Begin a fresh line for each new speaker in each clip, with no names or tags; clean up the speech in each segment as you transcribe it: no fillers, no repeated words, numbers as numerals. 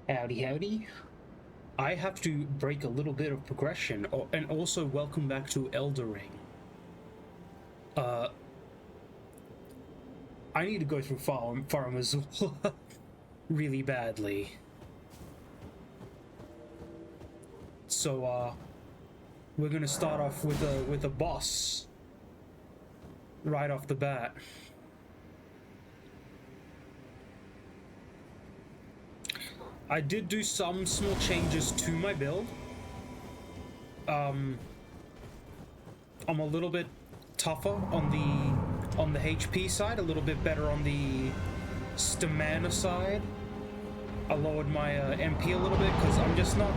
Howdy, howdy. I have to break a little bit of progression, and also welcome back to Elden Ring. I need to go through Farm Azul really badly. So, we're gonna start off with a boss right off the bat. I did do some small changes to my build. I'm a little bit tougher on the HP side, a little bit better on the stamina side. I lowered my MP a little bit because I'm just not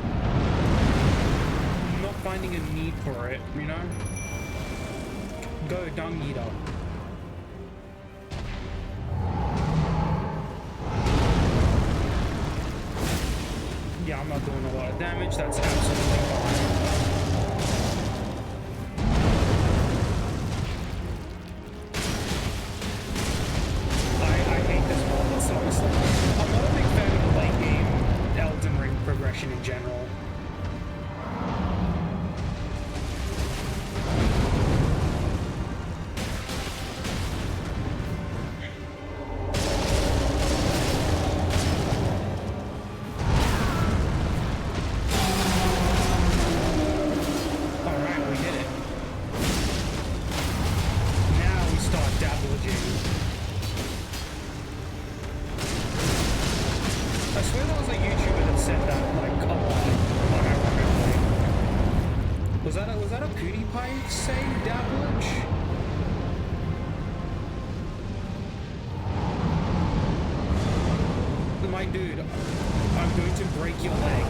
finding a need for it, you know? Go, Dung Eater. Yeah, I'm not doing a lot of damage. That's absolutely fine. I hate this mod. It's honestly, I'm not a big fan of the late game Elden Ring progression in general. Dude, I'm going to break your leg.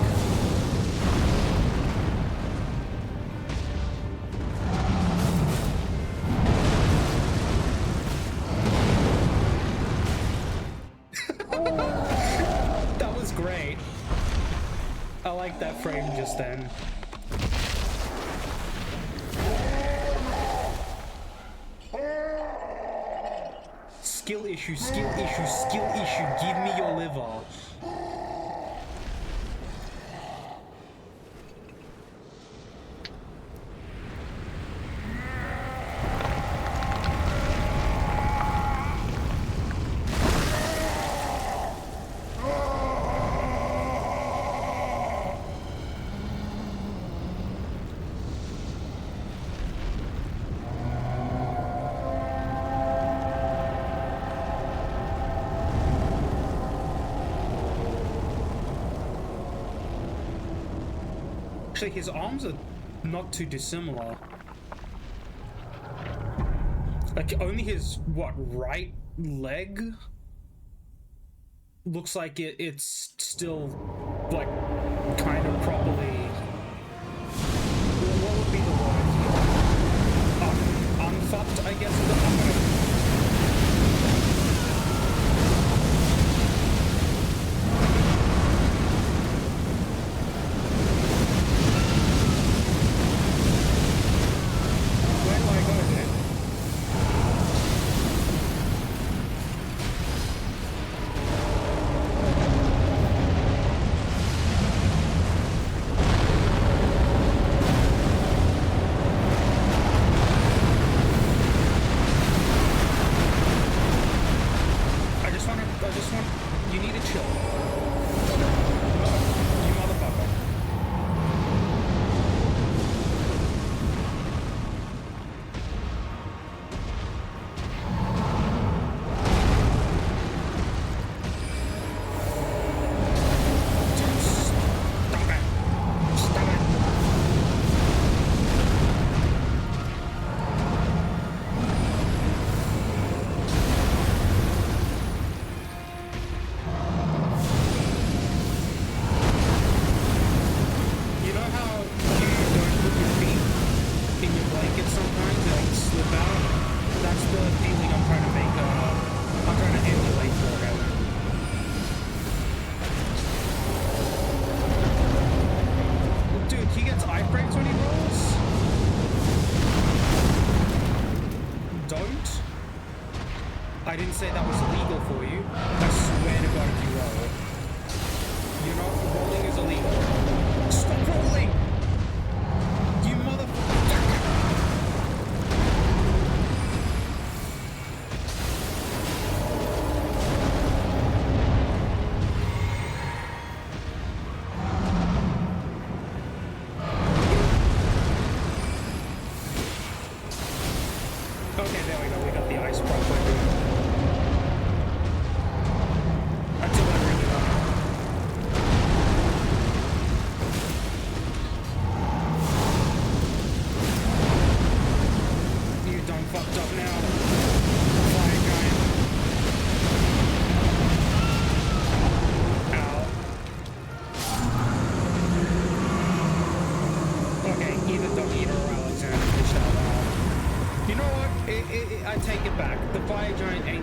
That was great. I like that frame just then. Skill issue, skill issue, skill issue, give me your liver. Actually, his arms are not too dissimilar. Like, only his, what, right leg? Looks like it's still, like, kind of properly... What would be the word here? Unfucked, I guess.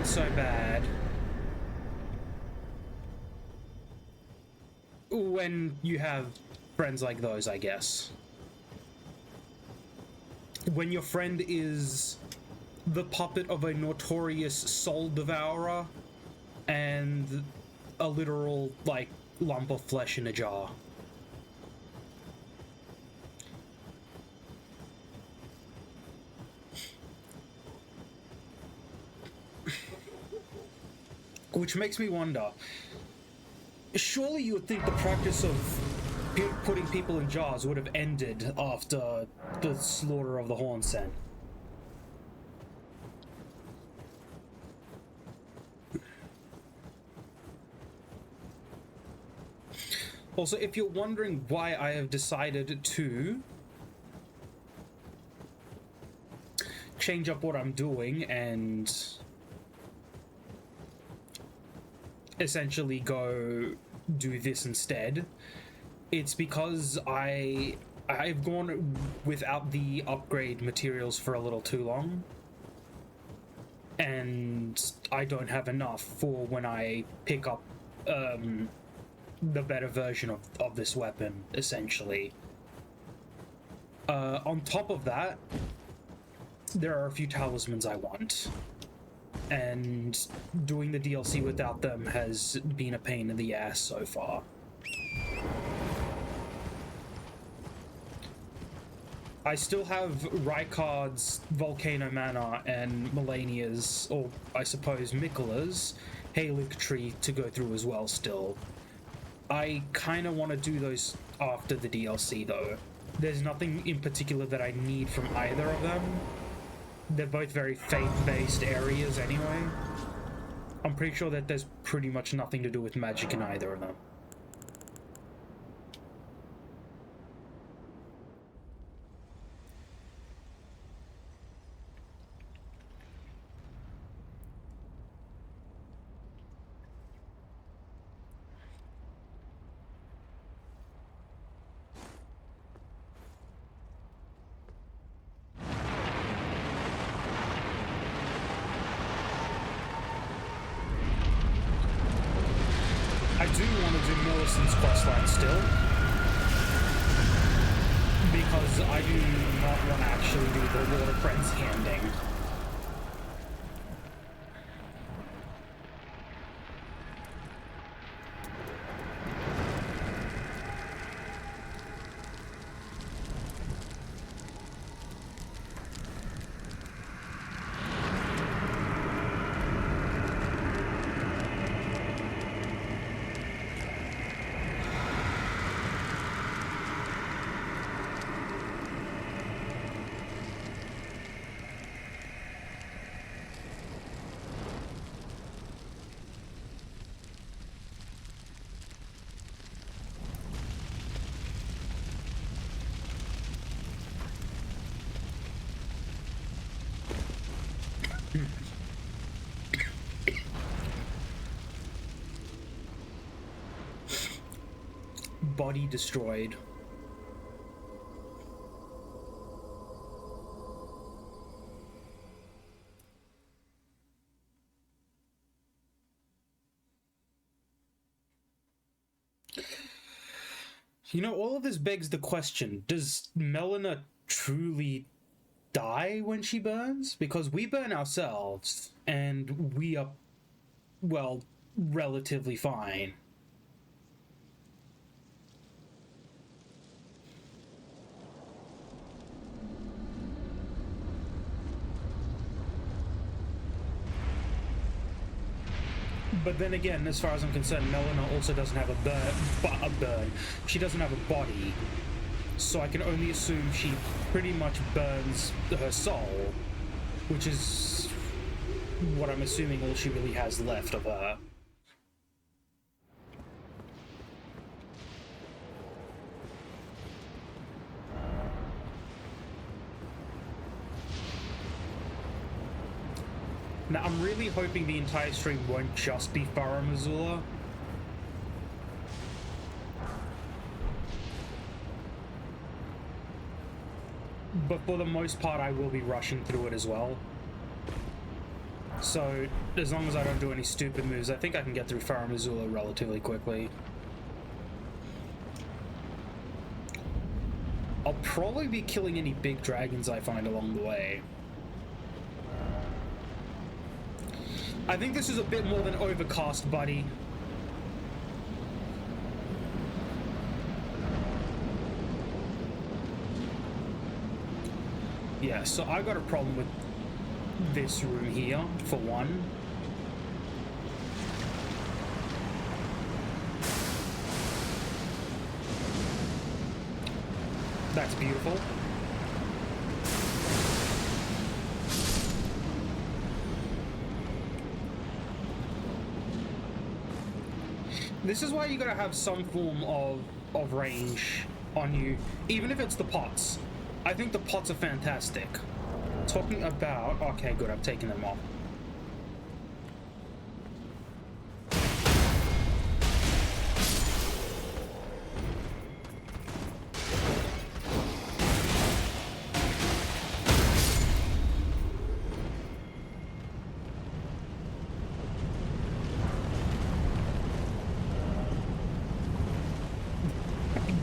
so bad when you have friends like those, I guess. When your friend is the puppet of a notorious soul devourer and a literal, like, lump of flesh in a jar. Which makes me wonder, surely you would think the practice of putting people in jars would have ended after the slaughter of the Hornsen. Also, if you're wondering why I have decided to change up what I'm doing and essentially go do this instead, it's because I've gone without the upgrade materials for a little too long, and I don't have enough for when I pick up the better version of this weapon, essentially. On top of that, there are a few talismans I want, and doing the DLC without them has been a pain in the ass so far. I still have Rykard's Volcano Manor and Melania's, or I suppose Mikkela's, Halic Tree to go through as well still. I kind of want to do those after the DLC though. There's nothing in particular that I need from either of them. They're both very faith-based areas anyway. I'm pretty sure that there's pretty much nothing to do with magic in either of them. I do want to do Millicent's questline still, because I do not want to actually do the Lord of Friends handing. Body destroyed. You know, all of this begs the question, does Melina truly die when she burns? Because we burn ourselves, and we are, well, relatively fine. But then again, as far as I'm concerned, Melina also doesn't have a burn. She doesn't have a body. So I can only assume she pretty much burns her soul, which is what I'm assuming all she really has left of her. Now, I'm really hoping the entire stream won't just be Farah Missoula. But for the most part, I will be rushing through it as well. So, as long as I don't do any stupid moves, I think I can get through Farum Azula relatively quickly. I'll probably be killing any big dragons I find along the way. I think this is a bit more than overcast, buddy. Yeah, so I got a problem with this room here, for one. That's beautiful. This is why you gotta have some form of range on you, even if it's the pots. I think the pots are fantastic. Talking about... Okay, good, I've taken them off.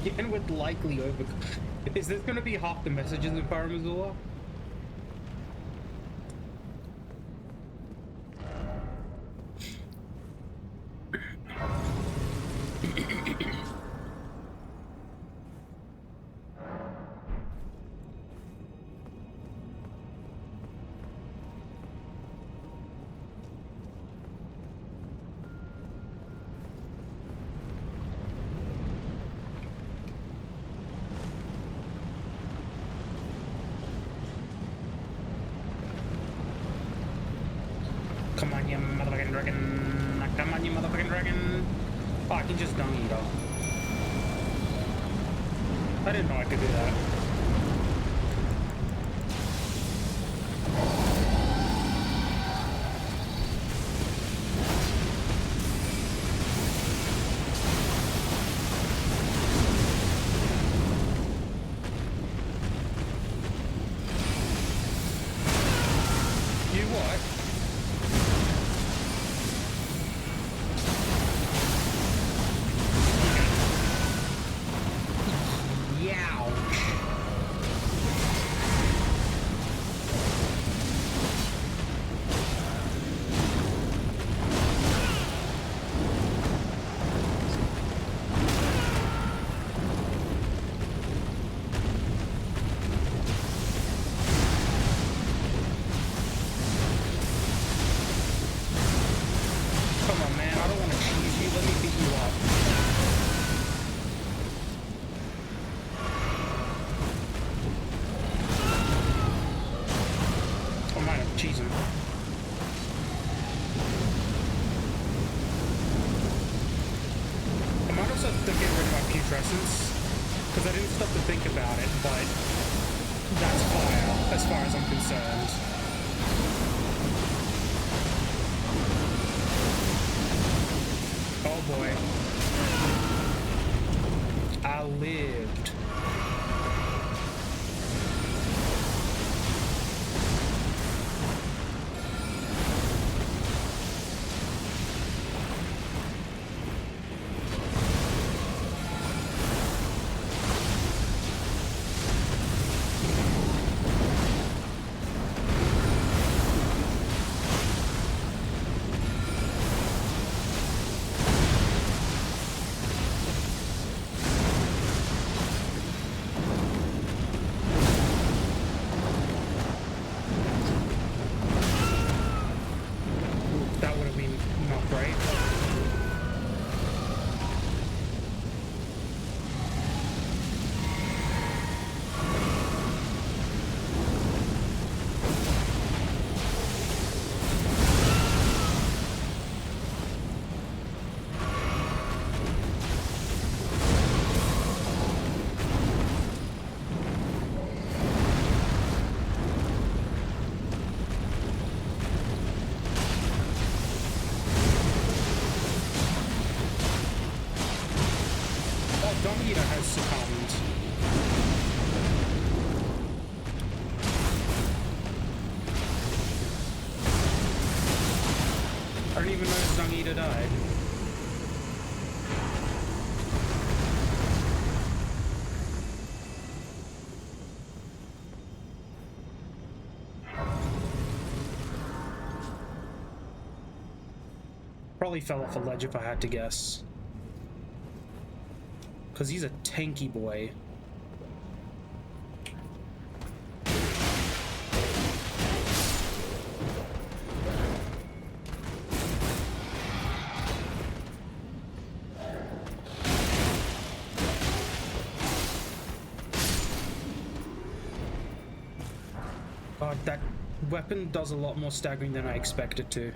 Again with likely over... Is this going to be half the messages in Farum Azula? Come on, you motherfucking dragon. Come on, you motherfucking dragon. Oh, I can just dung eat off. I didn't know I could do that. You what? Because I didn't stop to think about it, but that's fire, as far as I'm concerned. Oh boy. I lived. Dominator has succumbed. meter died. Probably fell off a ledge if I had to guess. Because he's a tanky boy. God, that weapon does a lot more staggering than I expected to.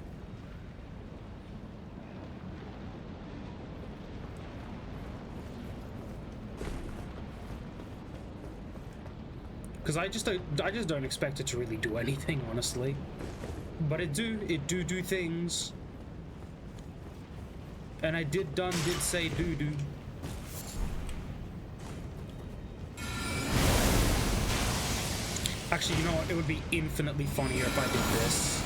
Because I just don't expect it to really do anything, honestly. But it do things. And I did say do. Actually, you know what? It would be infinitely funnier if I did this.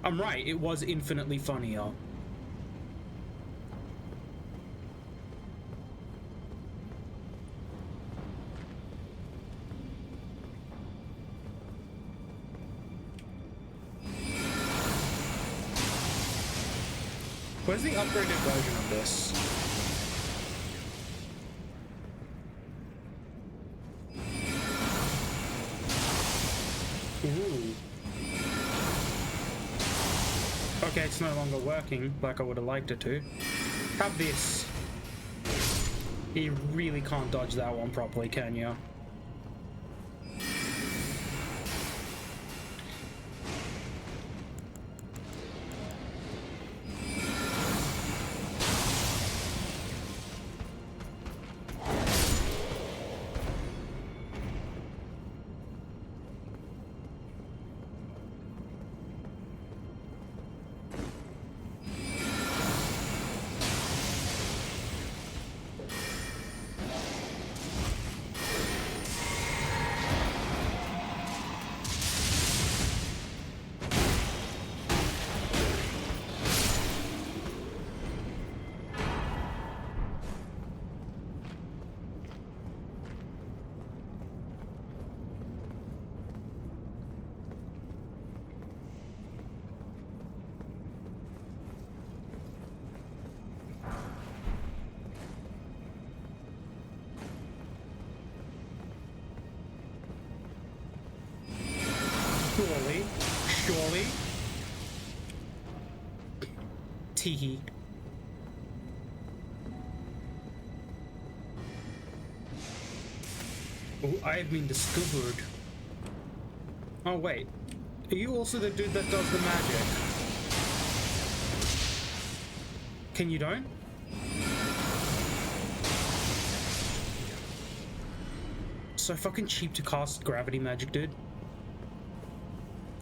I'm right, it was infinitely funnier. Where's the upgraded version of this? Ooh. Okay, it's no longer working like I would have liked it to. Have this. You really can't dodge that one properly, can you? Surely. Teehee. Oh, I have been discovered. Oh, wait. Are you also the dude that does the magic? Can you don't? So fucking cheap to cast gravity magic, dude.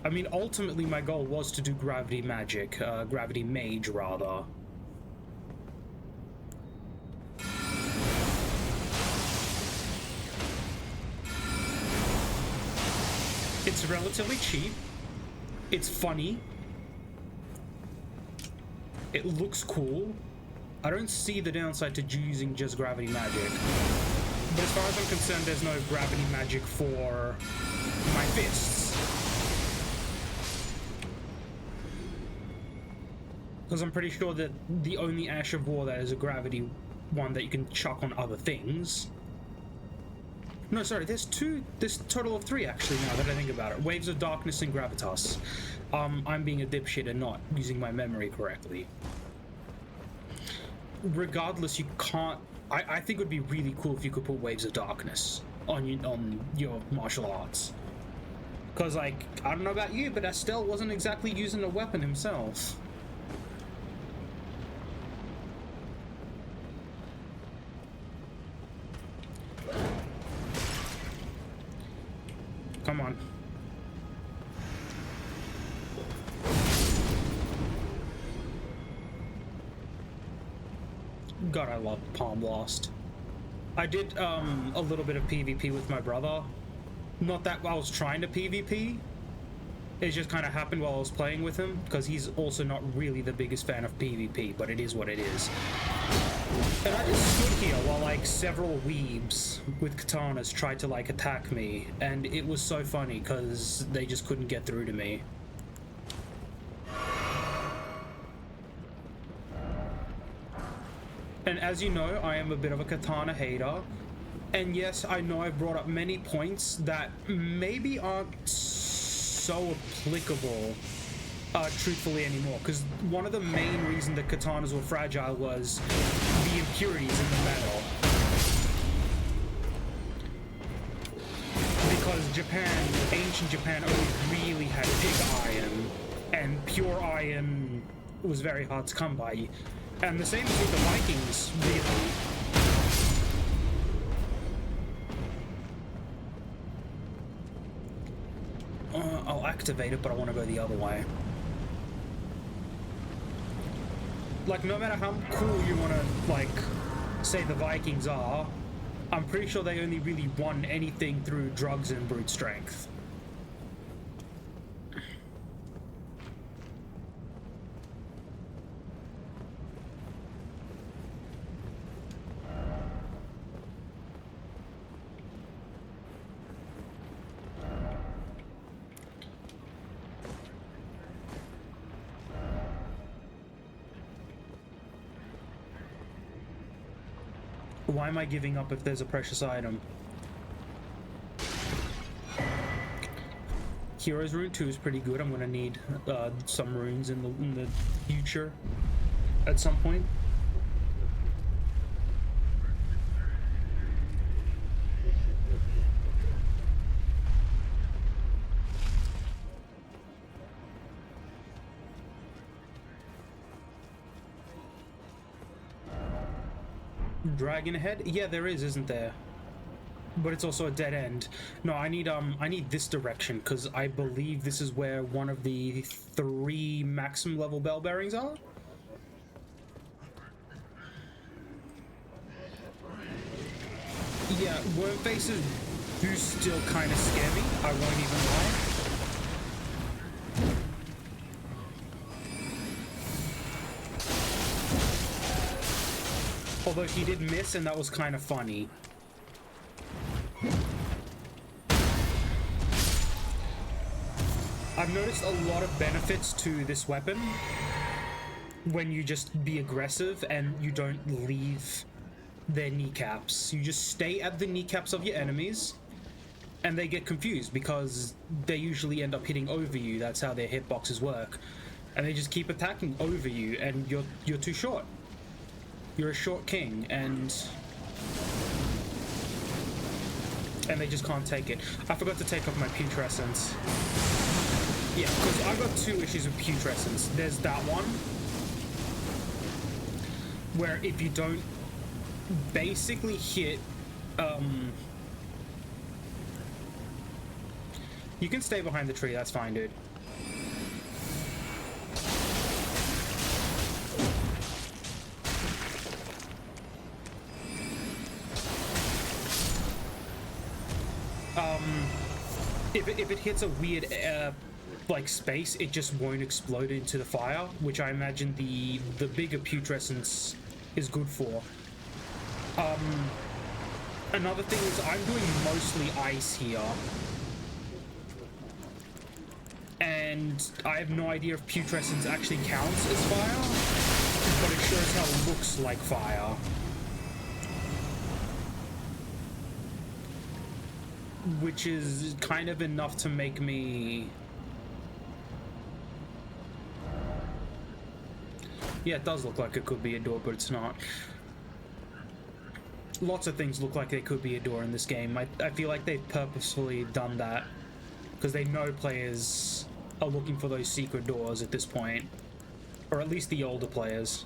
I mean, ultimately my goal was to do gravity magic, gravity mage, rather. It's relatively cheap. It's funny. It looks cool. I don't see the downside to using just gravity magic. But as far as I'm concerned, there's no gravity magic for my fists. Because I'm pretty sure that the only Ash of War that is a gravity one that you can chuck on other things. No, sorry, there's total of 3 actually now that I think about it. Waves of Darkness and Gravitas. I'm being a dipshit and not using my memory correctly. Regardless, you can't... I think it would be really cool if you could put Waves of Darkness on your martial arts. Because, like, I don't know about you, but Estelle wasn't exactly using a weapon himself. Come on. God, I love Palm Blast. I did a little bit of PvP with my brother. Not that I was trying to PvP. It just kind of happened while I was playing with him, because he's also not really the biggest fan of PvP, but it is what it is. And I just stood here while like several weebs with katanas tried to like attack me, and it was so funny because they just couldn't get through to me. And as you know, I am a bit of a katana hater. And yes, I know I've brought up many points that maybe aren't so applicable, truthfully, anymore. Because one of the main reasons that katanas were fragile was the impurities in the metal. Because Japan, ancient Japan, only really had pig iron, and pure iron was very hard to come by. And the same is with the Vikings, really. I'll activate it, but I want to go the other way. Like, no matter how cool you want to, like, say the Vikings are, I'm pretty sure they only really won anything through drugs and brute strength. Why am I giving up if there's a precious item? Hero's Rune 2 is pretty good. I'm gonna need some runes in the future at some point. Dragon ahead? Yeah, there is, isn't there? But it's also a dead end. No, I need this direction, because I believe this is where one of the 3 maximum level bell bearings are. Yeah, worm faces do still kind of scare me, I won't even lie. Although he did miss, and that was kind of funny. I've noticed a lot of benefits to this weapon when you just be aggressive and you don't leave their kneecaps. You just stay at the kneecaps of your enemies, and they get confused because they usually end up hitting over you. That's how their hitboxes work. And they just keep attacking over you, and you're too short. You're a short king, and they just can't take it. I forgot to take off my putrescence. Yeah, because I've got 2 issues with putrescence. There's that one, where if you don't basically hit, you can stay behind the tree, that's fine, dude. If it hits a weird like space, it just won't explode into the fire, which I imagine the bigger putrescence is good for. Another thing is I'm doing mostly ice here, and I have no idea if putrescence actually counts as fire, but it sure as hell looks like fire. Which is kind of enough to make me... Yeah, it does look like it could be a door, but it's not. Lots of things look like they could be a door in this game. I feel like they've purposefully done that because they know players are looking for those secret doors at this point. Or at least the older players.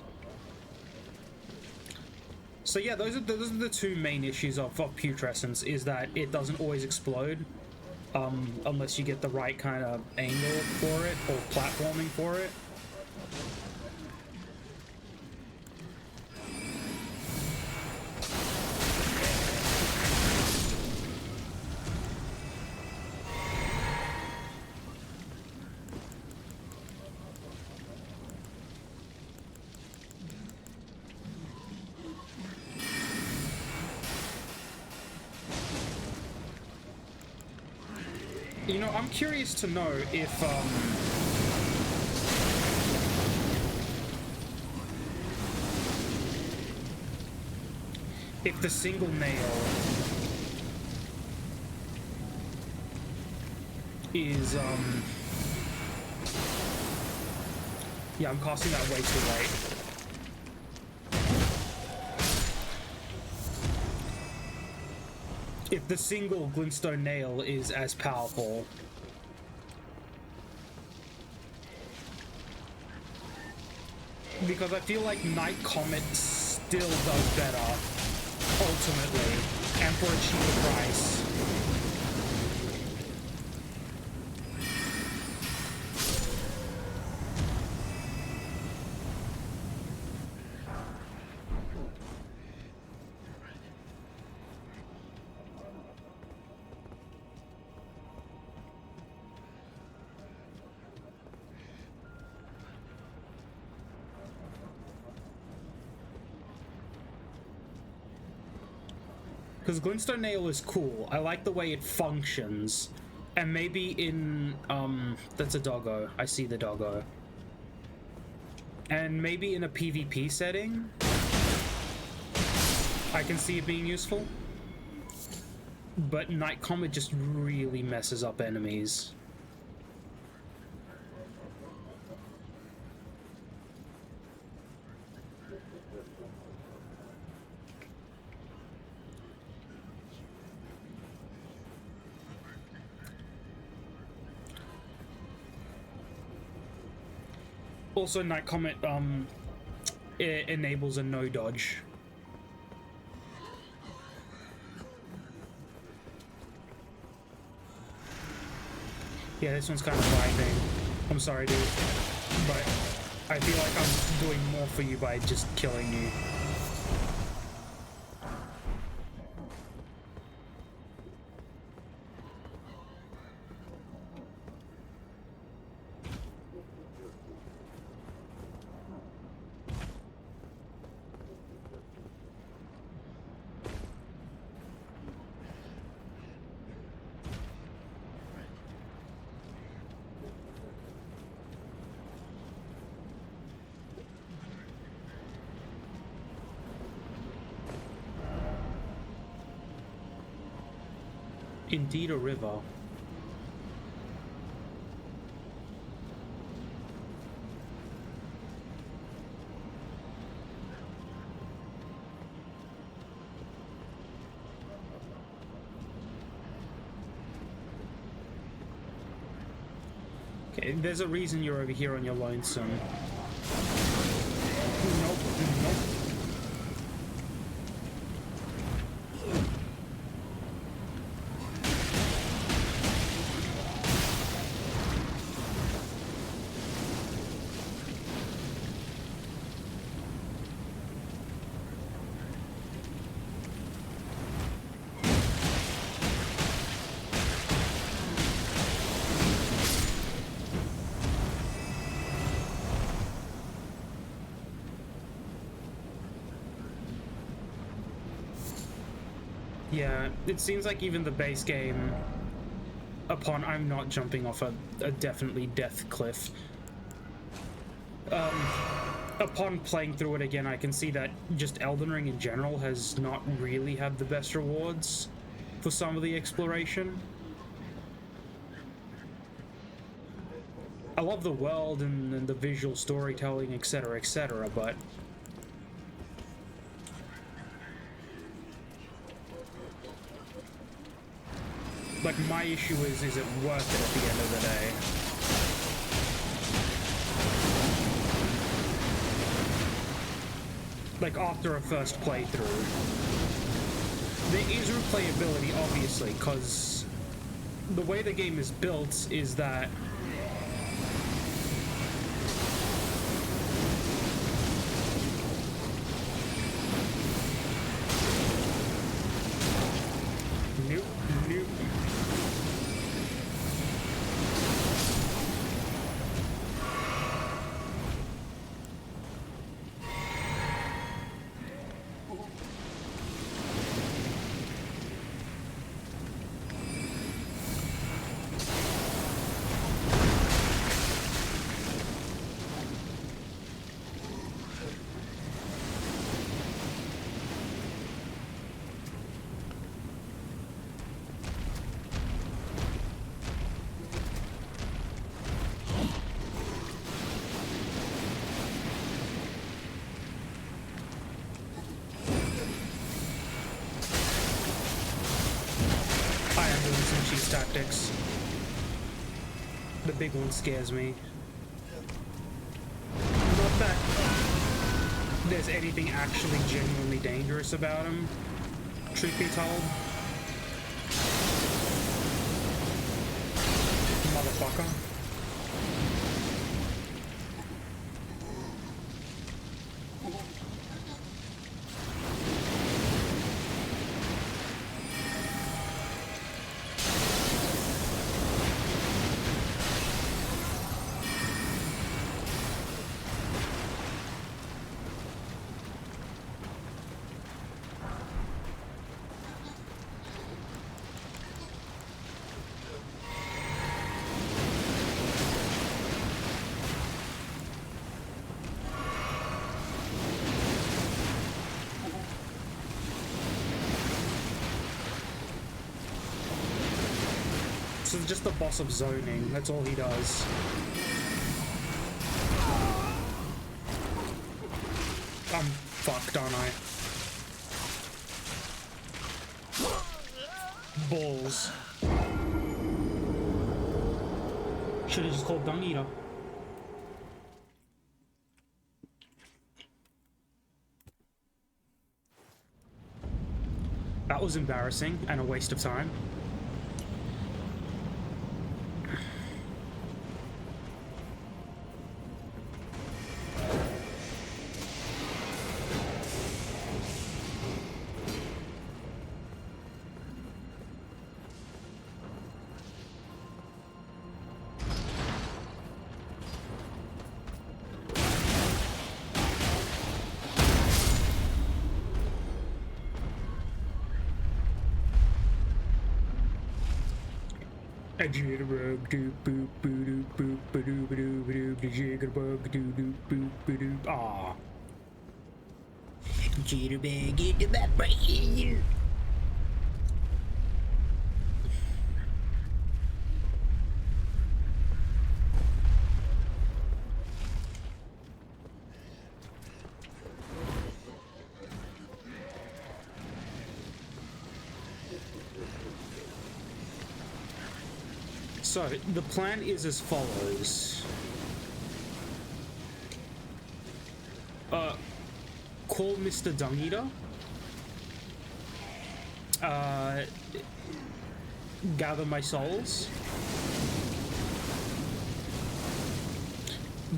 So yeah, those are the 2 main issues of putrescence, is that it doesn't always explode unless you get the right kind of angle for it or platforming for it. You know, I'm curious to know if the single nail is, yeah, I'm casting that way too late. If the single glintstone nail is as powerful. Because I feel like Night Comet still does better, ultimately, and for a cheaper price. Because Glintstone Nail is cool. I like the way it functions. And maybe in, that's a doggo. I see the doggo. And maybe in a PvP setting, I can see it being useful. But Night Comet just really messes up enemies. Also, Night Comet, it enables a no dodge. Yeah, this one's kind of grinding. I'm sorry, dude. But I feel like I'm doing more for you by just killing you. Indeed a river. Okay, there's a reason you're over here on your lonesome. Nope, nope. Yeah, it seems like even the base game, I'm not jumping off a definitely death cliff. Upon playing through it again, I can see that just Elden Ring in general has not really had the best rewards for some of the exploration. I love the world and the visual storytelling, etc., but like, my issue is it worth it at the end of the day? Like, after a first playthrough. There is replayability, obviously, because the way the game is built is that doing some cheese tactics. The big one scares me. Not that there's anything actually genuinely dangerous about him, truth be told. Motherfucker. This is just the boss of zoning, that's all he does. I'm fucked, aren't I? Balls. Should've just called Dung Eater. That was embarrassing and a waste of time. A jitterbug doop boop boop boop boop boop boop the jitterbug doop doop boop boop. Ah. Jitterbug get the back right here. So, the plan is as follows. Call Mr. Dung Eater. Gather my souls.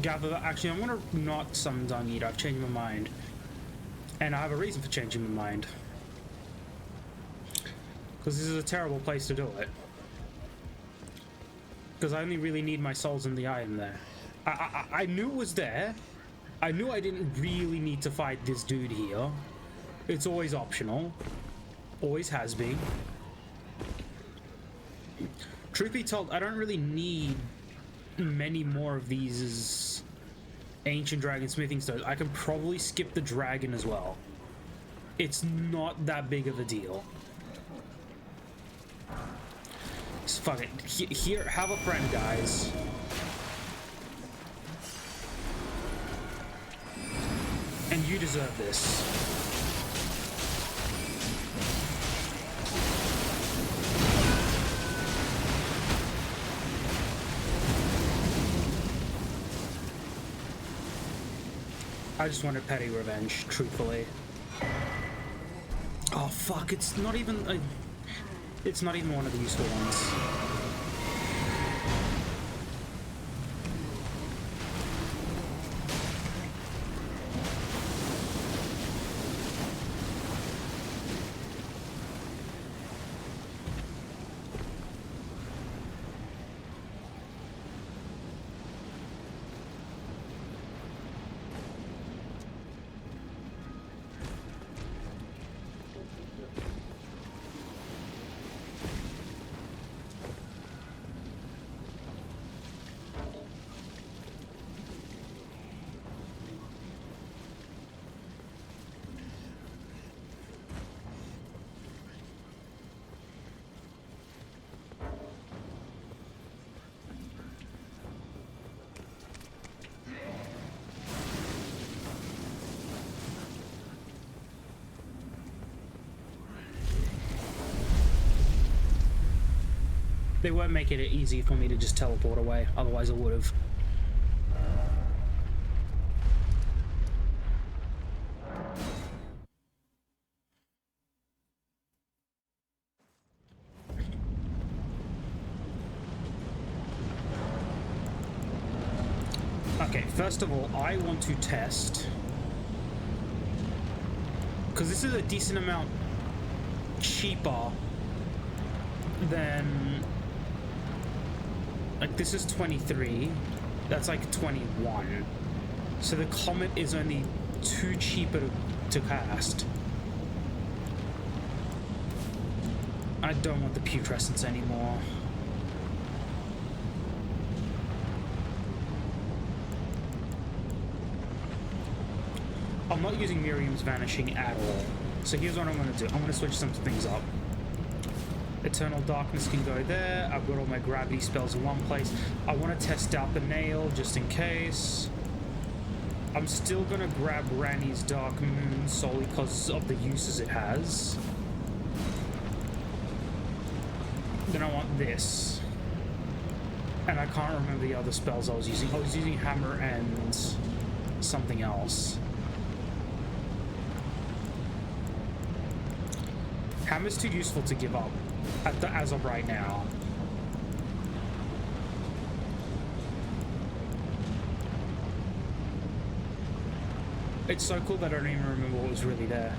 Actually, I'm gonna not summon Dung Eater. I've changed my mind. And I have a reason for changing my mind. Because this is a terrible place to do it. Because I only really need my souls in the item there. I knew it was there. I knew I didn't really need to fight this dude here. It's always optional. Always has been. Truth be told, I don't really need many more of these ancient dragon smithing stones. I can probably skip the dragon as well. It's not that big of a deal. So fuck it. Here, have a friend, guys. And you deserve this. I just wanted petty revenge, truthfully. Oh fuck, it's not even one of the useful ones. They weren't making it easy for me to just teleport away, otherwise I would have. Okay, first of all, I want to test, because this is a decent amount cheaper than, like, this is 23, that's like 21, so the Comet is only 2 cheaper to cast. I don't want the Putrescence anymore. I'm not using Miriam's Vanishing at all. So here's what I'm going to do. I'm going to switch some things up. Eternal Darkness can go there. I've got all my gravity spells in one place. I want to test out the nail just in case. I'm still going to grab Ranni's Dark Moon solely because of the uses it has. Then I want this. And I can't remember the other spells I was using. I was using Hammer and something else. Hammer's too useful to give up as of right now. It's so cool that I don't even remember what was really there.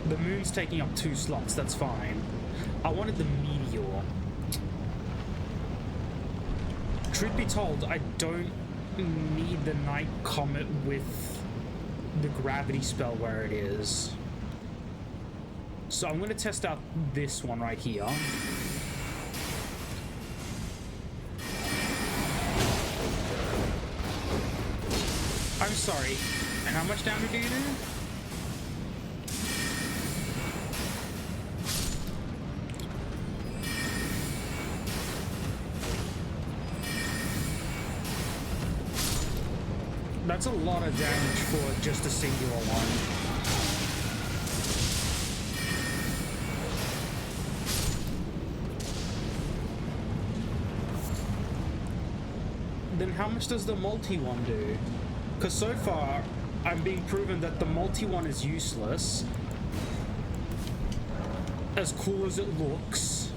The moon's taking up 2 slots, that's fine. I wanted the meteor. Truth be told, I don't need the Night Comet with the gravity spell where it is. So I'm going to test out this one right here. I'm sorry. And how much damage do you do? That's a lot of damage for just a singular one. Then how much does the multi one do? Because so far, I'm being proven that the multi one is useless. As cool as it looks.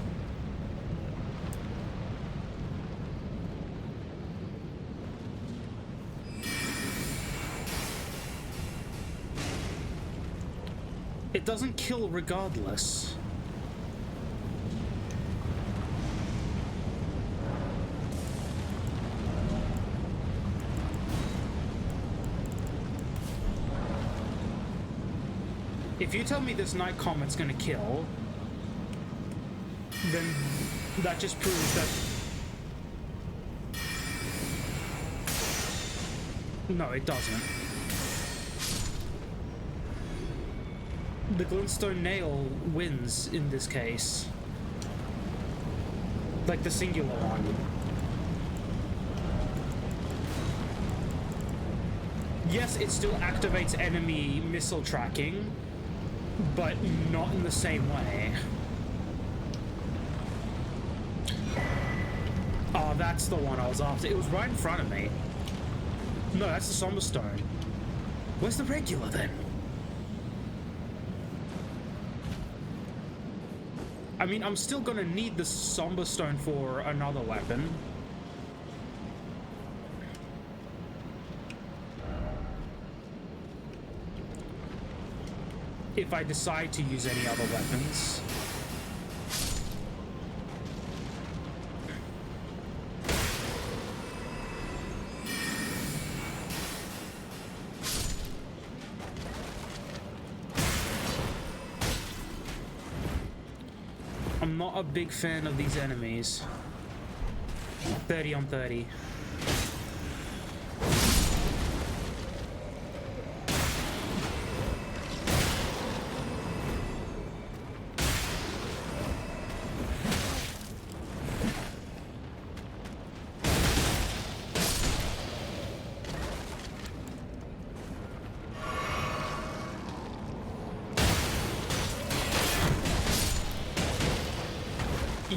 It doesn't kill regardless. If you tell me this Night Comet's gonna kill, then that just proves that... No, it doesn't. The Glintstone Nail wins in this case. Like the singular one. Yes, it still activates enemy missile tracking, but not in the same way. Oh, that's the one I was after. It was right in front of me. No, that's the Somber Stone. Where's the regular then? I mean, I'm still gonna need the Somber Stone for another weapon. If I decide to use any other weapons. I'm not a big fan of these enemies. 30 on 30.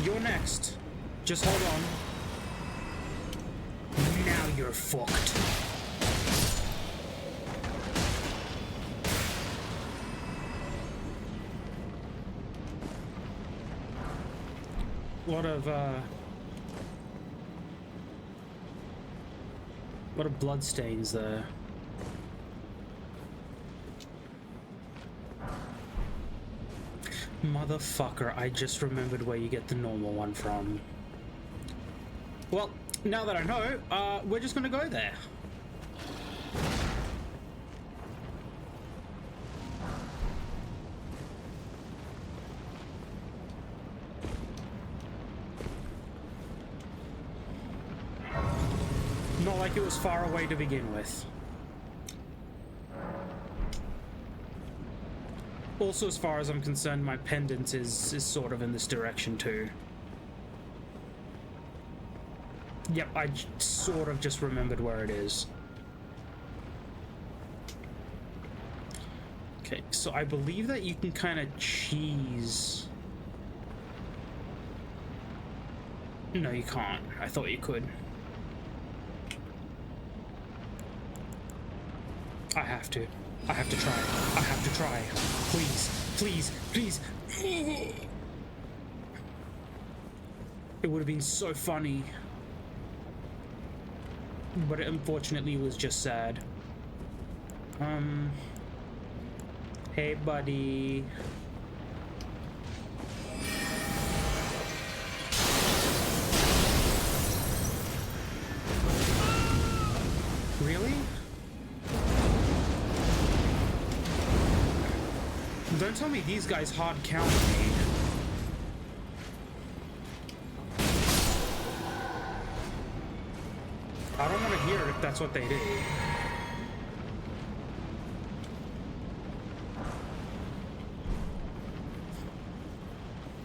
You're next. Just hold on. Now you're fucked. A lot of blood stains there. Motherfucker, I just remembered where you get the normal one from. Well, now that I know, we're just gonna go there. Not like it was far away to begin with. Also, as far as I'm concerned, my pendant is sort of in this direction too. Yep, I sort of just remembered where it is. Okay, so I believe that you can kind of cheese... No, you can't. I thought you could. I have to. I have to try. I have to try. Please. Please. Please. It would have been so funny. But it unfortunately was just sad. Hey, buddy. Really? Don't tell me these guys hard counter me. I don't want to hear it if that's what they do.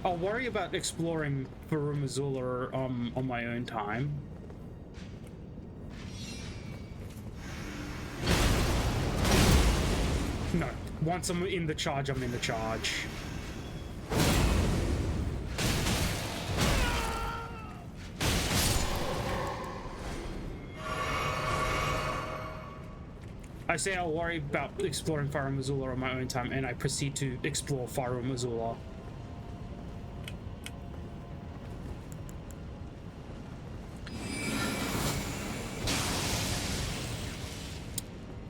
I'll worry about exploring Farum Azula on my own time. No. Once I'm in the charge, I'm in the charge. I say I'll worry about exploring Farum Azula on my own time, and I proceed to explore Farum Azula.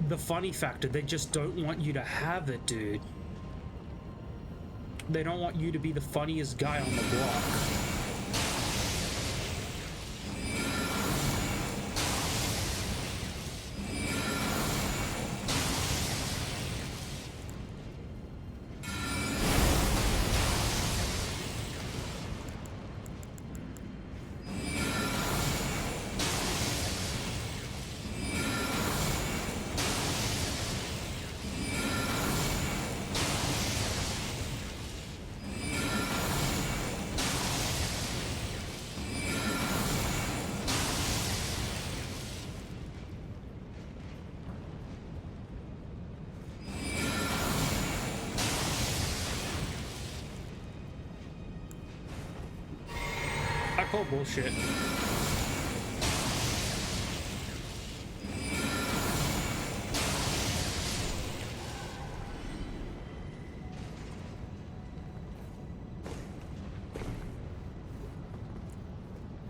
The funny factor, they just don't want you to have it, dude. They don't want you to be the funniest guy on the block. I call bullshit.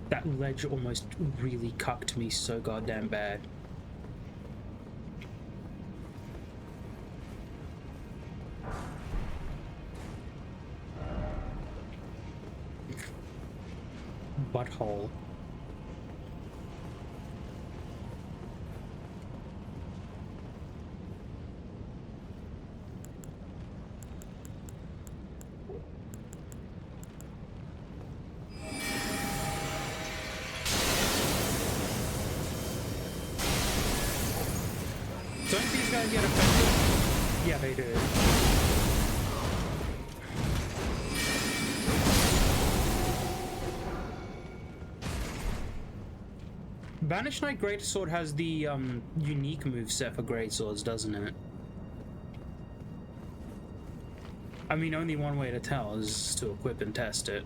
That ledge almost really cucked me so goddamn bad. Butthole. Don't these guys get affected? Yeah, they do. Banished Knight Greatsword has the unique moveset for Greatswords, doesn't it? I mean, only one way to tell is to equip and test it.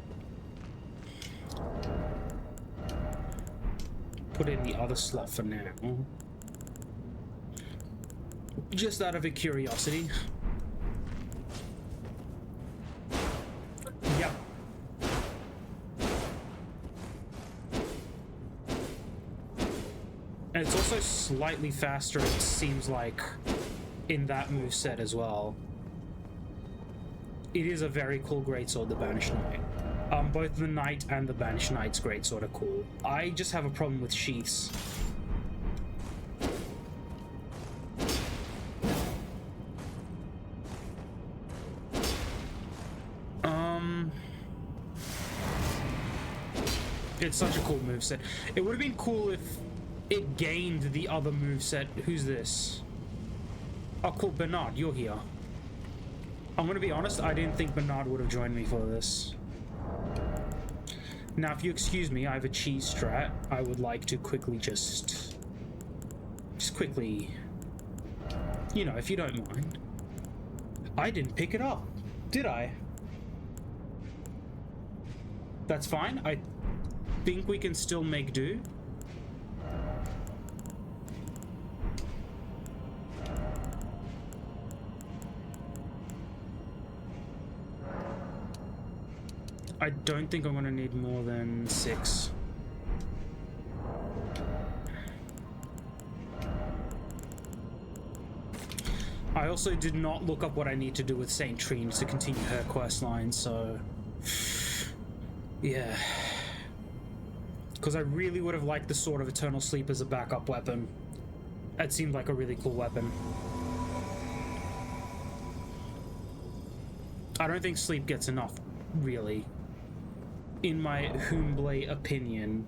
put it in the other slot for now. Just out of a curiosity. Yep. And it's also slightly faster, it seems like, in that moveset as well. It is a very cool greatsword, the Banished Knight. Both the Knight and the Banished Knight's greatsword are cool. I just have a problem with sheaths. It's such a cool moveset. It would have been cool if it gained the other moveset. Who's this? Oh, cool. Bernard, you're here. I'm gonna be honest, I didn't think Bernard would have joined me for this. Now, if you excuse me, I have a cheese strat. I would like to quickly just quickly, you know, if you don't mind. I didn't pick it up, did I? That's fine. I think we can still make do. I don't think I'm going to need more than 6. I also did not look up what I need to do with Saint Trine to continue her quest line, so... yeah. Because I really would have liked the Sword of Eternal Sleep as a backup weapon. That seemed like a really cool weapon. I don't think sleep gets enough, really. In my humble opinion.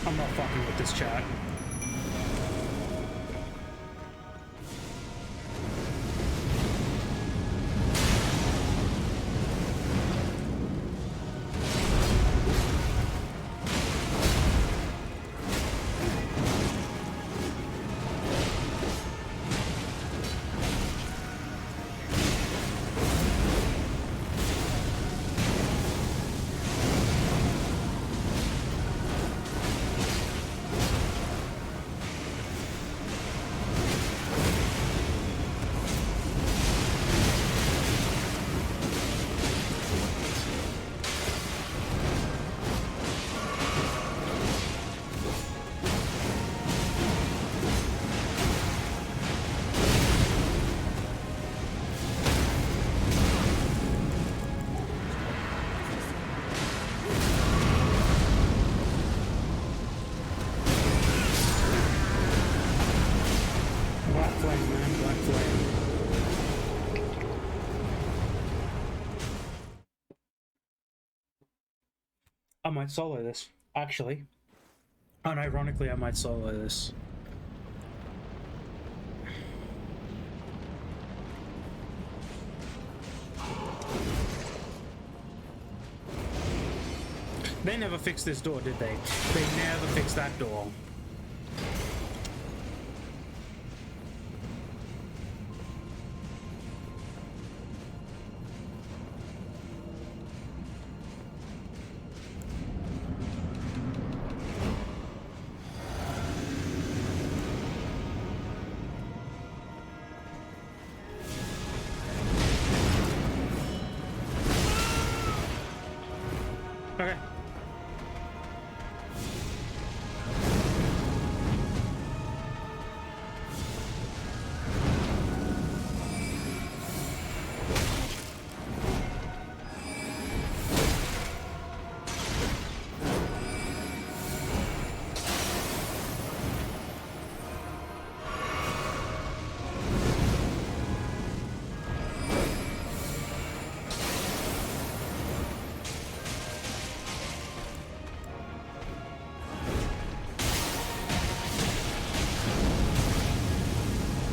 I'm not fucking with this chat. I might solo this, actually. Unironically, I might solo this. They never fixed this door, did they? They never fixed that door. Okay.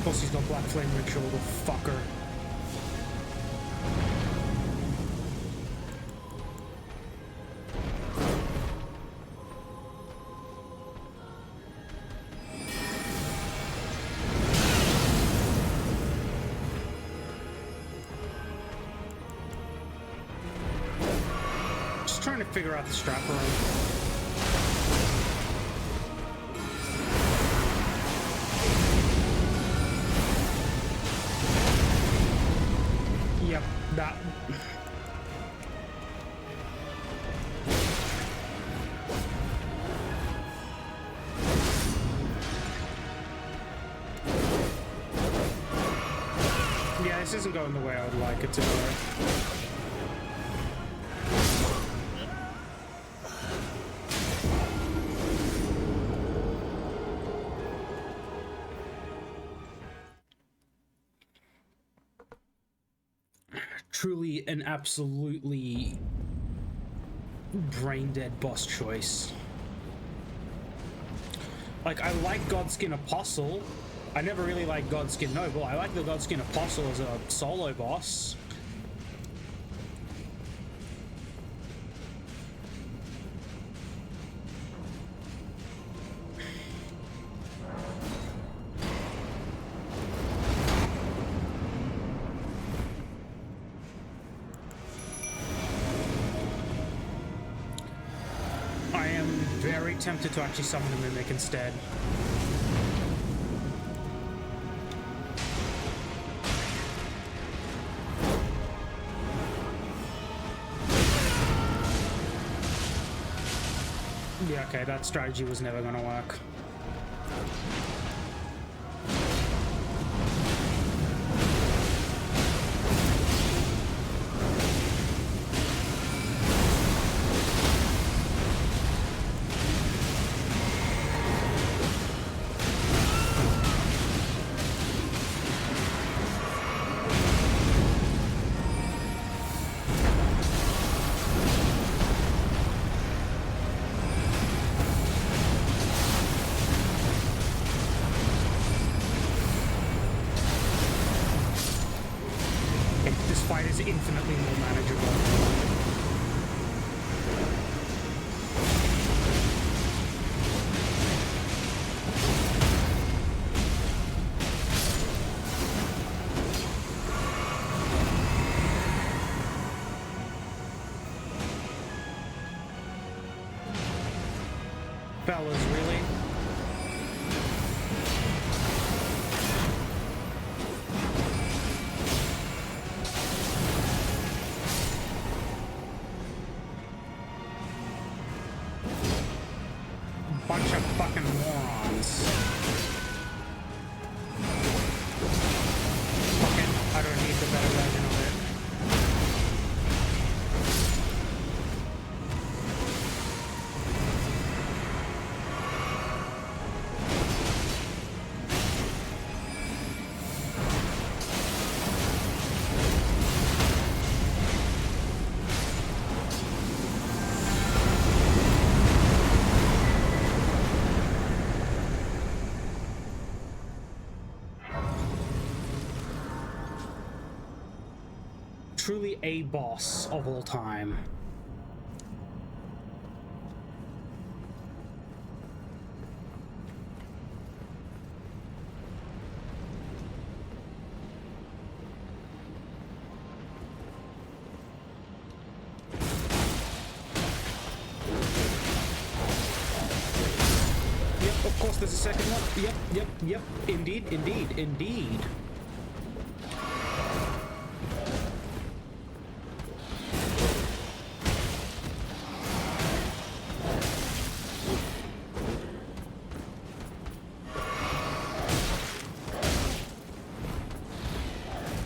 Plus he's got Black Flame Ritual, the fucker. trying to figure out the strap around. Yep, that. Yeah, this isn't going the way I would like it to go. Truly an absolutely brain-dead boss choice. Like, I like Godskin Apostle. I never really liked Godskin Noble. I like the Godskin Apostle as a solo boss. I am very tempted to actually summon a Mimic instead. Yeah, okay, that strategy was never gonna work. Infinitely more manageable. Fellas, really? Bunch of fucking morons. Fuck it, I don't need the better version of it. Truly a boss of all time. Yep, of course there's a second one. Yep. Indeed.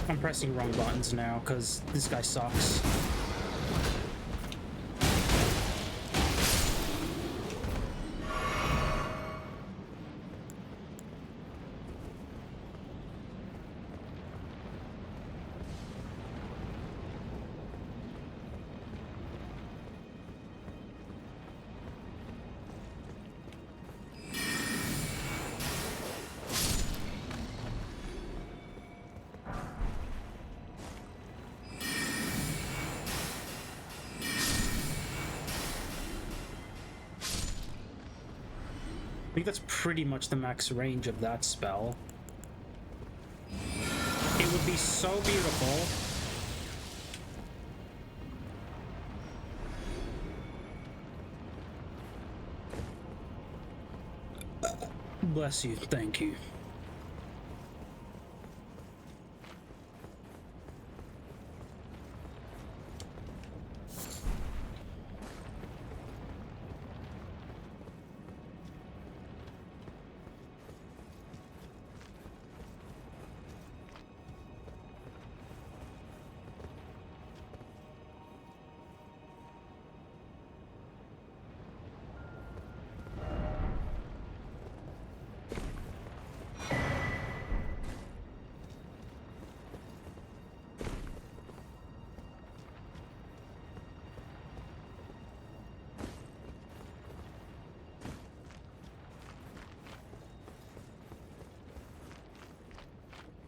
I'm pressing wrong buttons now because this guy sucks. I think that's pretty much the max range of that spell. It would be so beautiful. Bless you. Thank you.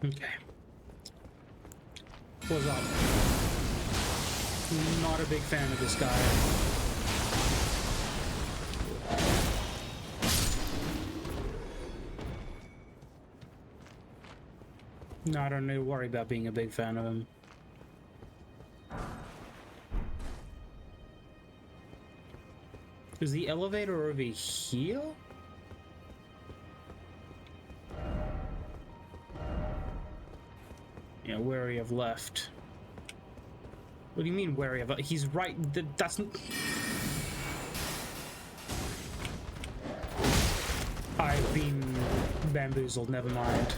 Okay. What's up? Not a big fan of this guy. No, I don't need to worry about being a big fan of him. Is the elevator over here? Yeah, where we have left. What do you mean where we have? He's right. That's. I've been bamboozled. Never mind.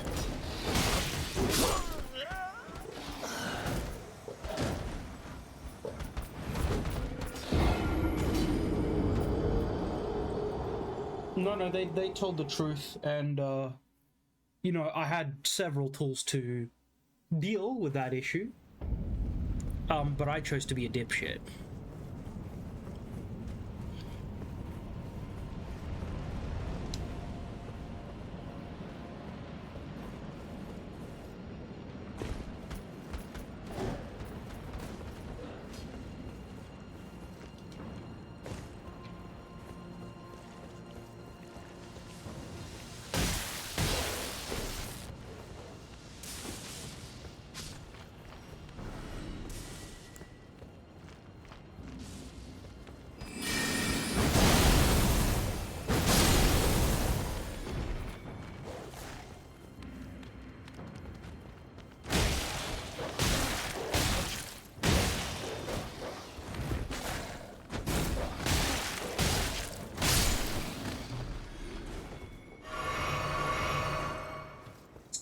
No, they told the truth, and you know, I had several tools to deal with that issue, but I chose to be a dipshit.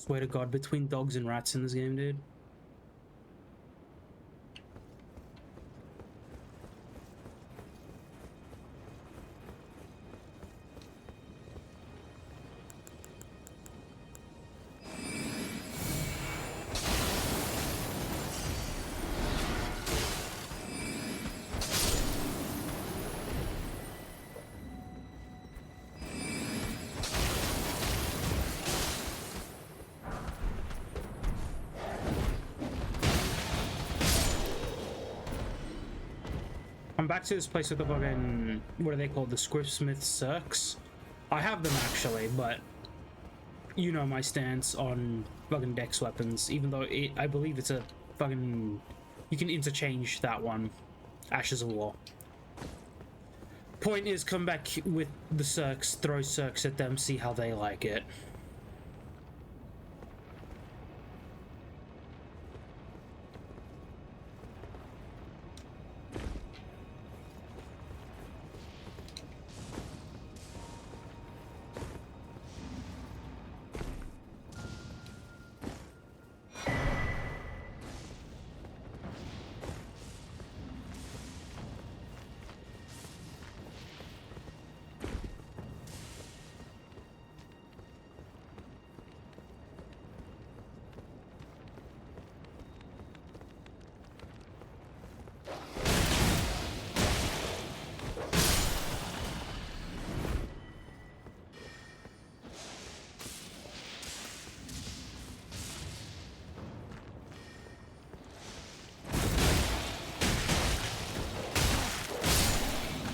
Swear to God, between dogs and rats in this game, dude. I'm back to this place with the fucking, what are they called, the Scriptsmith Circs? I have them actually, but you know my stance on fucking dex weapons, even though I believe it's a fucking, you can interchange that one, Ashes of War. Point is, come back with the Circs, throw Circs at them, see how they like it.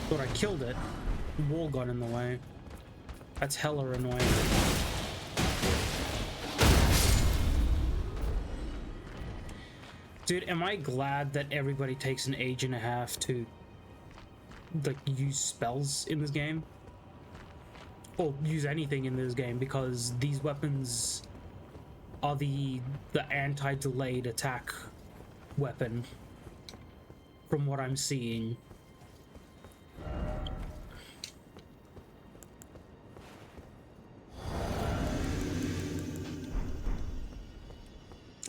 Thought I killed it. Wall got in the way. That's hella annoying. Dude, am I glad that everybody takes an age and a half to like use spells in this game? or use anything in this game, because these weapons are the anti-delayed attack weapon from what I'm seeing.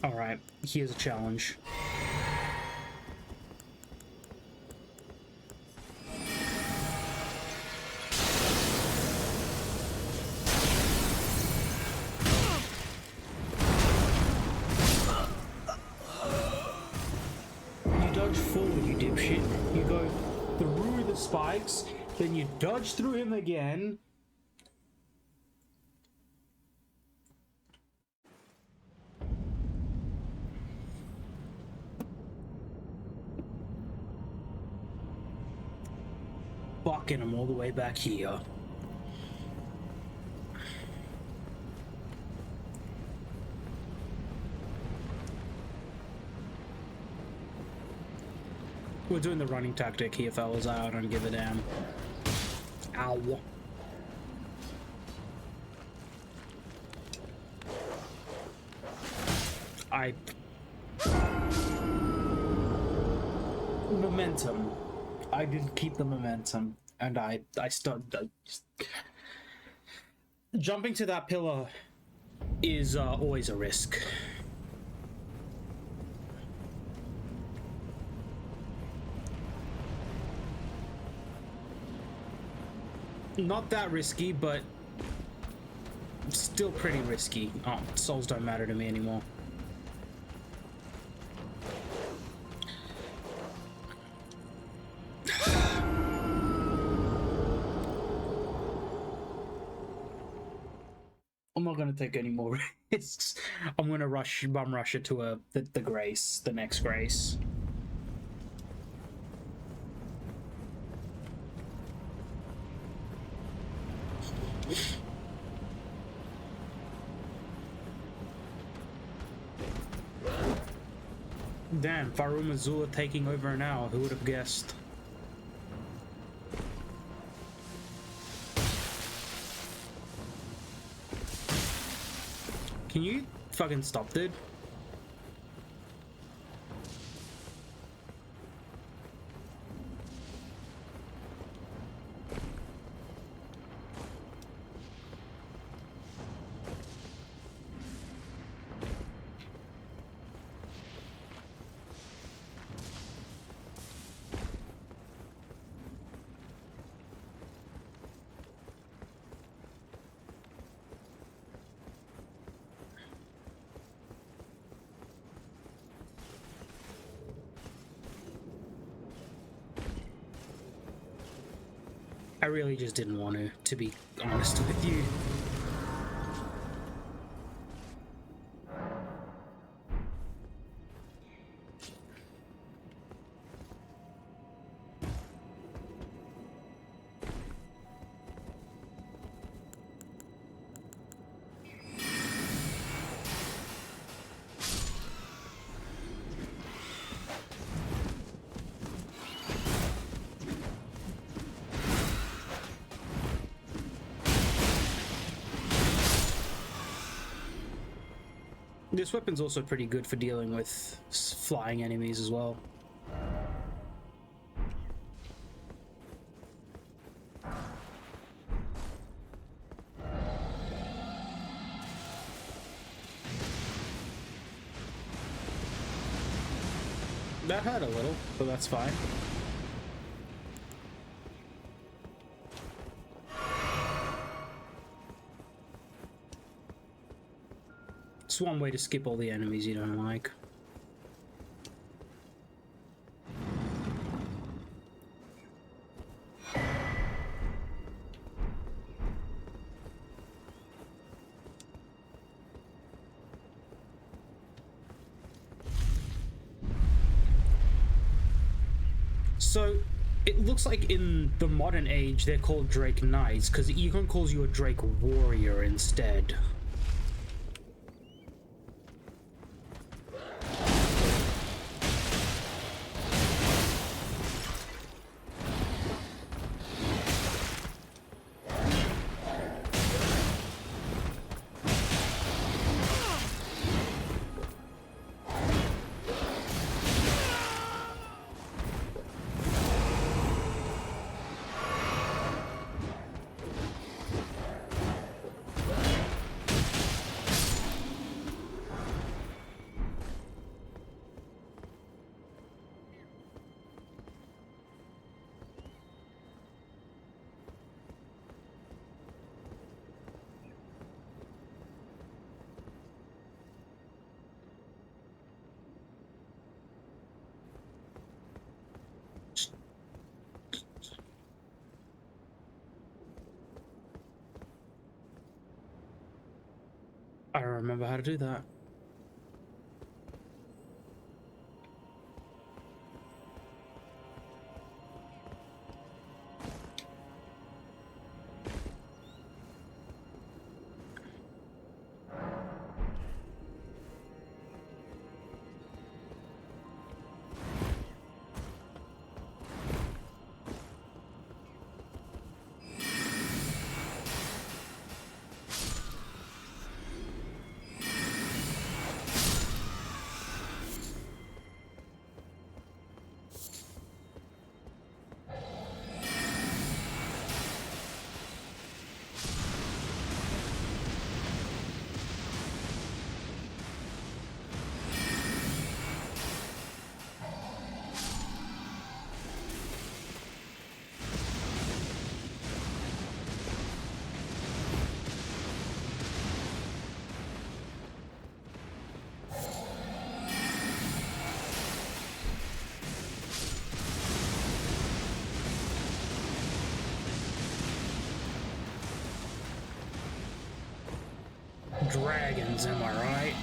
Alright, here's a challenge. You dodge forward, you dipshit. You go through the spikes, then you dodge through him again. Fucking him all the way back here. We're doing the running tactic here, fellas. I don't give a damn. Ow. Momentum. I didn't keep the momentum, and I started. Jumping to that pillar is always a risk. Not that risky, but still pretty risky. Oh, souls don't matter to me anymore. I'm not gonna take any more risks. I'm gonna bum rush it to the grace, the next grace. Damn, Farum Azula taking over an hour. Who would have guessed? Can you fucking stop, dude? I really just didn't want to be honest with you. This weapon's also pretty good for dealing with flying enemies as well. That hurt a little, but that's fine. It's one way to skip all the enemies you don't like. So, it looks like in the modern age they're called Drake Knights, because Egon calls you a Drake Warrior instead. I don't remember how to do that. Dragons, am I right?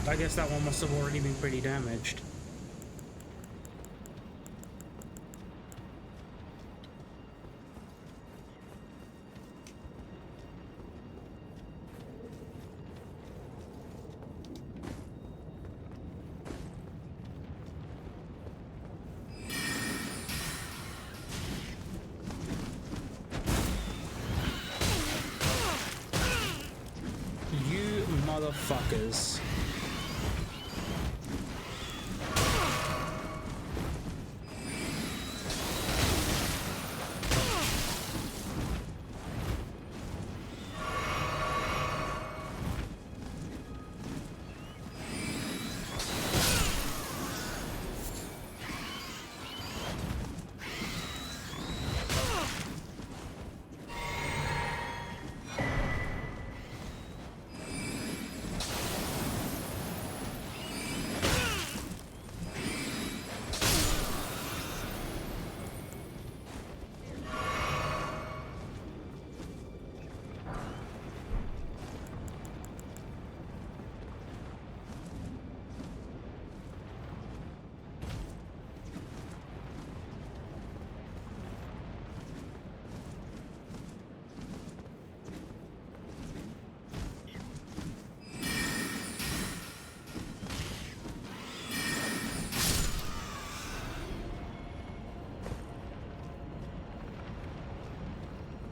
I guess that one must have already been pretty damaged. You motherfuckers.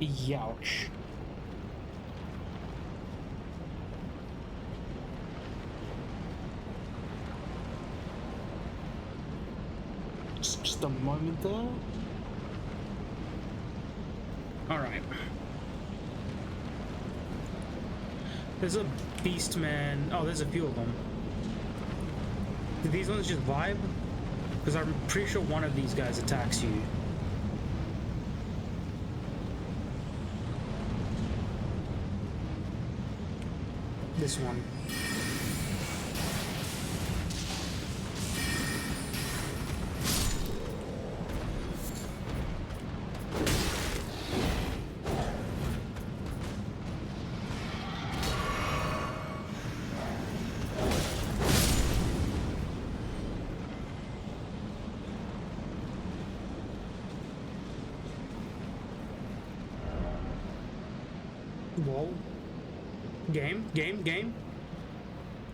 Youch. Just a moment there. Alright. There's a beast man. Oh, there's a few of them. Do these ones just vibe? Because I'm pretty sure one of these guys attacks you. This one. Whoa. Game?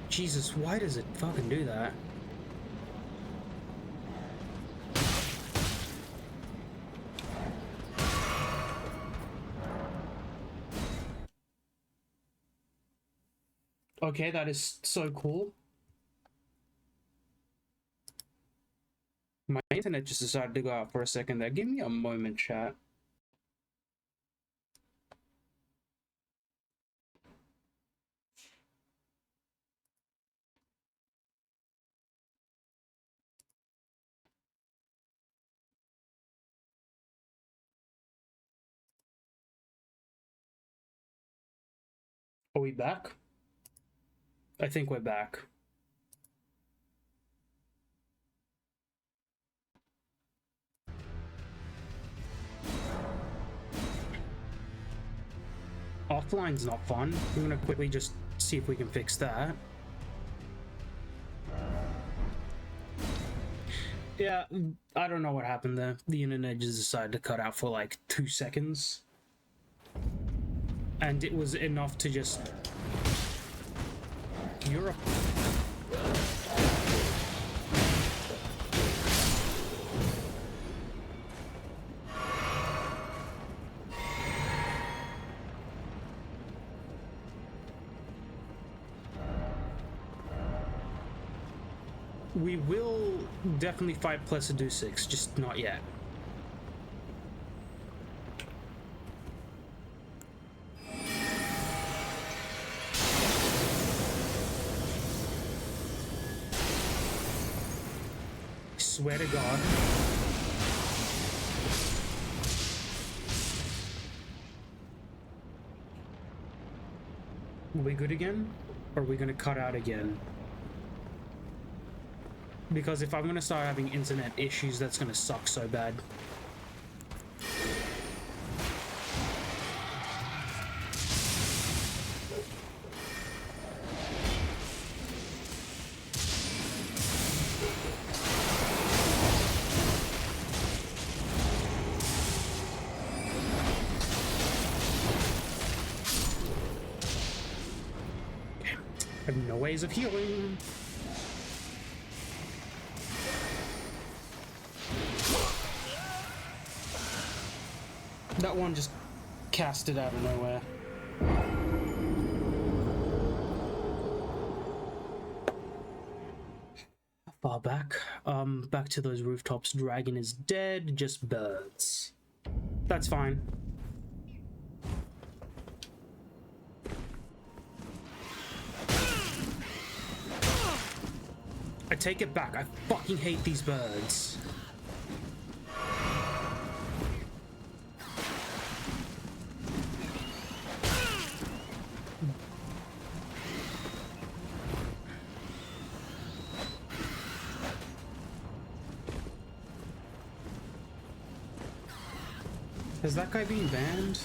Jesus, why does it fucking do that? Okay, that is so cool. My internet just decided to go out for a second there. Give me a moment, chat. Are we back? I think we're back. Offline's not fun. I'm gonna quickly just see if we can fix that. Yeah, I don't know what happened there. The internet just decided to cut out for like 2 seconds. And it was enough to just... You're a... We will definitely fight Plesidu 6, just not yet. Swear to God. Are we good again? Or are we gonna cut out again? Because if I'm gonna start having internet issues, that's gonna suck so bad. I have no ways of healing. That one just cast it out of nowhere. Far back. Back to those rooftops. Dragon is dead, just birds. That's fine. I take it back. I fucking hate these birds. Is that guy being banned?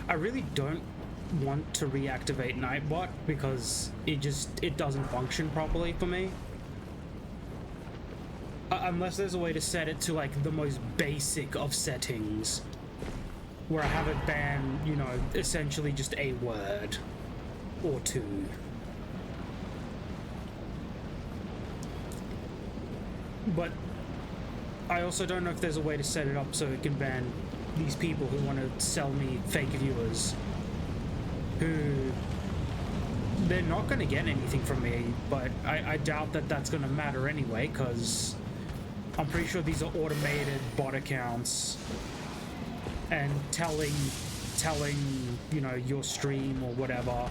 I really don't want to reactivate Nightbot because it doesn't function properly for me. Unless there's a way to set it to like the most basic of settings where I have it ban, you know, essentially just a word or two. But I also don't know if there's a way to set it up so it can ban these people who want to sell me fake viewers who they're not going to get anything from me, but I doubt that that's going to matter anyway because I'm pretty sure these are automated bot accounts and telling you know your stream or whatever.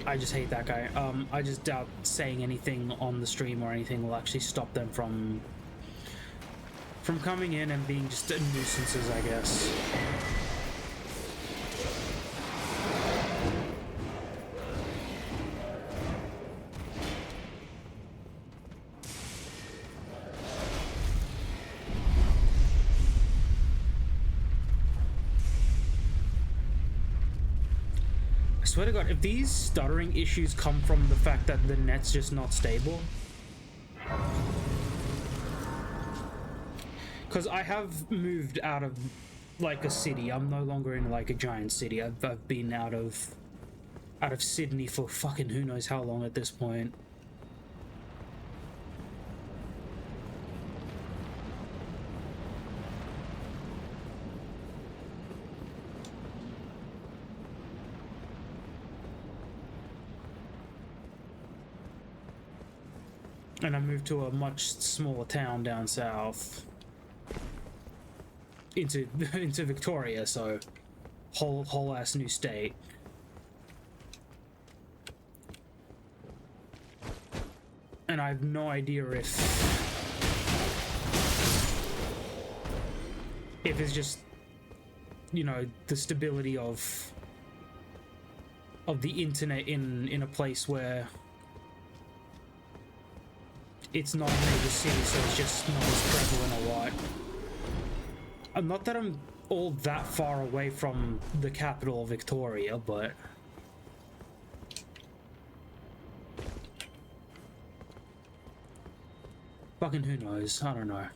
I just hate that guy. I just doubt saying anything on the stream or anything will actually stop them from coming in and being just nuisances, I guess. I swear to God, if these stuttering issues come from the fact that the net's just not stable, because I have moved out of like a city. I'm no longer in like a giant city. I've been out of Sydney for fucking who knows how long at this point. And I moved to a much smaller town down south. Into Victoria, so whole ass new state. And I have no idea if it's just, you know, the stability of the internet in a place where it's not a major city, so it's just not as prevalent or what. Not that I'm all that far away from the capital of Victoria, but fucking who knows? I don't know.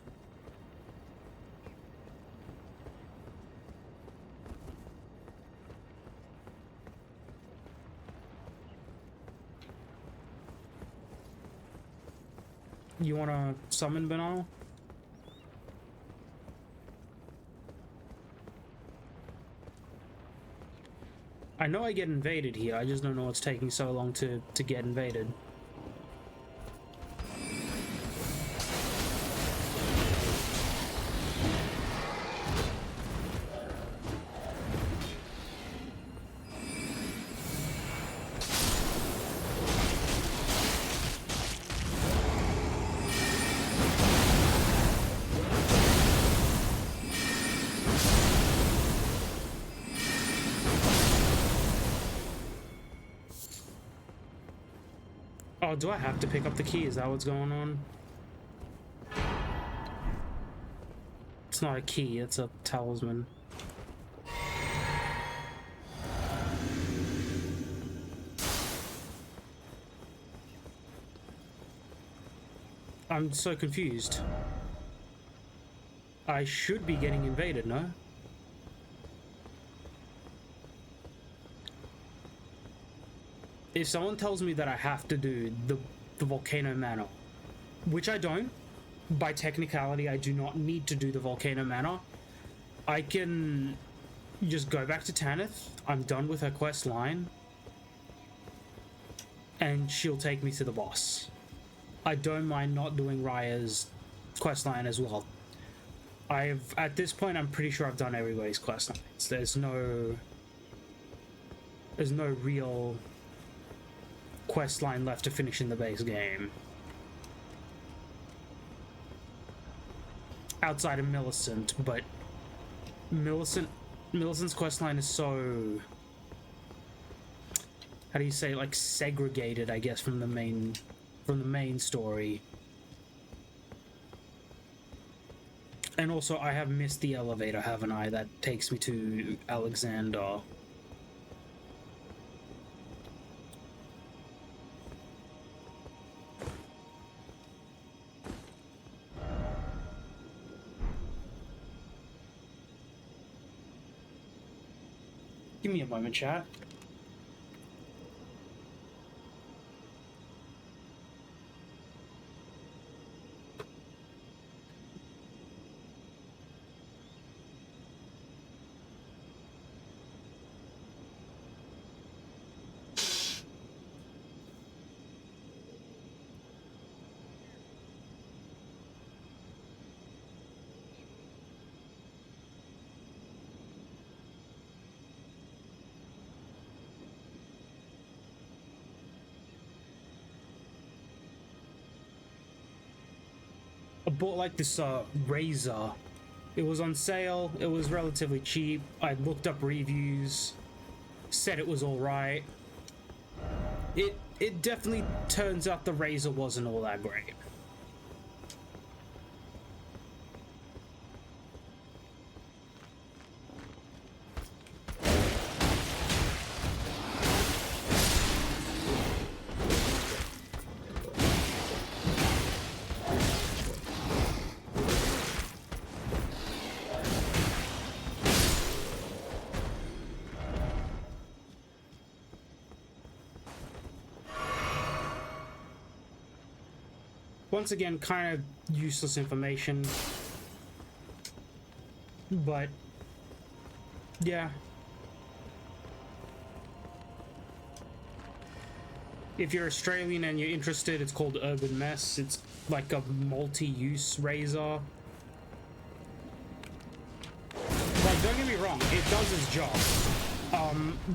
You wanna summon Banal? I know I get invaded here, I just don't know what's taking so long to get invaded. Oh, do I have to pick up the key? Is that what's going on? It's not a key, it's a talisman. I'm so confused. I should be getting invaded, no? If someone tells me that I have to do the Volcano Manor, which I don't, by technicality I do not need to do the Volcano Manor, I can just go back to Tanith, I'm done with her quest line, and she'll take me to the boss. I don't mind not doing Raya's quest line as well. At this point, I'm pretty sure I've done everybody's quest lines. There's no real quest line left to finish in the base game. Outside of Millicent, but Millicent's quest line is so, how do you say, like, segregated, I guess, from the main story. And also, I have missed the elevator, haven't I? That takes me to Alexander. Give me a moment, chat. I bought like this razor. It was on sale, it was relatively cheap. I looked up reviews, said it was alright. It definitely turns out the razor wasn't all that great. Once again, kind of useless information, but yeah. If you're Australian and you're interested, it's called Urban Mess. It's like a multi-use razor. Like, don't get me wrong, it does its job.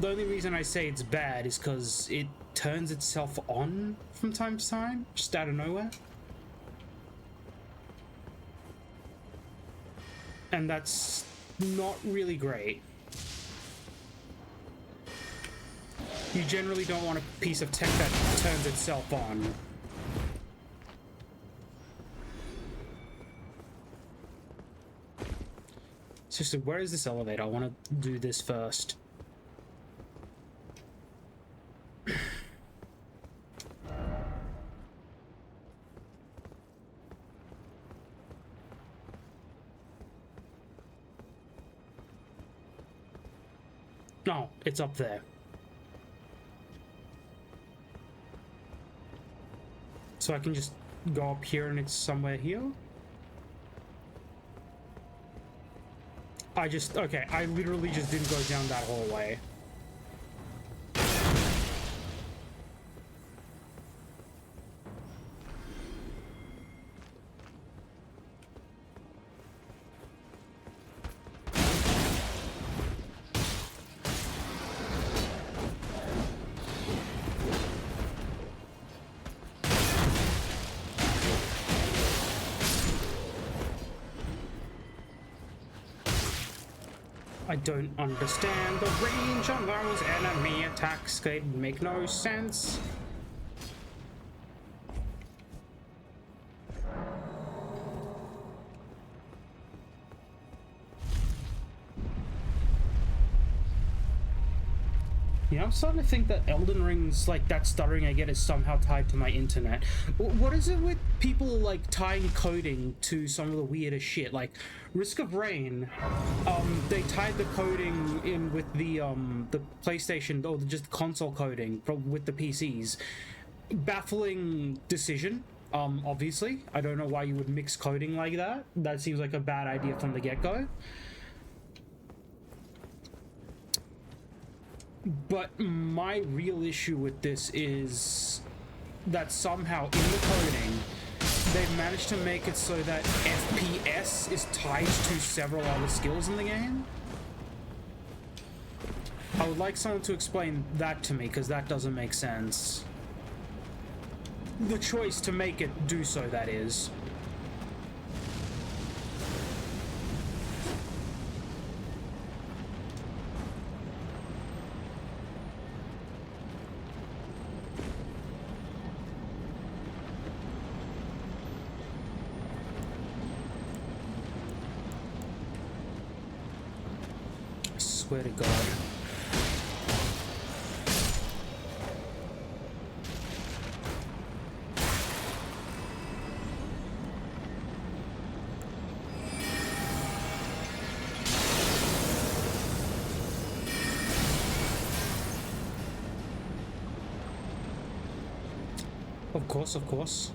The only reason I say it's bad is because it turns itself on from time to time, just out of nowhere. And that's not really great. You generally don't want a piece of tech that turns itself on. Seriously, where is this elevator? I want to do this first. No, it's up there. So I can just go up here and it's somewhere here? Okay, I literally just didn't go down that hallway. I don't understand the range on those enemy attacks. They make no sense. You know, I'm starting to think that Elden Ring's, like, that stuttering I get is somehow tied to my internet. What is it with people, like, tying coding to some of the weirdest shit? Like, Risk of Rain, they tied the coding in with the PlayStation, or just console coding with the PCs. Baffling decision, obviously. I don't know why you would mix coding like that. That seems like a bad idea from the get-go. But my real issue with this is that somehow in the coding, they've managed to make it so that FPS is tied to several other skills in the game. I would like someone to explain that to me, because that doesn't make sense. The choice to make it do so, that is. Swear to God. Of course, of course.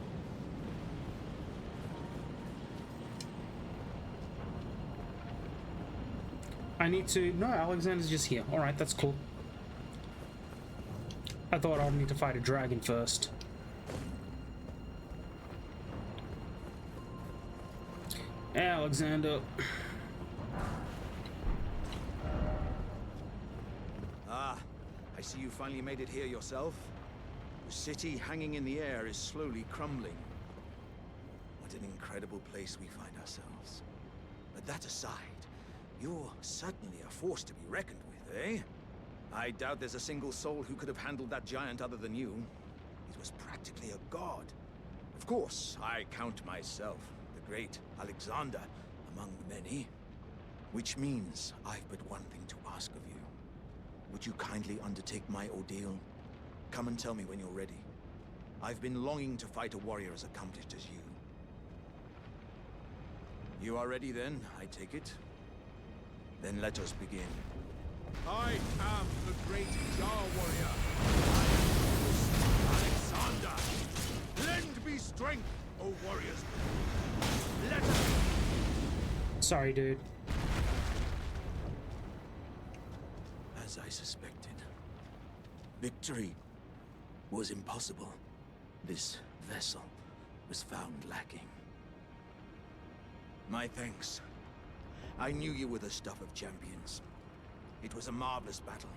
I need to... No, Alexander's just here. Alright, that's cool. I thought I'd need to fight a dragon first. Alexander.
Ah, I see you finally made it here yourself. The city hanging in the air is slowly crumbling. What an incredible place we find ourselves. But that aside, you're certainly a force to be reckoned with, eh? I doubt there's a single soul who could have handled that giant other than you. It was practically a god. Of course, I count myself, the great Alexander, among the many. Which means I've but one thing to ask of you. Would you kindly undertake my ordeal? Come and tell me when you're ready. I've been longing to fight a warrior as accomplished as you. You are ready then, I take it? Then let us begin.
I am the great Jar Warrior. I am Alexander. Lend me strength, O warriors. Let us...
Sorry, dude.
As I suspected. Victory was impossible. This vessel was found lacking. My thanks. I knew you were the stuff of champions. It was a marvelous battle.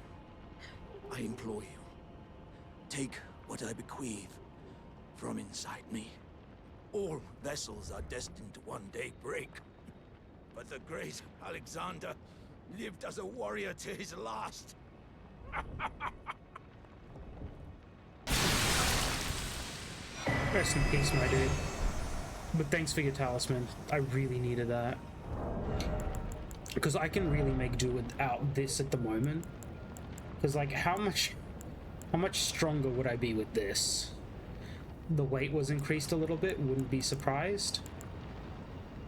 I implore you, take what I bequeath from inside me. All vessels are destined to one day break. But the great Alexander lived as a warrior to his last.
Rest in peace, my dude. But thanks for your talisman. I really needed that. Because I can really make do without this at the moment. Because, like, how much stronger would I be with this? The weight was increased a little bit, wouldn't be surprised.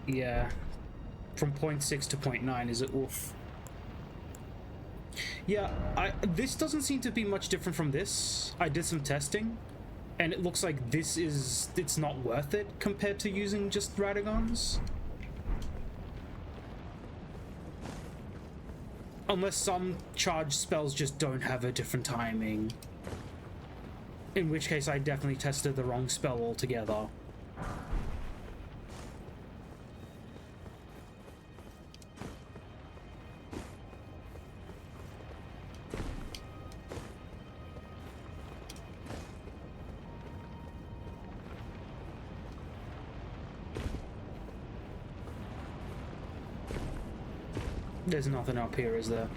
Yeah. From 0.6 to 0.9 is it? Oof. Yeah, this doesn't seem to be much different from this. I did some testing, and it looks like it's not worth it compared to using just Radagons. Unless some charge spells just don't have a different timing. In which case I definitely tested the wrong spell altogether. There's nothing up here, is there?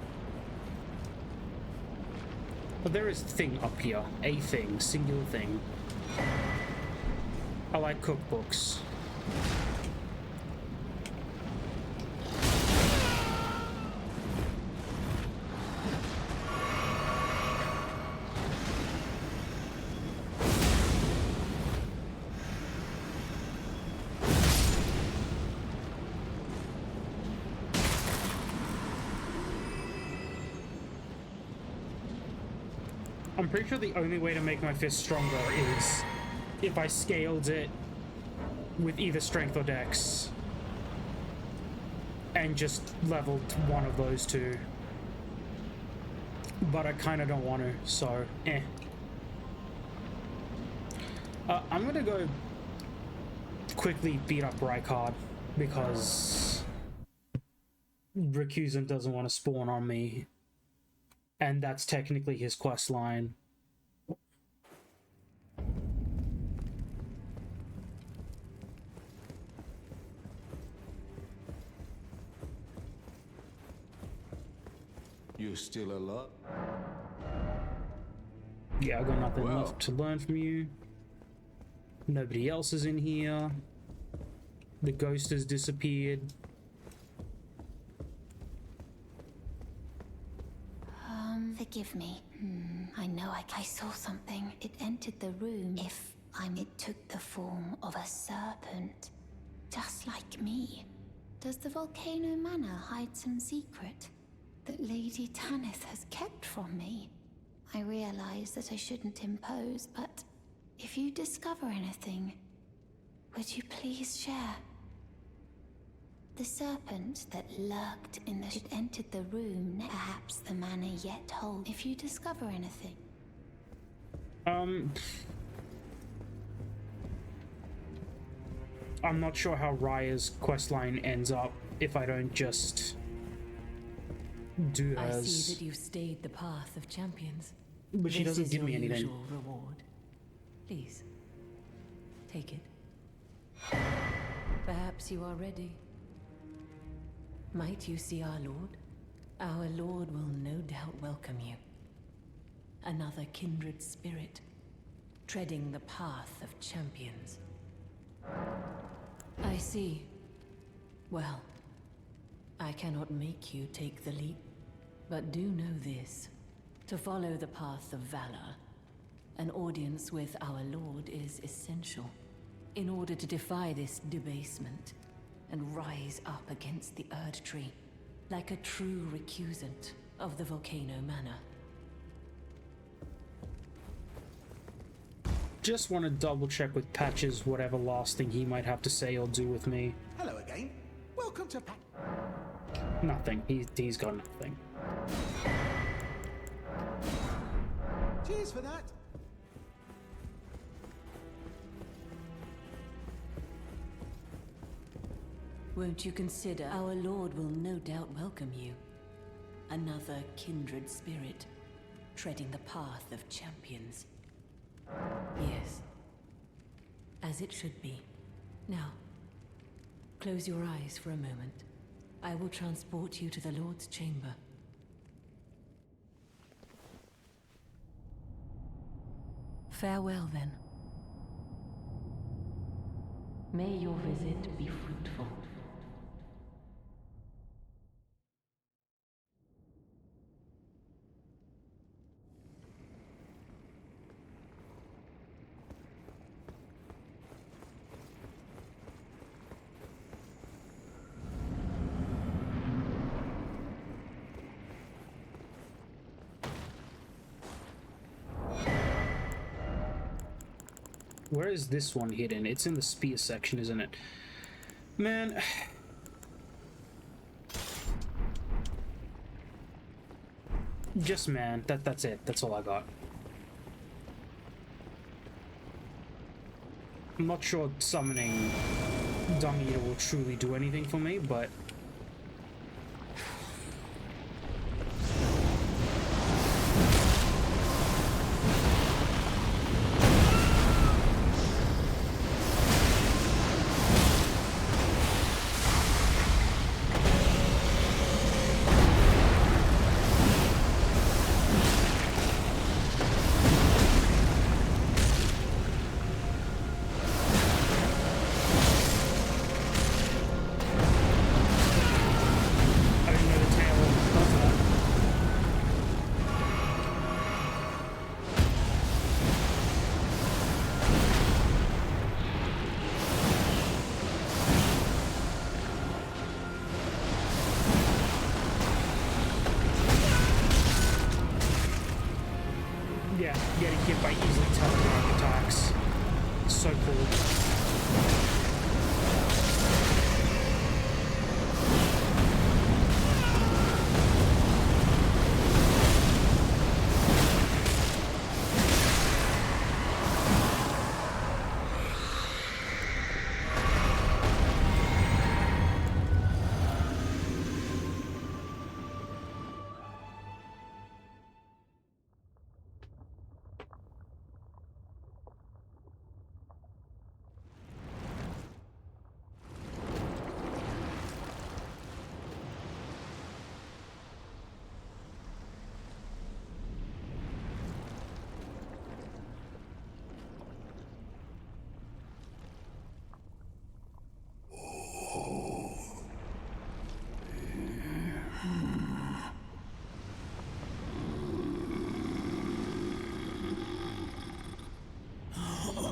But there is a thing up here. A thing. Singular thing. I like cookbooks. I'm pretty sure the only way to make my fist stronger is if I scaled it with either strength or dex and just leveled one of those two. But I kind of don't want to, so eh. I'm gonna go quickly beat up Rykard because Recusant doesn't want to spawn on me. And that's technically his quest line.
You still alive?
Yeah, I got nothing left to learn from you. Nobody else is in here. The ghost has disappeared.
Forgive me. I know I saw something. It entered the room. It took the form of a serpent. Just like me. Does the Volcano Manor hide some secret that Lady Tanith has kept from me? I realize that I shouldn't impose, but if you discover anything, would you please share? The serpent that lurked in the entered the room. Perhaps the manor yet holds. If you discover anything.
I'm not sure how Raya's questline ends up if I don't just do hers.
I see that you've stayed the path of champions.
But she doesn't give me anything.
This is your usual reward. Please, take it. Perhaps you are ready. Might you see our Lord? Our Lord will no doubt welcome you. Another kindred spirit, treading the path of champions. I see. Well, I cannot make you take the leap, but do know this. To follow the path of valor, an audience with our Lord is essential in order to defy this debasement and rise up against the Erd Tree like a true recusant of the Volcano Manor.
Just want to double check with Patches whatever last thing he might have to say or do with me.
Hello again. Welcome to
Nothing. He's got nothing.
Cheers for that.
Won't you consider our Lord will no doubt welcome you? Another kindred spirit, treading the path of champions. Yes, as it should be. Now, close your eyes for a moment. I will transport you to the Lord's chamber. Farewell, then. May your visit be fruitful.
Where is this one hidden? It's in the spear section, isn't it? Man. Just man. That's it. That's all I got. I'm not sure summoning Dung Eater will truly do anything for me, but getting hit by easily telegraphed attacks. So cool.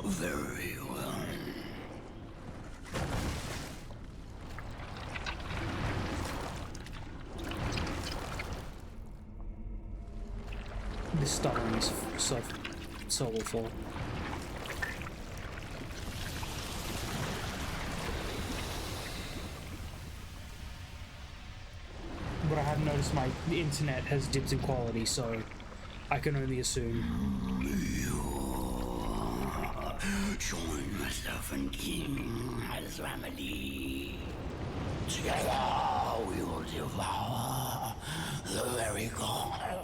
Very well.
This stuttering is so awful. But I have noticed my internet has dips in quality, so I can only assume.
Join myself and King as family. Together we will devour the very god.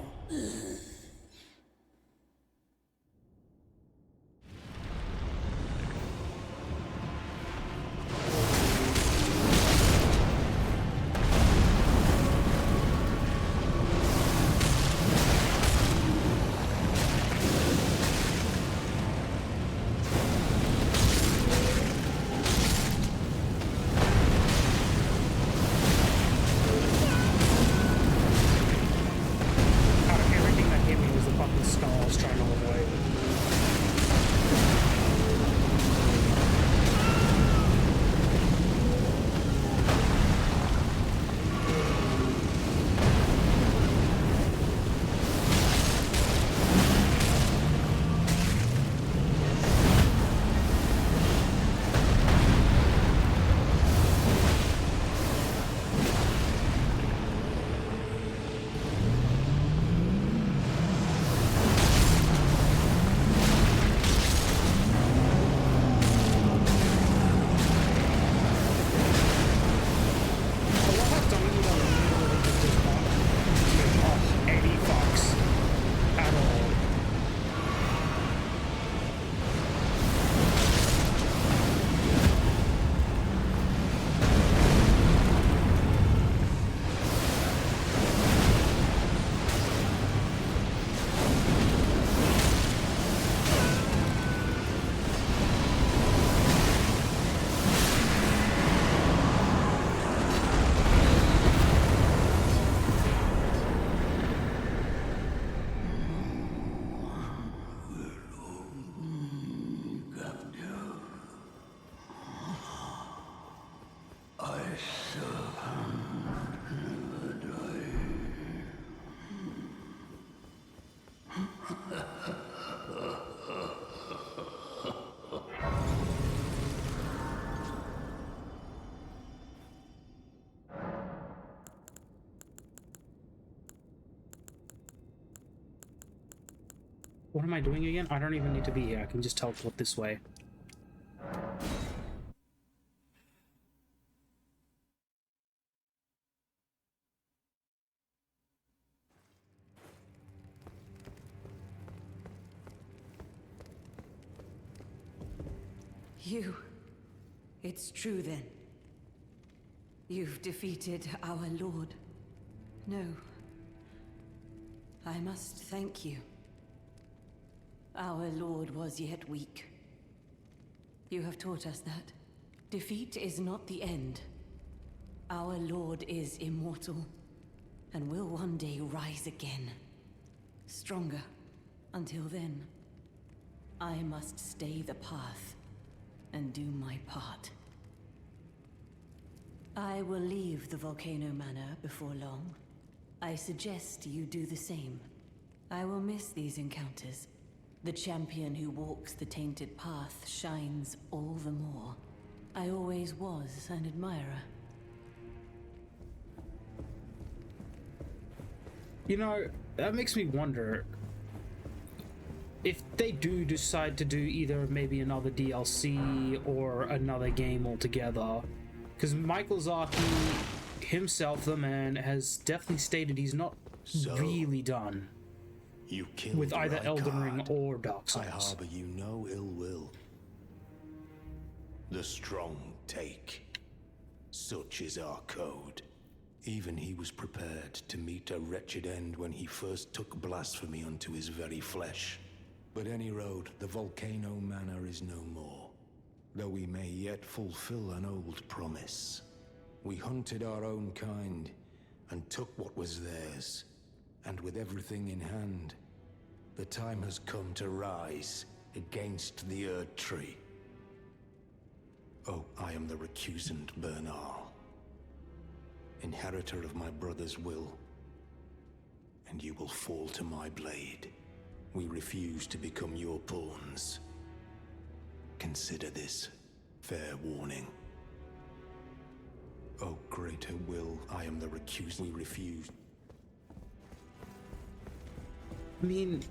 What am I doing again? I don't even need to be here. I can just teleport this way.
You... It's true then. You've defeated our lord. No. I must thank you. Our lord was yet weak. You have taught us that. Defeat is not the end. Our lord is immortal, and will one day rise again. Stronger. Until then, I must stay the path and do my part. I will leave the Volcano Manor before long. I suggest you do the same. I will miss these encounters. The champion who walks the tainted path shines all the more. I always was an admirer.
You know, that makes me wonder if they do decide to do either maybe another DLC or another game altogether. Because Michael Zaki himself, the man, has definitely stated he's not really done
You killed
with either Elden Ring
Rykard.
or Dark
I
Souls.
harbor you no ill will. The strong take. Such is our code. Even he was prepared to meet a wretched end when he first took blasphemy unto his very flesh. But any road, the Volcano Manor is no more. Though we may yet fulfill an old promise. We hunted our own kind, and took what was theirs. And with everything in hand, the time has come to rise against the Erd Tree. Oh, I am the recusant Bernal, inheritor of my brother's will, and you will fall to my blade. We refuse to become your pawns. Consider this fair warning. Oh, greater will, I am the recusant. We refuse.
I mean,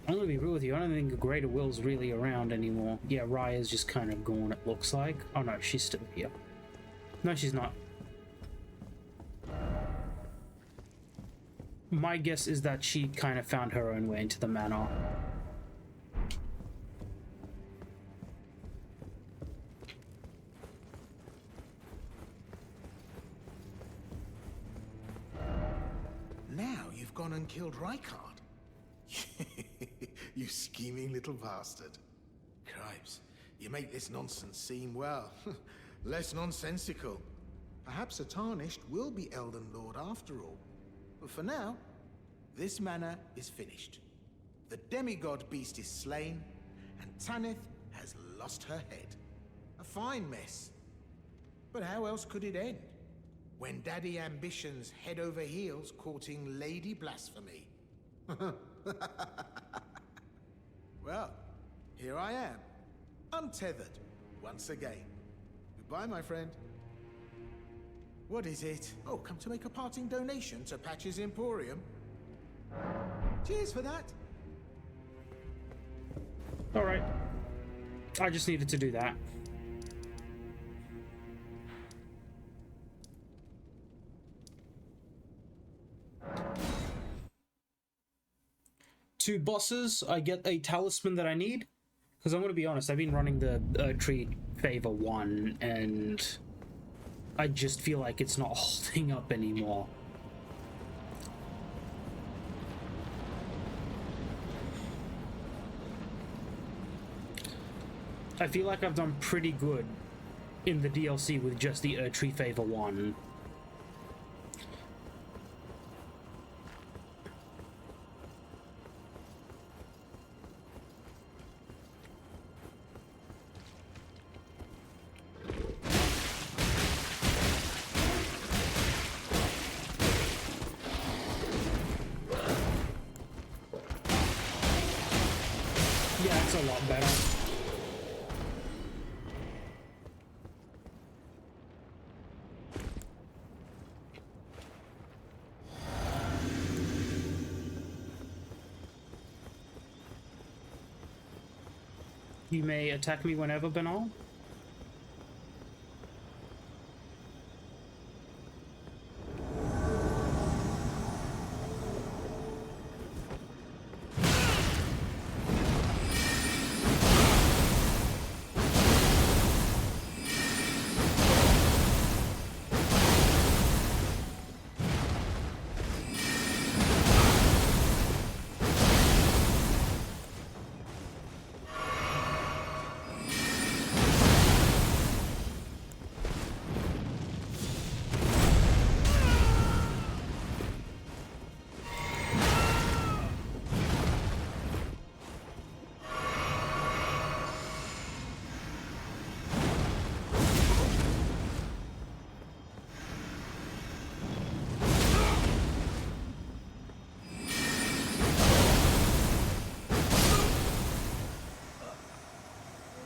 I'm gonna be real with you. I don't think the Greater Will's really around anymore. Yeah, Raya's just kind of gone, it looks like. Oh no, she's still here. No, she's not. My guess is that she kind of found her own way into the manor.
Now you've gone and killed Rykard. You scheming little bastard. Cripes, you make this nonsense seem, well, less nonsensical. Perhaps a Tarnished will be Elden Lord after all. But for now, this manor is finished. The demigod beast is slain, and Tanith has lost her head. A fine mess. But how else could it end? When Daddy Ambition's head over heels courting Lady Blasphemy. Well, here I am, untethered, once again. Goodbye, my friend. What is it? Oh, come to make a parting donation to Patch's Emporium? Cheers for that.
Alright. I just needed to do that. Two bosses, I get a talisman that I need. Because I'm going to be honest, I've been running the Tree Favor 1, and I just feel like it's not holding up anymore. I feel like I've done pretty good in the DLC with just the Tree Favor 1. Yeah, it's a lot better. You may attack me whenever, Benal.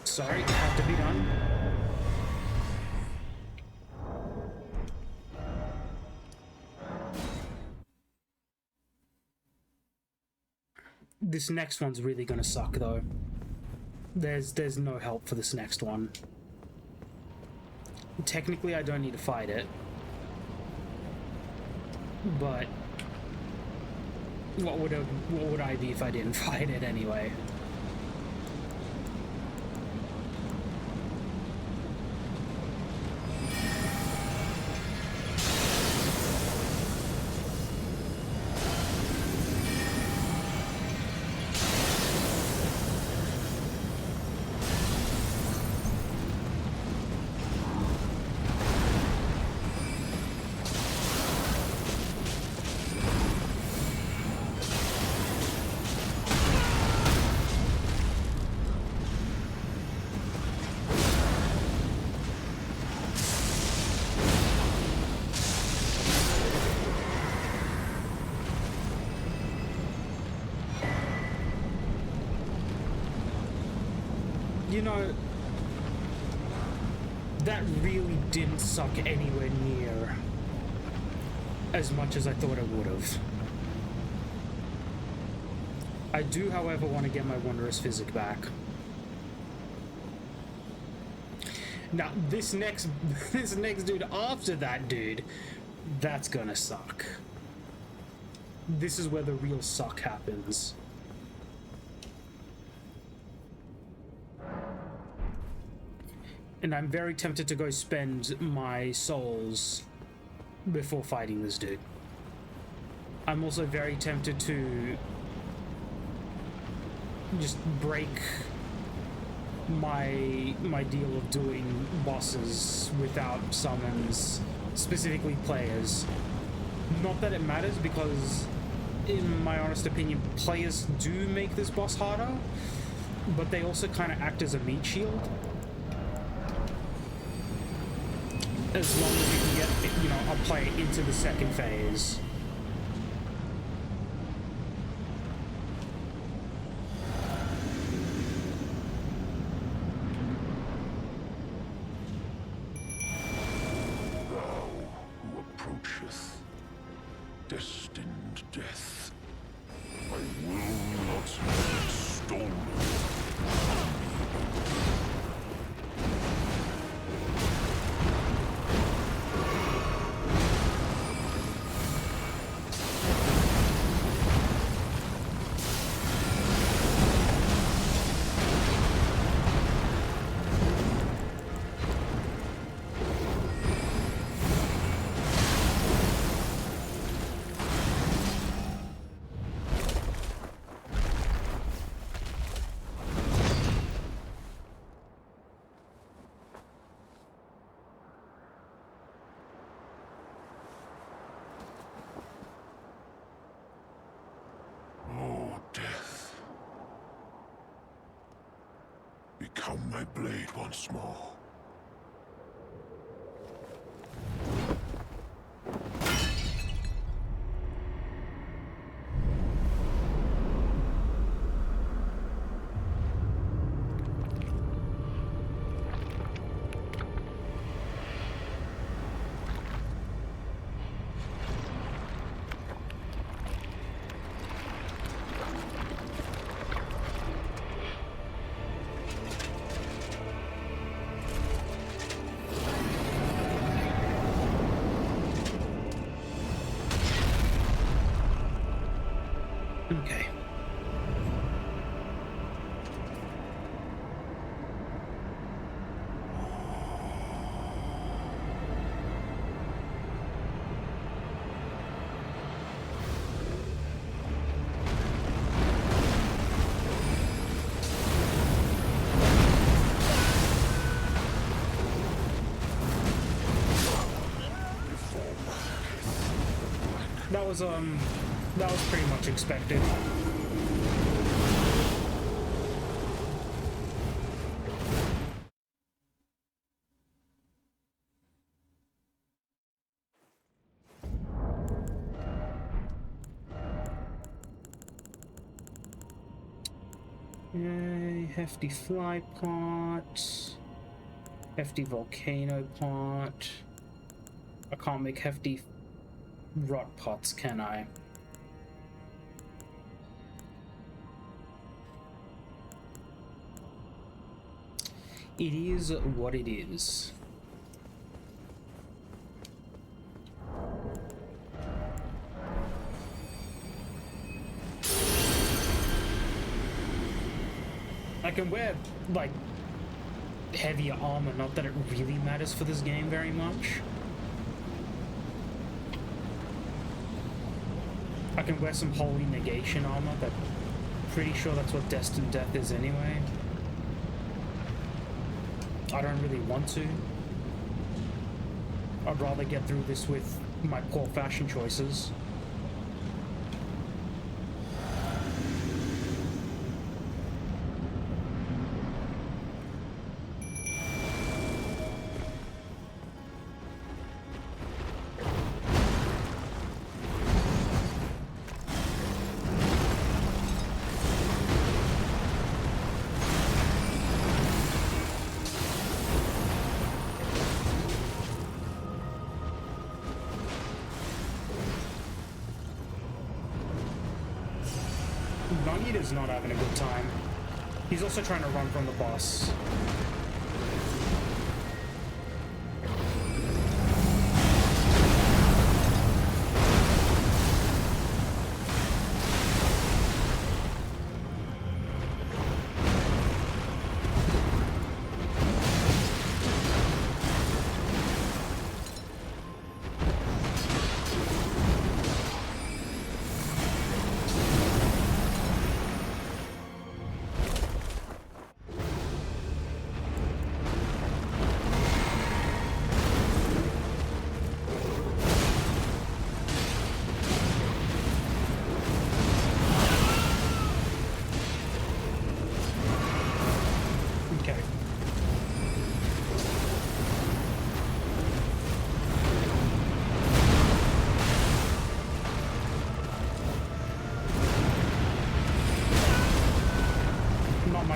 Sorry, had to be done. This next one's really gonna suck, though. There's no help for this next one. Technically, I don't need to fight it. But what would I be if I didn't fight it anyway? You know, that really didn't suck anywhere near as much as I thought it would have. I do, however, want to get my Wondrous Physic back. Now, this next dude after that dude, that's gonna suck. This is where the real suck happens. And I'm very tempted to go spend my souls before fighting this dude. I'm also very tempted to just break my deal of doing bosses without summons, specifically players. Not that it matters, because in my honest opinion, players do make this boss harder, but they also kind of act as a meat shield. As long as we can get, you know, a player into the second phase.
Thou who approacheth destined death, I will not have it stolen. Become my blade once more.
Okay. That was pretty much expected. Yay, hefty fly pot. Hefty volcano pot. I can't make hefty rot pots, can I? It is what it is. I can wear, like, heavier armor, not that it really matters for this game very much. I can wear some holy negation armor, but pretty sure that's what Destined Death is anyway. I don't really want to. I'd rather get through this with my poor fashion choices. Is not having a good time. He's also trying to run from the boss.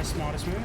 Smartest move.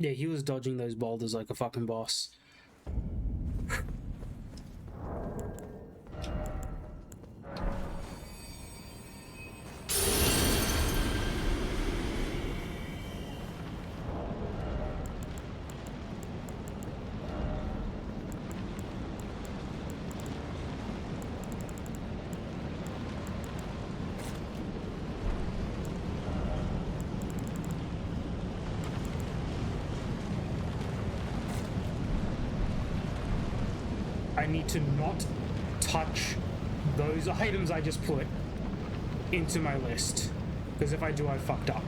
Yeah, he was dodging those boulders like a fucking boss. I need to not touch those items I just put into my list, because if I do, I fucked up.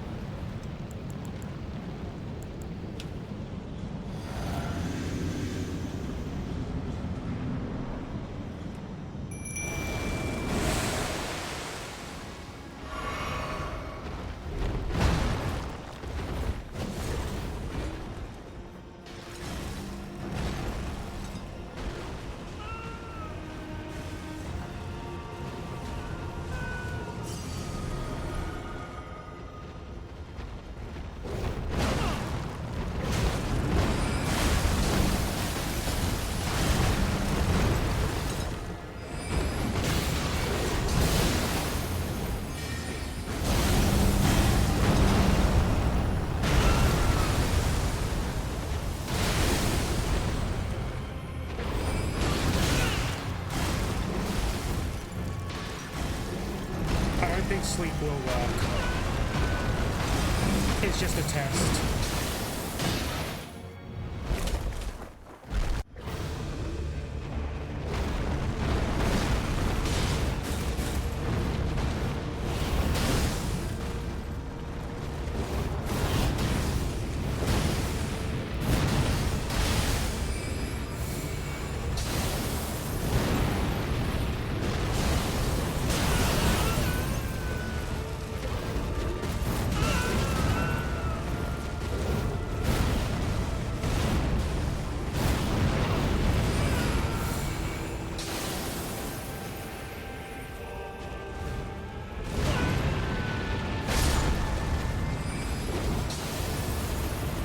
will work. It's just a test.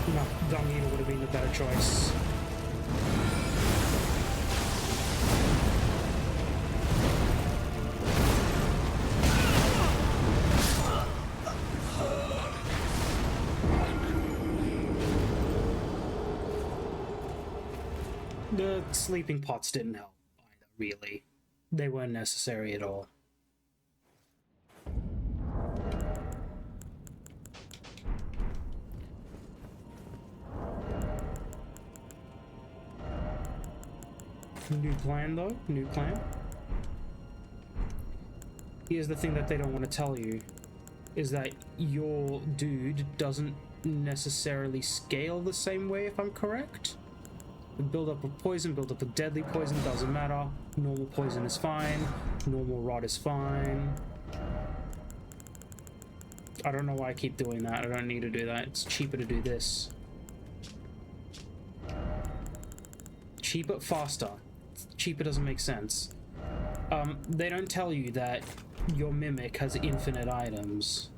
No, Dung Eater would have been the better choice. The sleeping pots didn't help either, really. They weren't necessary at all. New plan, though. New plan. Here's the thing that they don't want to tell you, is that your dude doesn't necessarily scale the same way, if I'm correct. Build up a poison, build up a deadly poison, doesn't matter. Normal poison is fine. Normal rot is fine. I don't know why I keep doing that. I don't need to do that. It's cheaper to do this. Cheap but faster. Cheaper doesn't make sense. They don't tell you that your mimic has infinite items.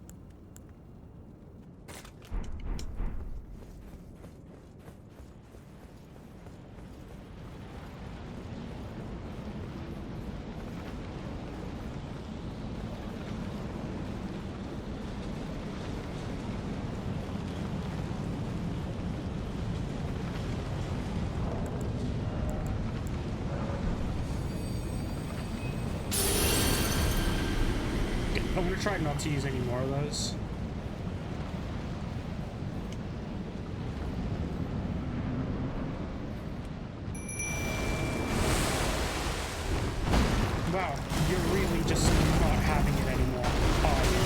I'm gonna try not to use any more of those. Wow, you're really just not having it anymore, are you?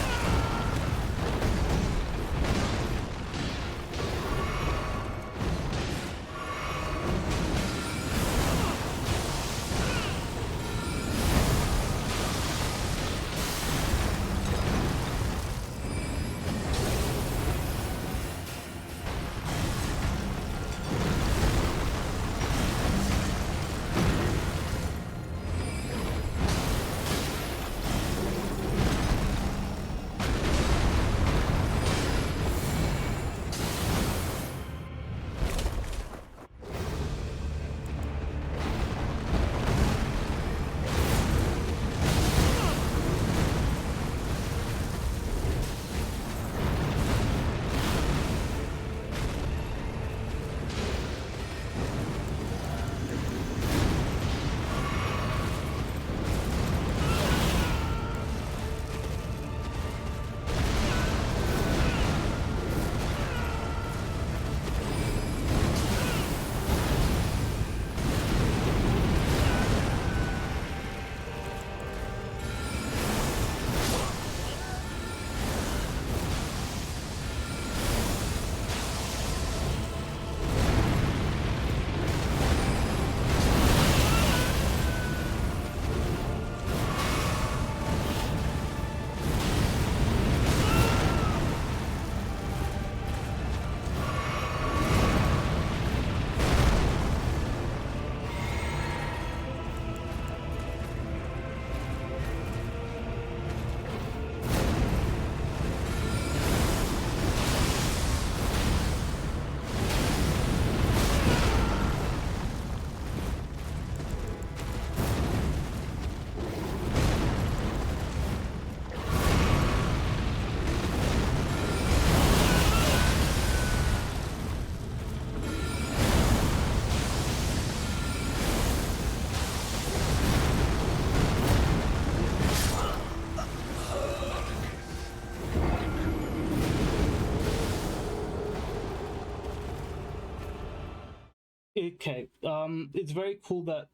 Okay, it's very cool that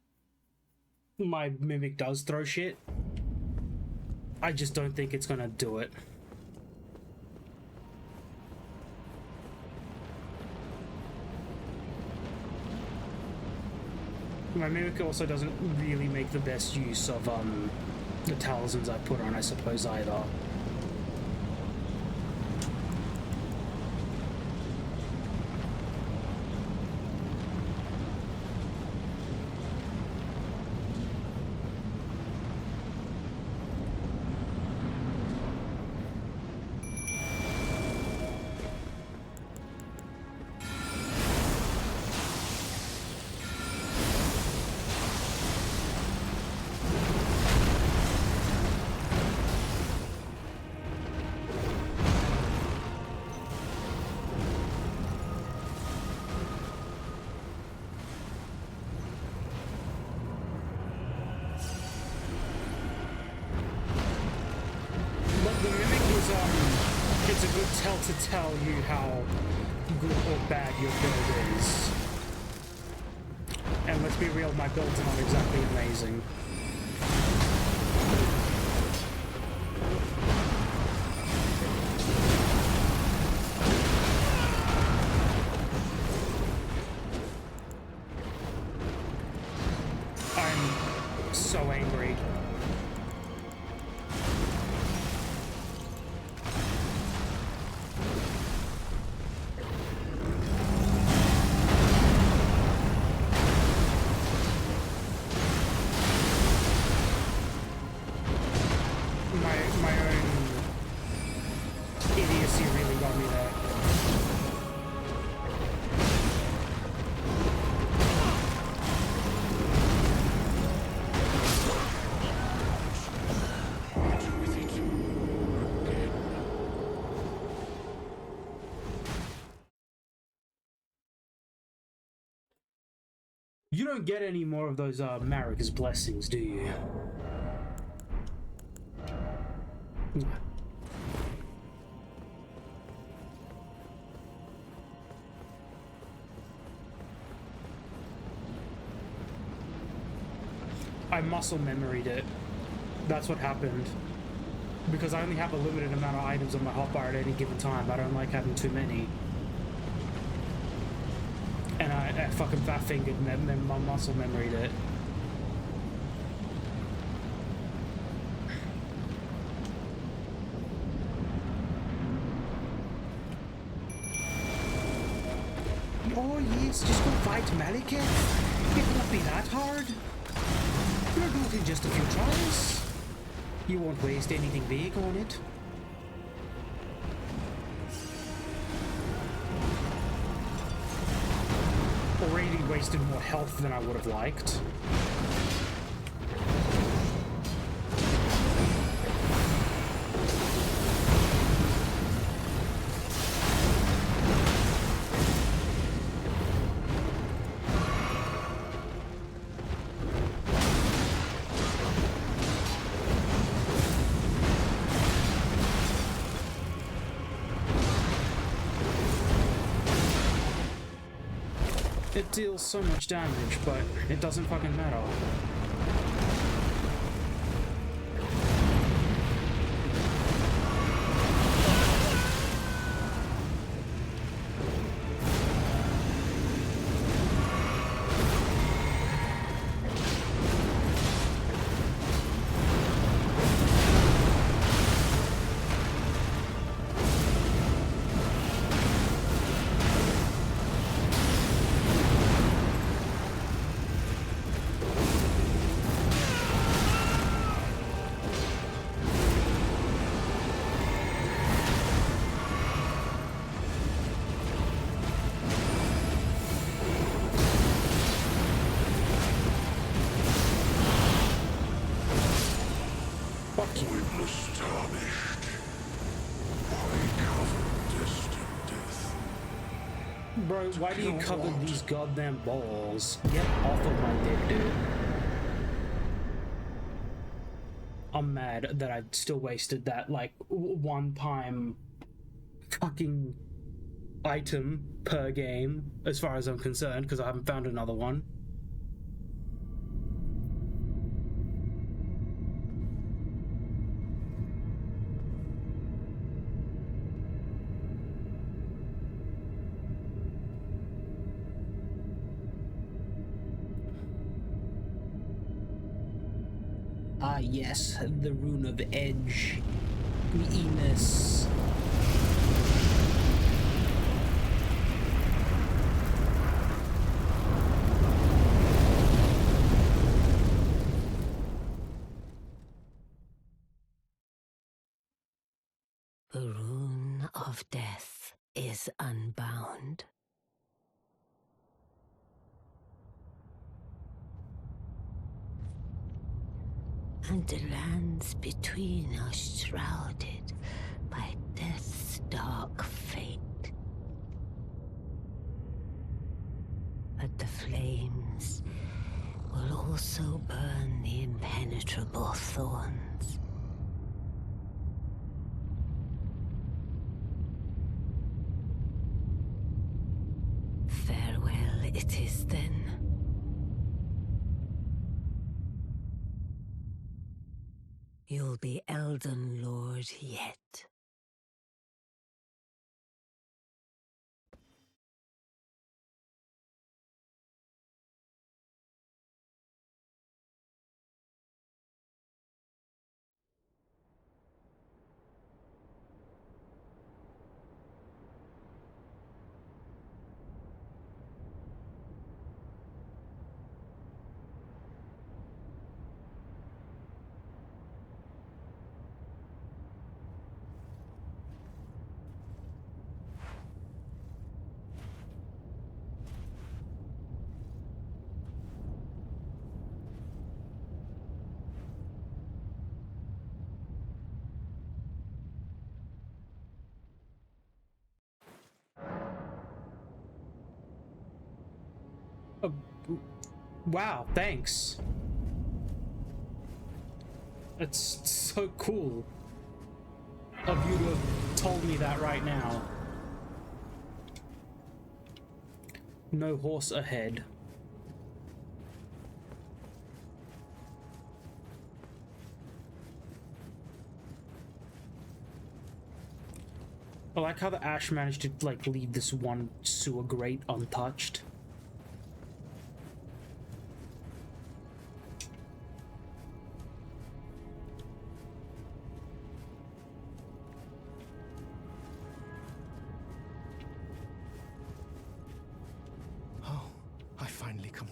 my mimic does throw shit. I just don't think it's gonna do it. My mimic also doesn't really make the best use of the talismans I put on, I suppose, either. It's a good tell to tell you how good or bad your build is. And let's be real, my build's not exactly amazing. I'm so angry. My own idiocy really got me there. You don't get any more of those Marika's blessings, do you? I muscle memoried it. That's what happened. Because I only have a limited amount of items on my hotbar at any given time. I don't like having too many. And I fucking fat fingered and then my muscle memoried it. Oh yes, just go fight Malekith. It won't be that hard. You'll do it in just a few tries. You won't waste anything big on it. Already wasted more health than I would have liked. It deals so much damage, but it doesn't fucking matter. Bro, why do you cover these goddamn balls? Get off of my dick, dude. I'm mad that I still wasted that, like, one time fucking item per game, as far as I'm concerned, because I haven't found another one. Ah, yes, the Rune of Edge. Enos.
The rune of death is unbound. And the lands between are shrouded by death's dark fate. But the flames will also burn the impenetrable thorns. Farewell it is then. You'll be Elden Lord yet.
Oh, wow, thanks. It's so cool of you to have told me that right now. No horse ahead. I like how the ash managed to, like, leave this one sewer grate untouched.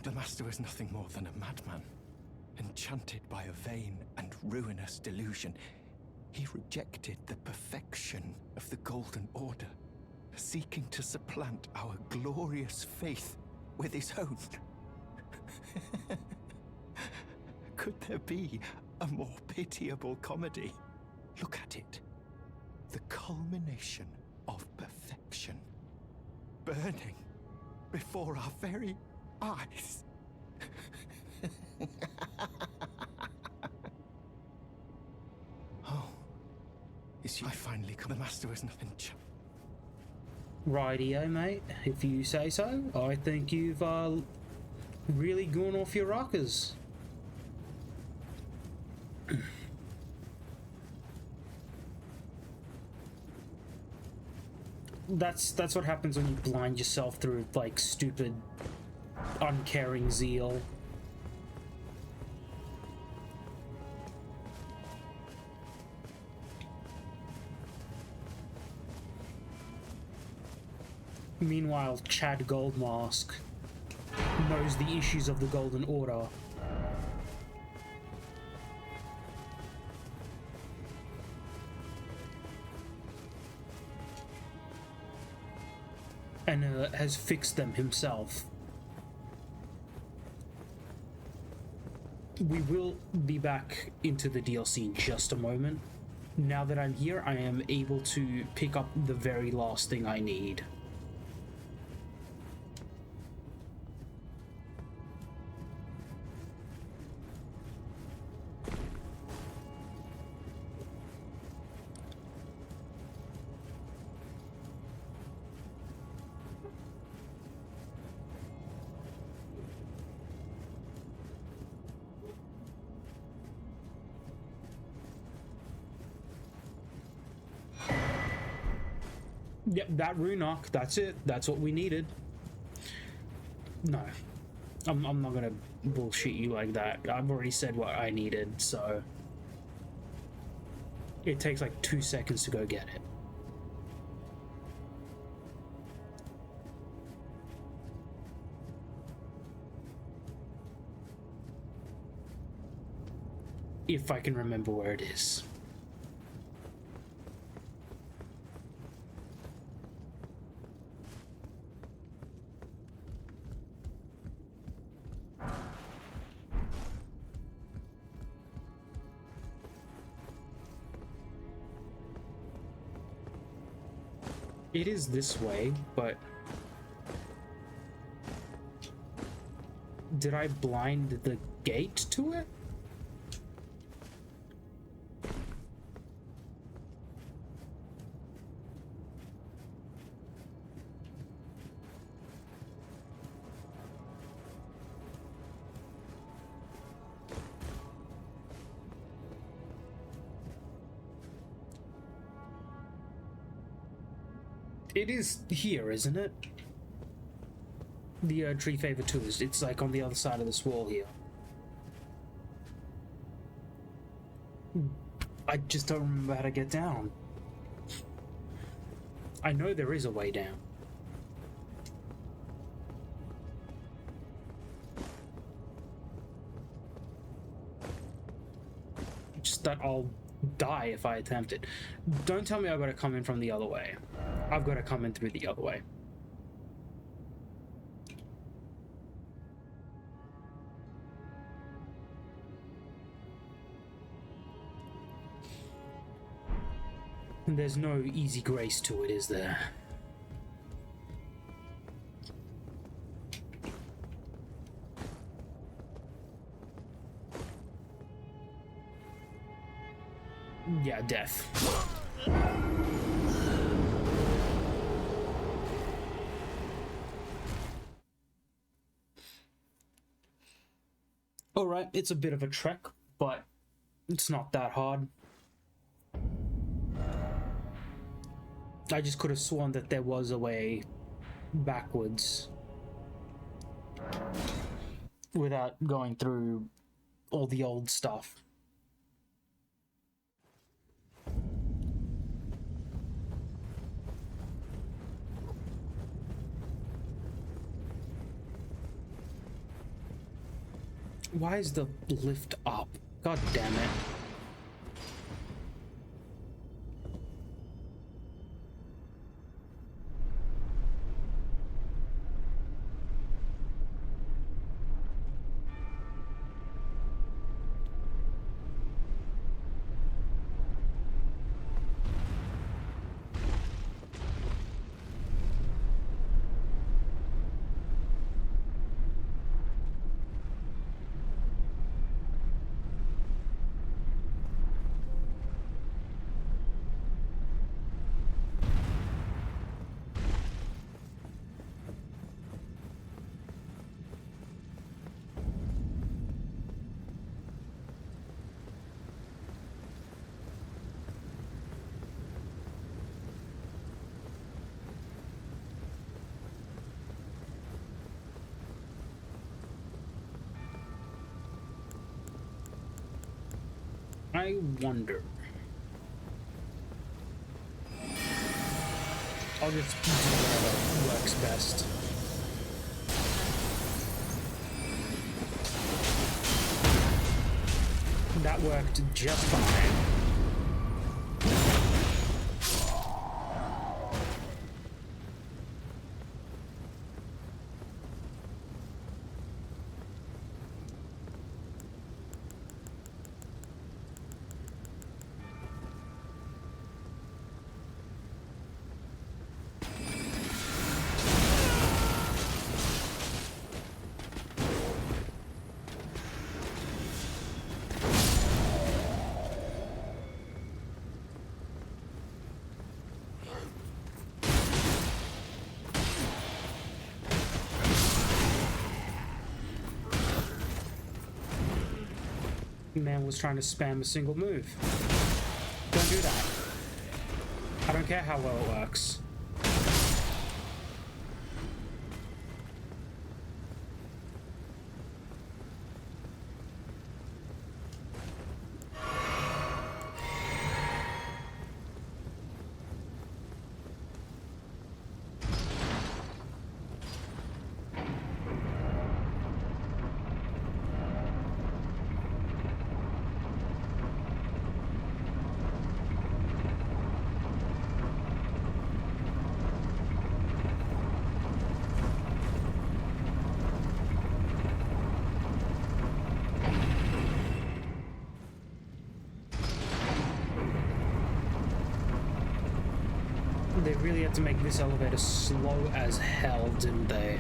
The Master is nothing more than a madman, enchanted by a vain and ruinous delusion. He rejected the perfection of the Golden Order, seeking to supplant our glorious faith with his own. Could there be a more pitiable comedy? Look at it. The culmination of perfection, burning before our very eyes. Oh, is I finally come? The Master is nothing.
Rightio, mate. If you say so. I think you've really gone off your rockers. That's what happens when you blind yourself through, like, stupid, uncaring zeal. Meanwhile, Chad Goldmask knows the issues of the Golden Order. And has fixed them himself. We will be back into the DLC in just a moment. Now that I'm here, I am able to pick up the very last thing I need. Yep, that rune arc, that's it. That's what we needed. No. I'm not gonna bullshit you like that. I've already said what I needed, so... It takes like 2 seconds to go get it. If I can remember where it is. It is this way, but... Did I blind the gate to it? It is here, isn't it? The tree favor tours. It's like on the other side of this wall here. I just don't remember how to get down. I know there is a way down. Just that I'll die if I attempt it. Don't tell me I've got to come in from the other way. I've got to come in through the other way. There's no easy grace to it, is there? Yeah, death. Alright, it's a bit of a trek, but it's not that hard. I just could have sworn that there was a way backwards without going through all the old stuff. Why is the lift up? God damn it. I wonder. I'll just do whatever works best. That worked just fine. Man was trying to spam a single move. Don't do that. I don't care how well it works. to make this elevator slow as hell, didn't they?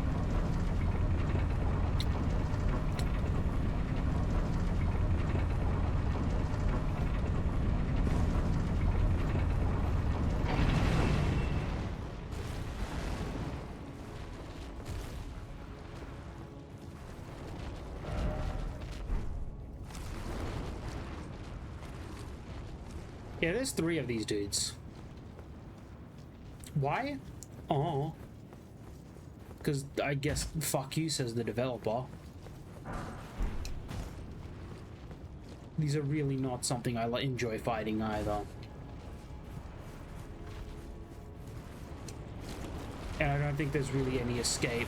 Yeah, there's 3 of these dudes. Why? Oh. Because I guess fuck you, says the developer. These are really not something I enjoy fighting either. And I don't think there's really any escape.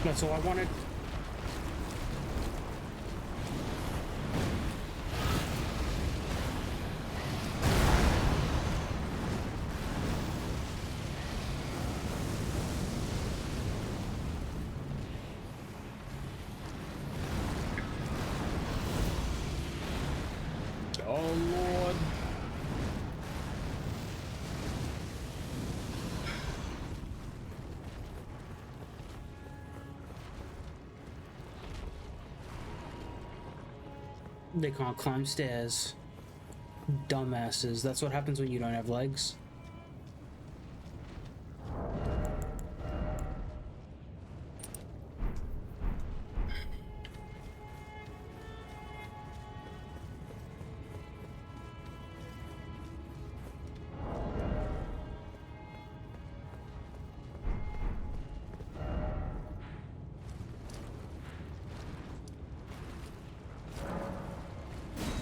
That's all I wanted. Oh, Lord. They can't climb stairs. Dumbasses. That's what happens when you don't have legs.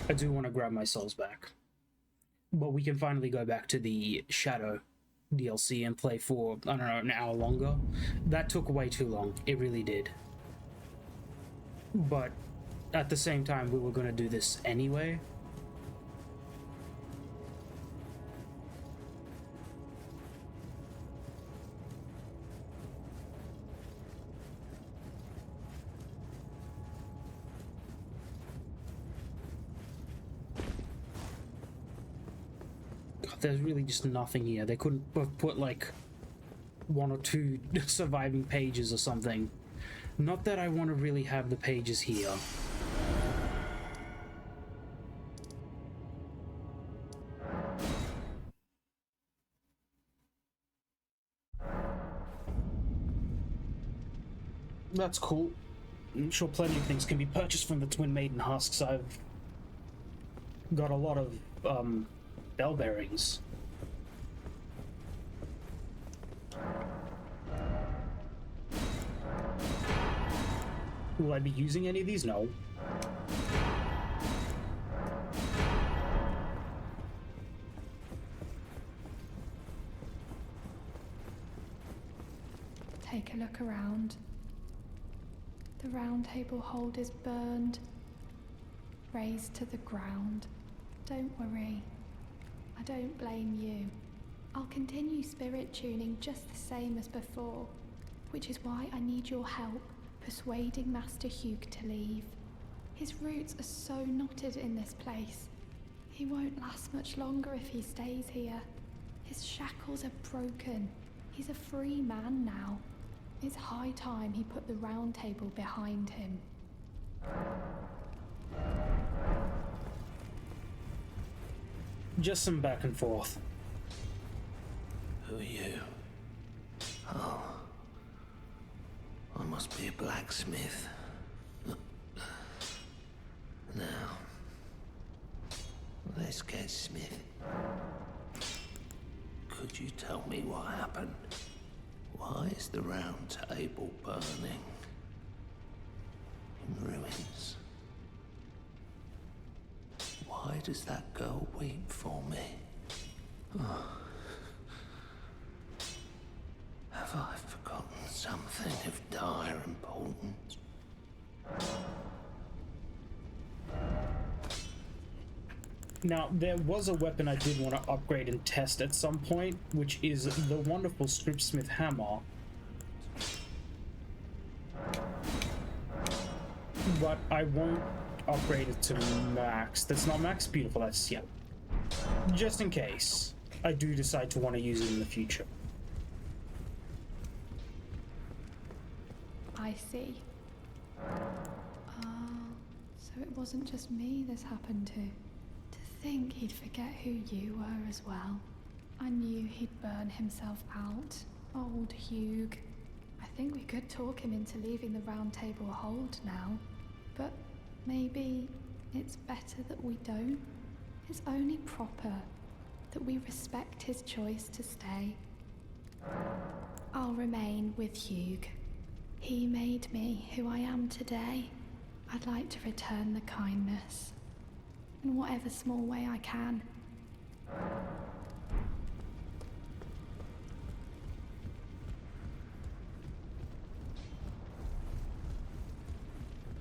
I do want to grab my souls back. But we can finally go back to the Shadow DLC and play for, I don't know, an hour longer. That took way too long. It really did. But at the same time, we were going to do this anyway. There's really just nothing here. They couldn't have put like 1 or 2 surviving pages or something. Not that I want to really have the pages here. That's cool. I'm sure plenty of things can be purchased from the Twin Maiden husks. I've got a lot of bell bearings. Will I be using any of these? No.
Take a look around. The round table hold is burned, razed to the ground. Don't worry. I don't blame you. I'll continue spirit tuning just the same as before, which is why I need your help persuading Master Hugh to leave. His roots are so knotted in this place. He won't last much longer if he stays here. His shackles are broken. He's a free man now. It's high time he put the round table behind him.
Just some back and forth.
Who are you? Oh. I must be a blacksmith. Now, let's get smithing. Could you tell me what happened? Why is the round table burning? In ruins? why does that girl weep for me? Have I forgotten something of dire importance?
Now, there was a weapon I did want to upgrade and test at some point, which is the wonderful Scriptsmith hammer. But I won't upgrade it to max. That's not max? Beautiful, that's, yeah. Just in case I do decide to want to use it in the future.
I see. So it wasn't just me this happened to. To think he'd forget who you were as well. I knew he'd burn himself out. Old Hugh. I think we could talk him into leaving the Round Table Hold now. But maybe it's better that we don't. It's only proper that we respect his choice to stay. I'll remain with Hugh. He made me who I am today. I'd like to return the kindness in whatever small way I can.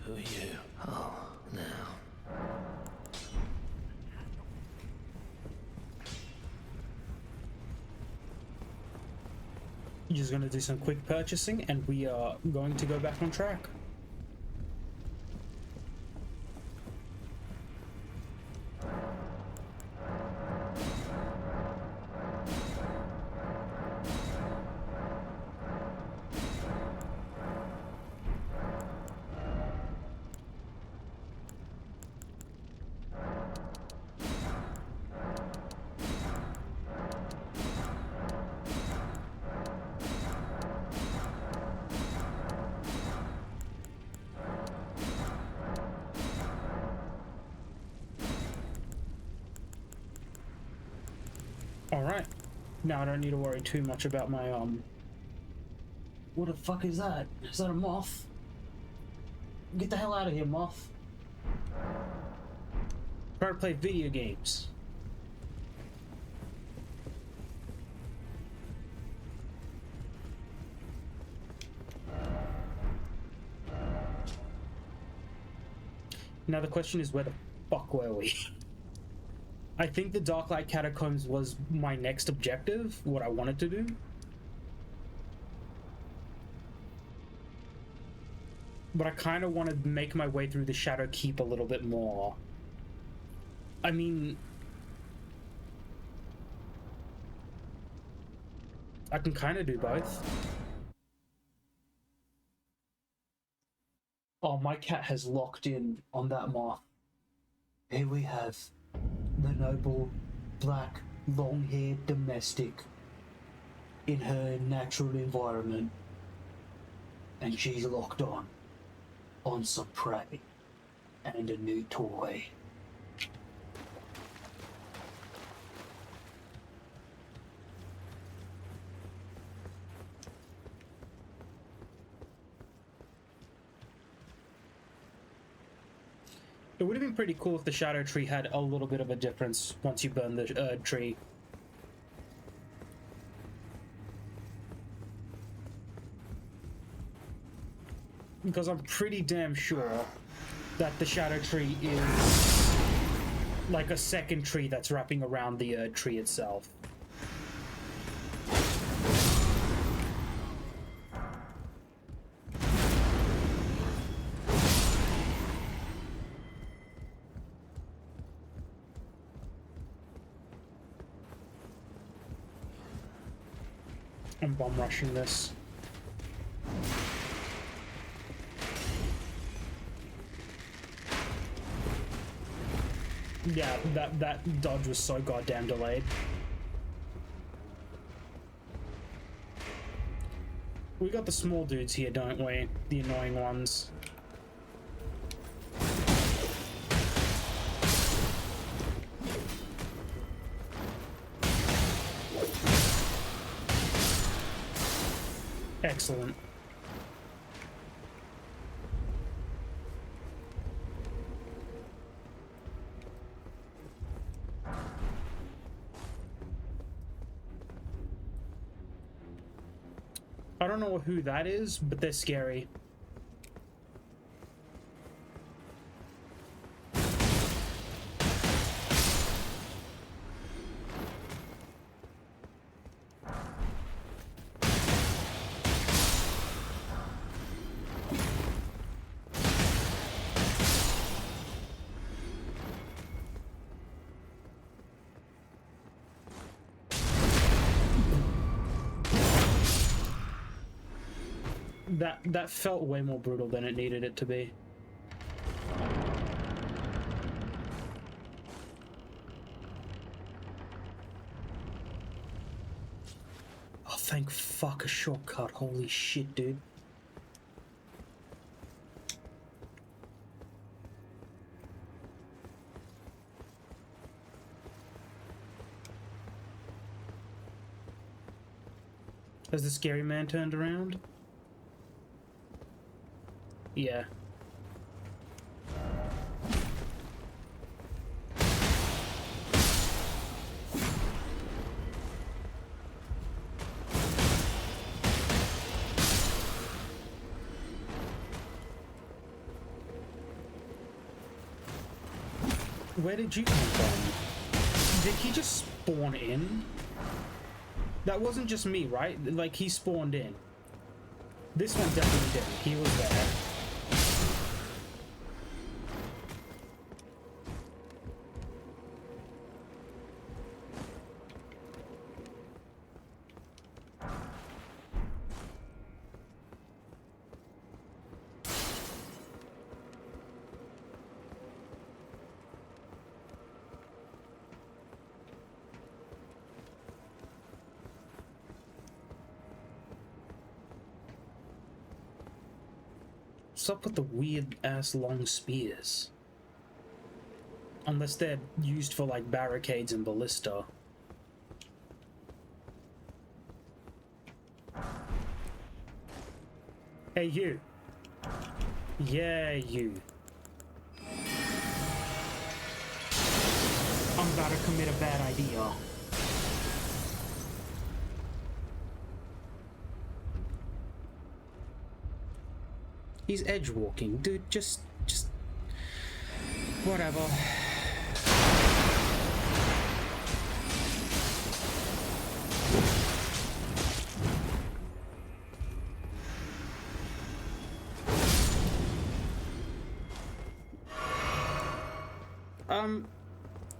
Who are you? Oh, now.
Just gonna do some quick purchasing and we are going to go back on track. Alright. Now I don't need to worry too much about my, What the fuck is that? Is that a moth? Get the hell out of here, moth. Try to play video games. Now the question is, where the fuck were we? I think the Darklight Catacombs was my next objective, what I wanted to do. But I kind of want to make my way through the Shadow Keep a little bit more. I mean, I can kind of do both. Oh, my cat has locked in on that moth. Here we have the noble, black, long-haired domestic in her natural environment. And she's locked on some prey and a new toy. It would have been pretty cool if the Shadow Tree had a little bit of a difference once you burn the tree. Because I'm pretty damn sure that the Shadow Tree is like a second tree that's wrapping around the tree itself. I'm bomb rushing this. Yeah, that dodge was so goddamn delayed. We got the small dudes here, don't we? The annoying ones. Excellent. I don't know who that is, but they're scary. That felt way more brutal than it needed it to be. Oh, thank fuck, a shortcut. Holy shit, dude. Has the scary man turned around? Yeah. Where did you come from? Did he just spawn in? That wasn't just me, right? Like, he spawned in. This one definitely didn't. He was there. What's up with the weird ass long spears? Unless they're used for like barricades and ballista. Hey you. Yeah, you. I'm about to commit a bad idea. He's edge walking, dude. Just whatever.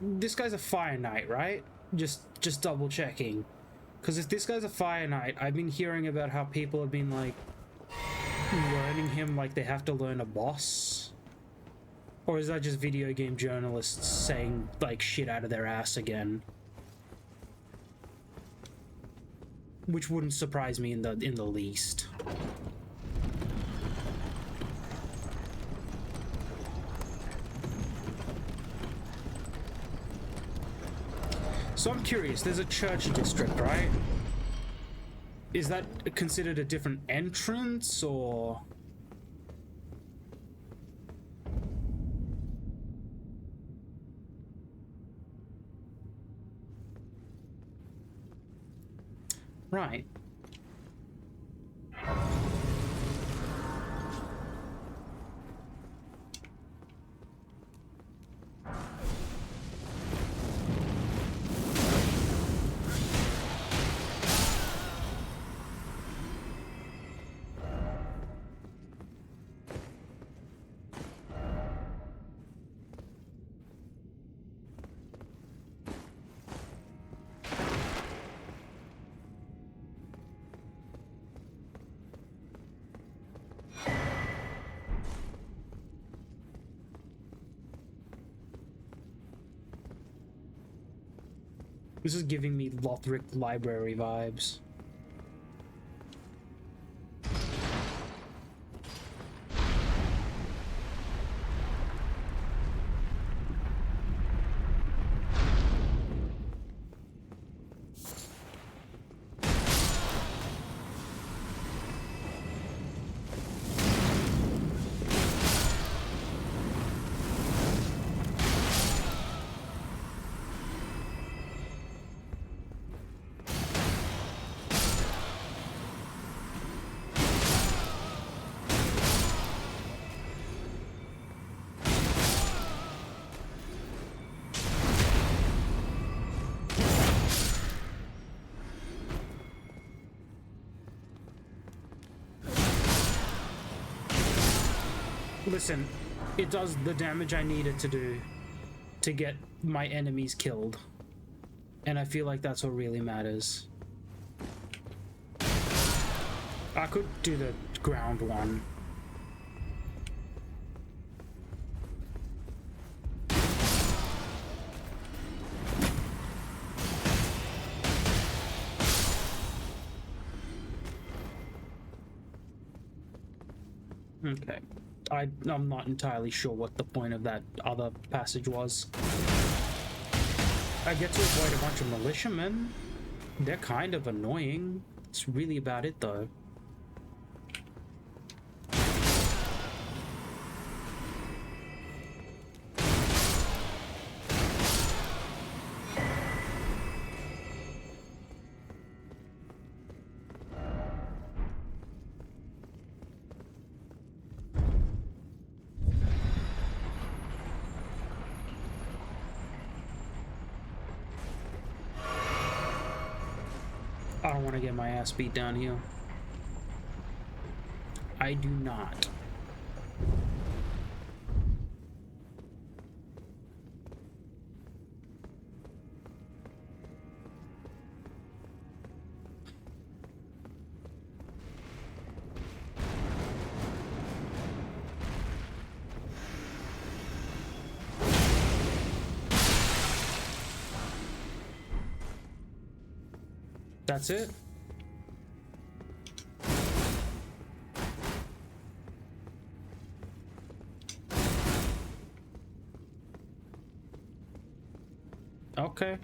This guy's a Fire Knight, right? Just double checking. Because if this guy's a Fire Knight, I've been hearing about how people have been like learning him like they have to learn a boss. Or is that just video game journalists saying like shit out of their ass again? Which wouldn't surprise me in the least. So I'm curious, there's a church district, right? Is that considered a different entrance, or...? Right. This is giving me Lothric Library vibes. Listen, it does the damage I need it to do to get my enemies killed. And I feel like that's what really matters. I could do the ground one. Okay. I'm not entirely sure what the point of that other passage was. I get to avoid a bunch of militiamen. They're kind of annoying. It's really about it, though. I don't want to get my ass beat down here. I do not. That's it? Okay.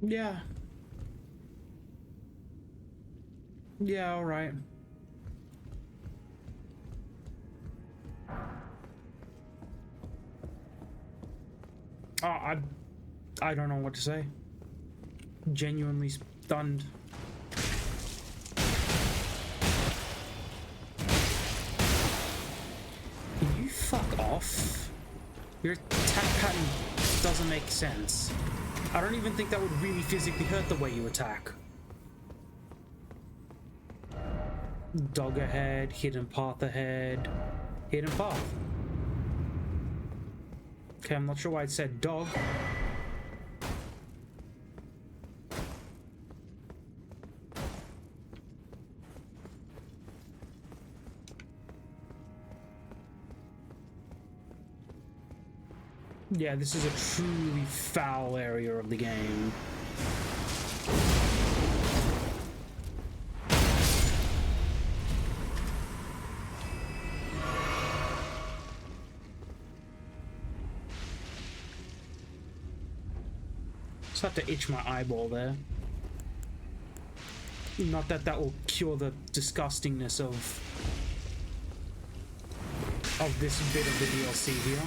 Yeah. Yeah, all right. I don't know what to say. Genuinely stunned. Can you fuck off? Your attack pattern doesn't make sense. I don't even think that would really physically hurt the way you attack. Dog ahead, hidden path ahead, hidden path. Okay, I'm not sure why it said dog. Yeah, this is a truly foul area of the game. Just have to itch my eyeball there. Not that that will cure the disgustingness of this bit of the DLC here.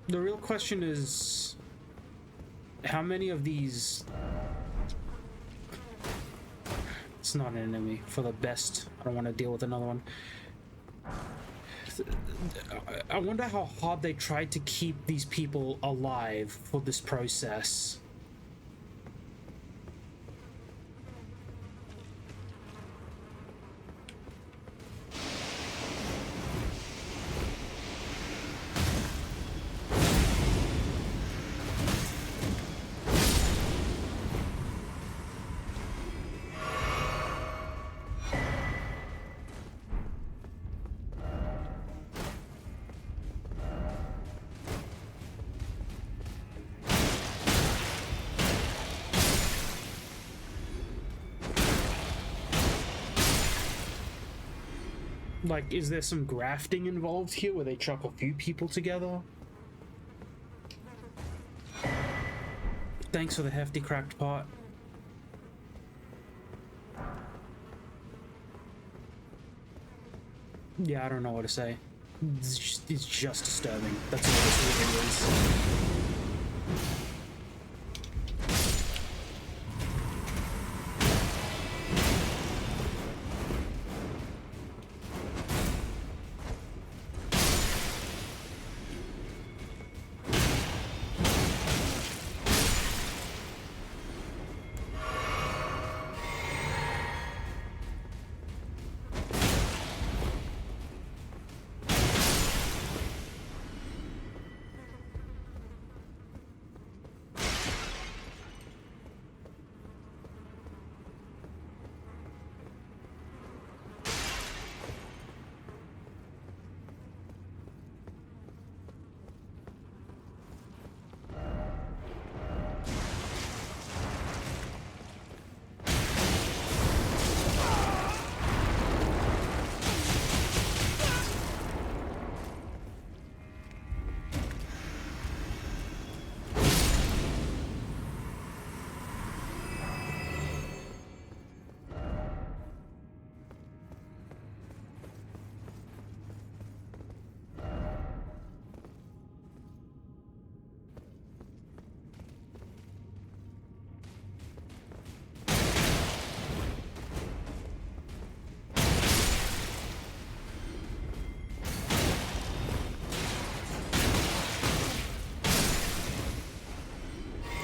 The real question is, how many of these... It's not an enemy, for the best. I don't want to deal with another one. I wonder how hard they tried to keep these people alive for this process. Like, is there some grafting involved here where they chuck a few people together? Thanks for the hefty cracked pot. Yeah, I don't know what to say. It's just disturbing. That's all this really is.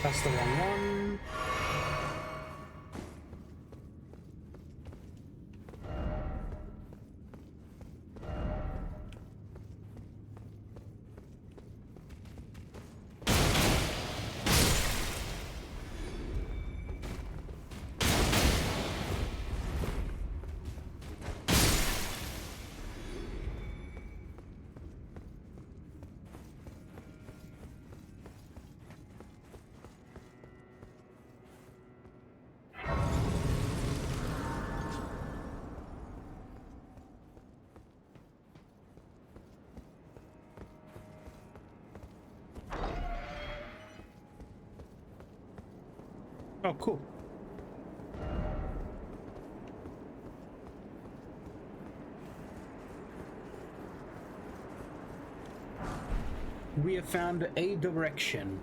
That's the wrong one. Oh, cool. We have found a direction.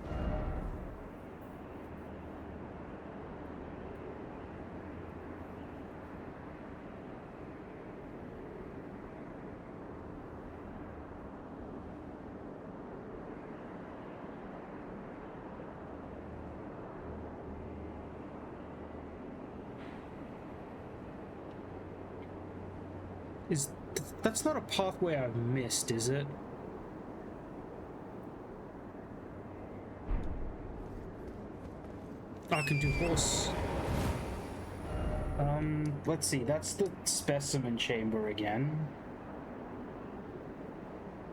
That's not a pathway I've missed, is it? I can do horse. Let's see, that's the specimen chamber again.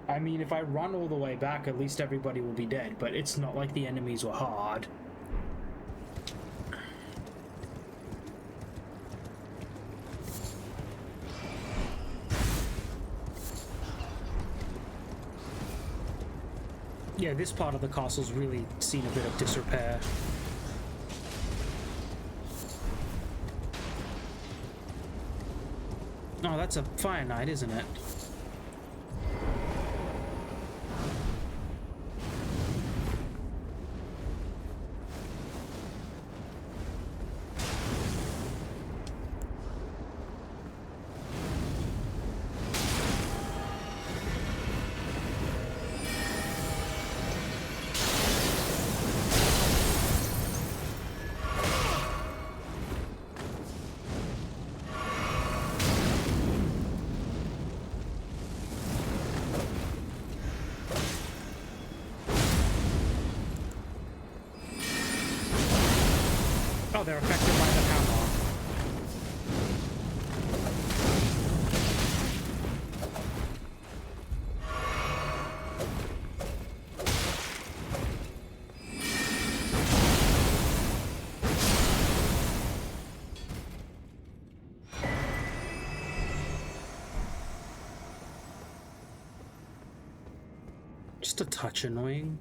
I mean, if I run all the way back, at least everybody will be dead, but it's not like the enemies were hard. Yeah, this part of the castle's really seen a bit of disrepair. Oh, that's a fire knight, isn't it? Oh, they're affected by the hammer. Just a touch annoying.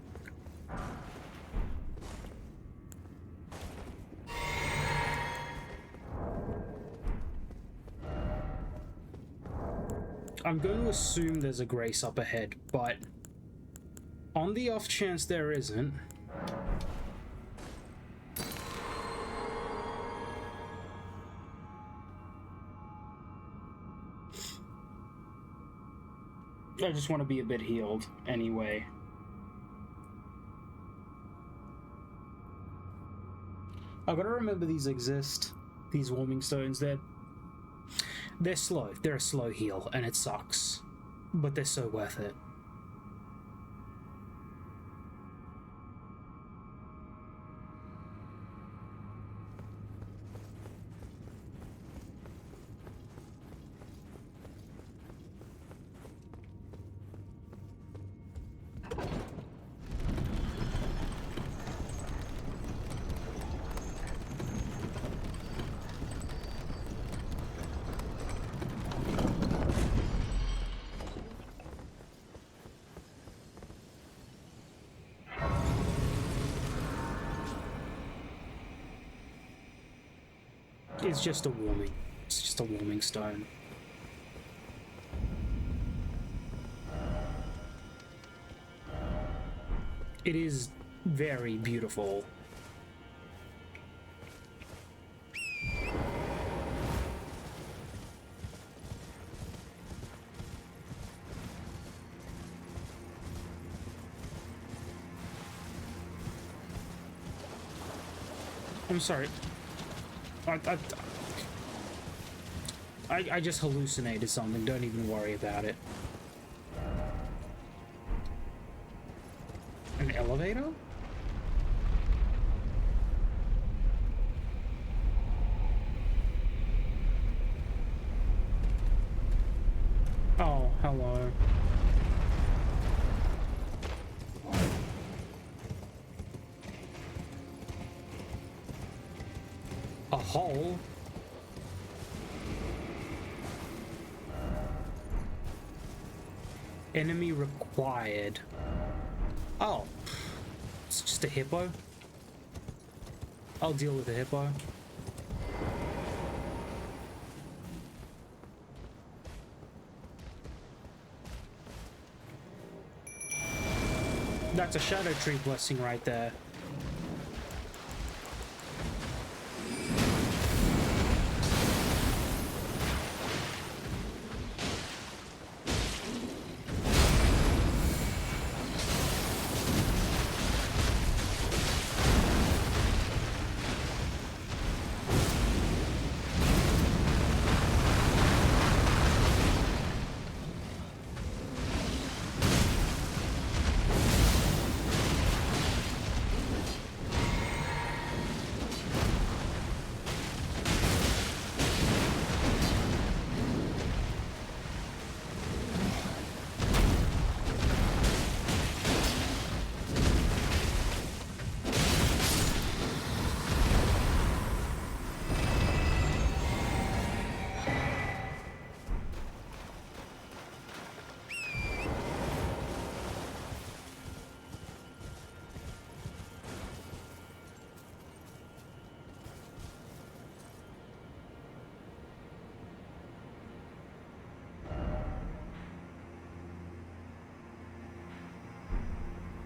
I'm going to assume there's a grace up ahead, but on the off chance there isn't, I just want to be a bit healed anyway. I gotta remember these exist. These warming stones, they're slow. They're a slow heal, and it sucks. But they're so worth it. It's just a warming. It's just a warming stone. It is very beautiful. I'm sorry. I just hallucinated something. Don't even worry about it. An elevator? Oh, hello. A hole? Enemy required. Oh. It's just a hippo? I'll deal with the hippo. That's a shadow tree blessing right there.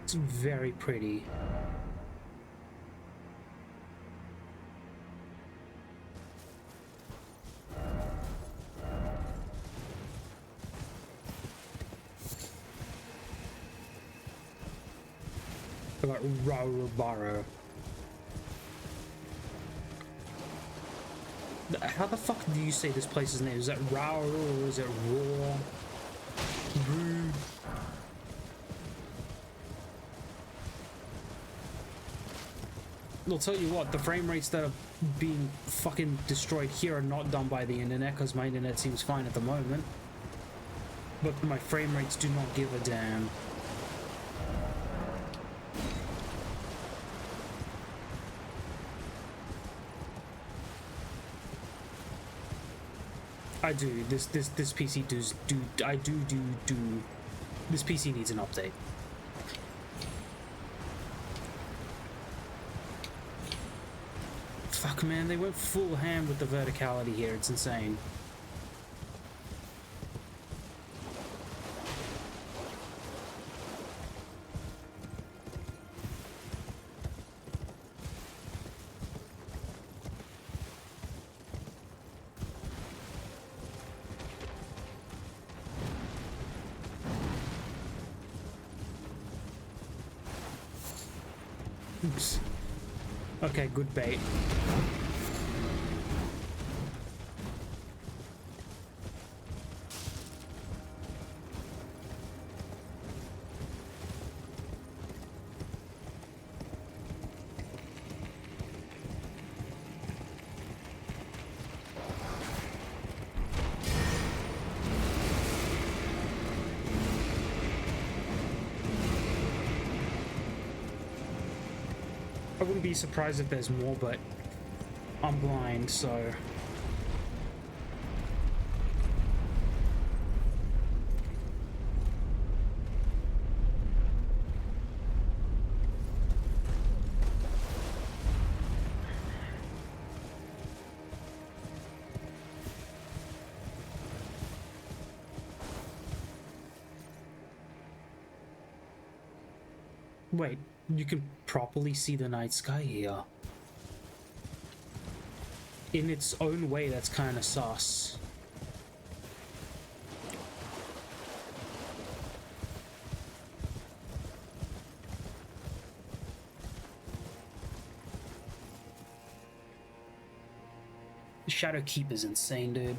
It's very pretty. I got Rarabaro. How the fuck do you say this place's name? Is that Rao or is it Raw? Rude. I'll tell you what, the frame rates that are being fucking destroyed here are not done by the internet, because my internet seems fine at the moment. But my frame rates do not give a damn. I do. This PC this PC needs an update. man, they went full ham with the verticality here. It's insane. Oops. Okay, good bait. I wouldn't be surprised if there's more, but I'm blind, so... Wait, you can properly see the night sky here. In its own way, that's kind of sus. The Shadow Keep is insane, dude.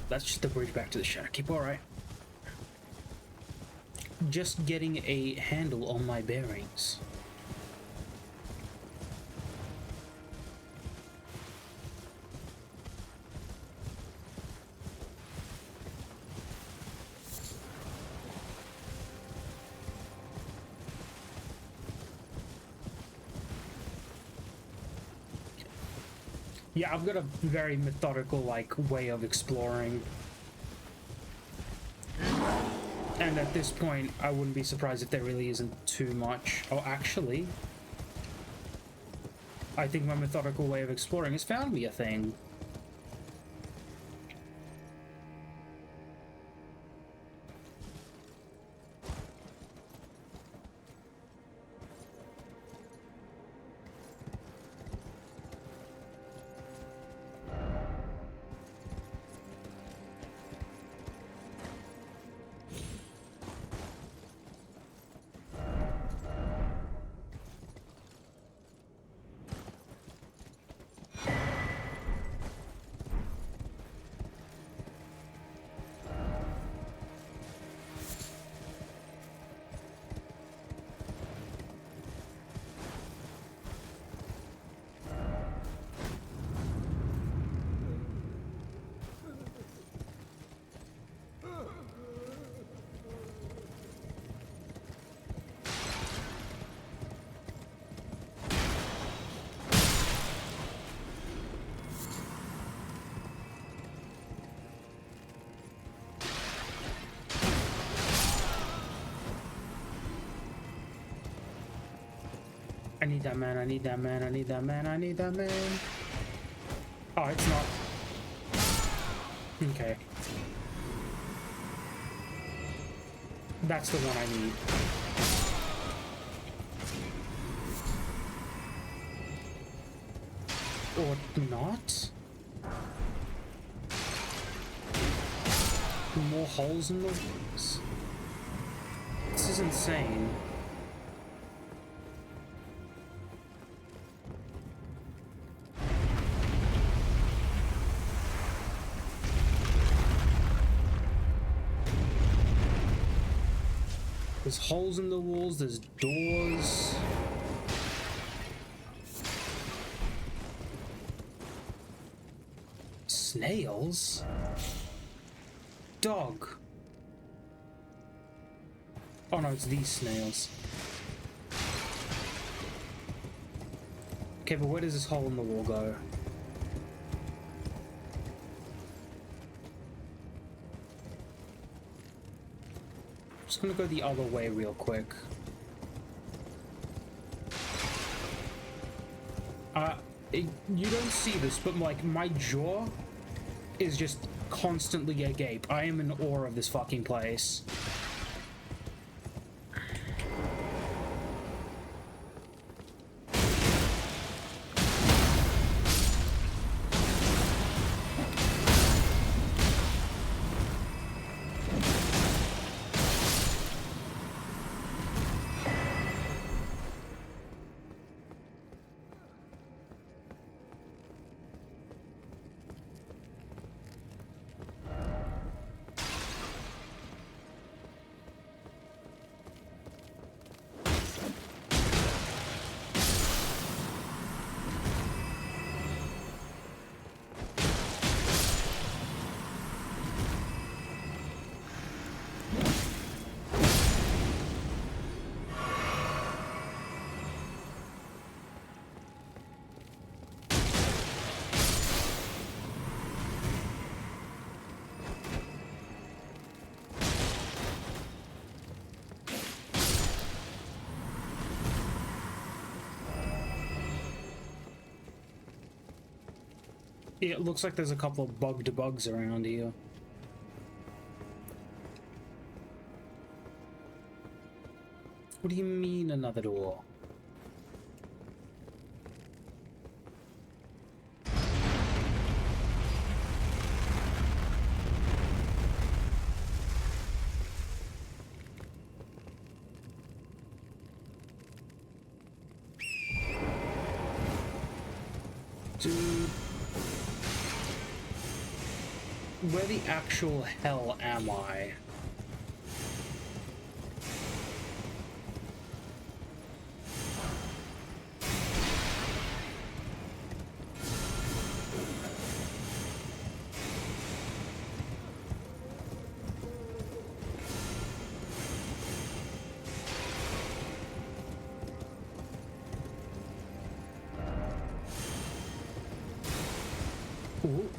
That's just the bridge back to the Shadow Keep, alright. Just getting a handle on my bearings. Yeah, I've got a very methodical, like, way of exploring. And at this point, I wouldn't be surprised if there really isn't too much. Oh, actually, I think my methodical way of exploring has found me a thing. I need that man, I need that man, I need that man, I need that man. Oh, it's not. Okay. That's the one I need. Or not? More holes in the walls? This is insane. There's holes in the walls, there's doors. Snails? Dog. Oh no, it's these snails. Okay, but where does this hole in the wall go? Just gonna go the other way real quick. You don't see this, but like my jaw is just constantly agape. I am in awe of this fucking place. Yeah, it looks like there's a couple of bugged bugs around here. What do you mean another door? Dude. Where the actual hell am I? Ooh.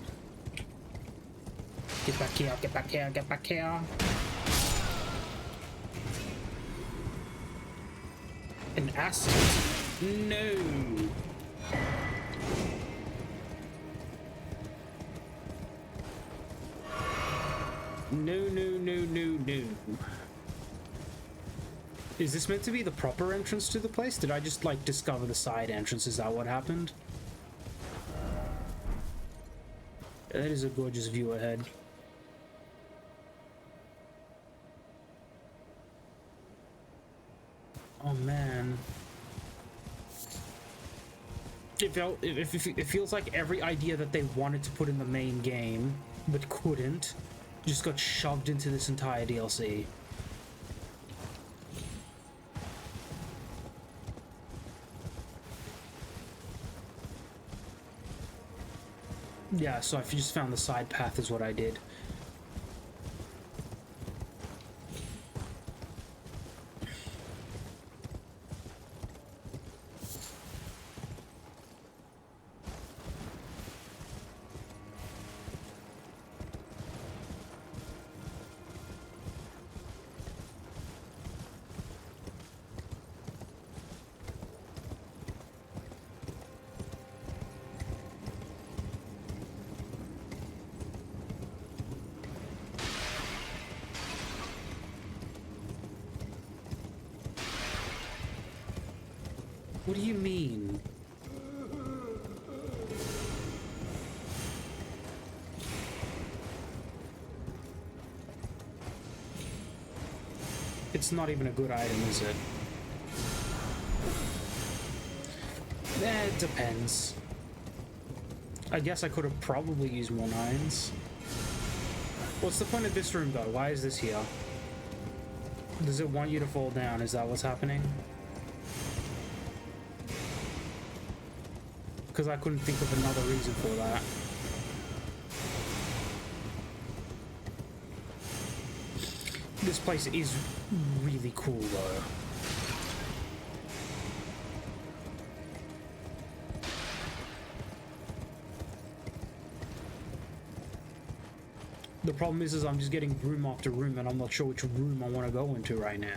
Get back here, get back here, get back here. An acid? No. No, no, no, no, no. Is this meant to be the proper entrance to the place? Did I just, like, discover the side entrance? Is that what happened? That is a gorgeous view ahead. Oh man. It feels like every idea that they wanted to put in the main game, but couldn't, just got shoved into this entire DLC. Yeah, so I just found the side path is what I did. What do you mean? It's not even a good item, is it? It depends. I guess I could have probably used more nines. What's the point of this room, though? Why is this here? Does it want you to fall down? Is that what's happening? Because I couldn't think of another reason for that. This place is really cool though. The problem is I'm just getting room after room and I'm not sure which room I want to go into right now.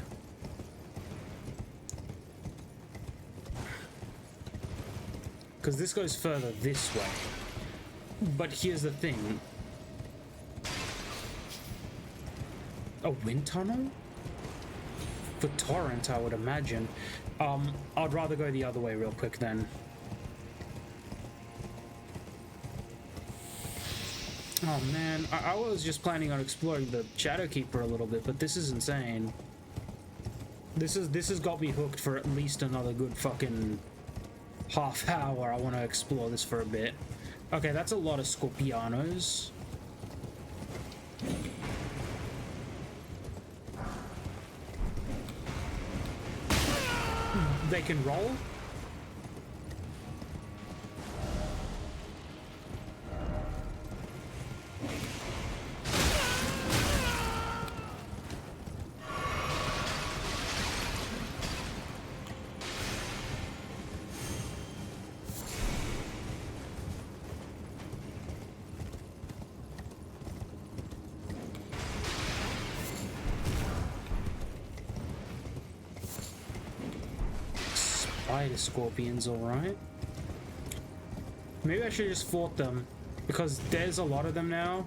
Because this goes further this way. But here's the thing. A wind tunnel? For Torrent, I would imagine. I'd rather go the other way real quick then. Oh man, I was just planning on exploring the Shadowkeeper a little bit, but this is insane. This has got me hooked for at least another good fucking half hour. I want to explore this for a bit. Okay, that's a lot of Scorpianos. They can roll? Spider scorpions, alright. Maybe I should just fought them, because there's a lot of them now.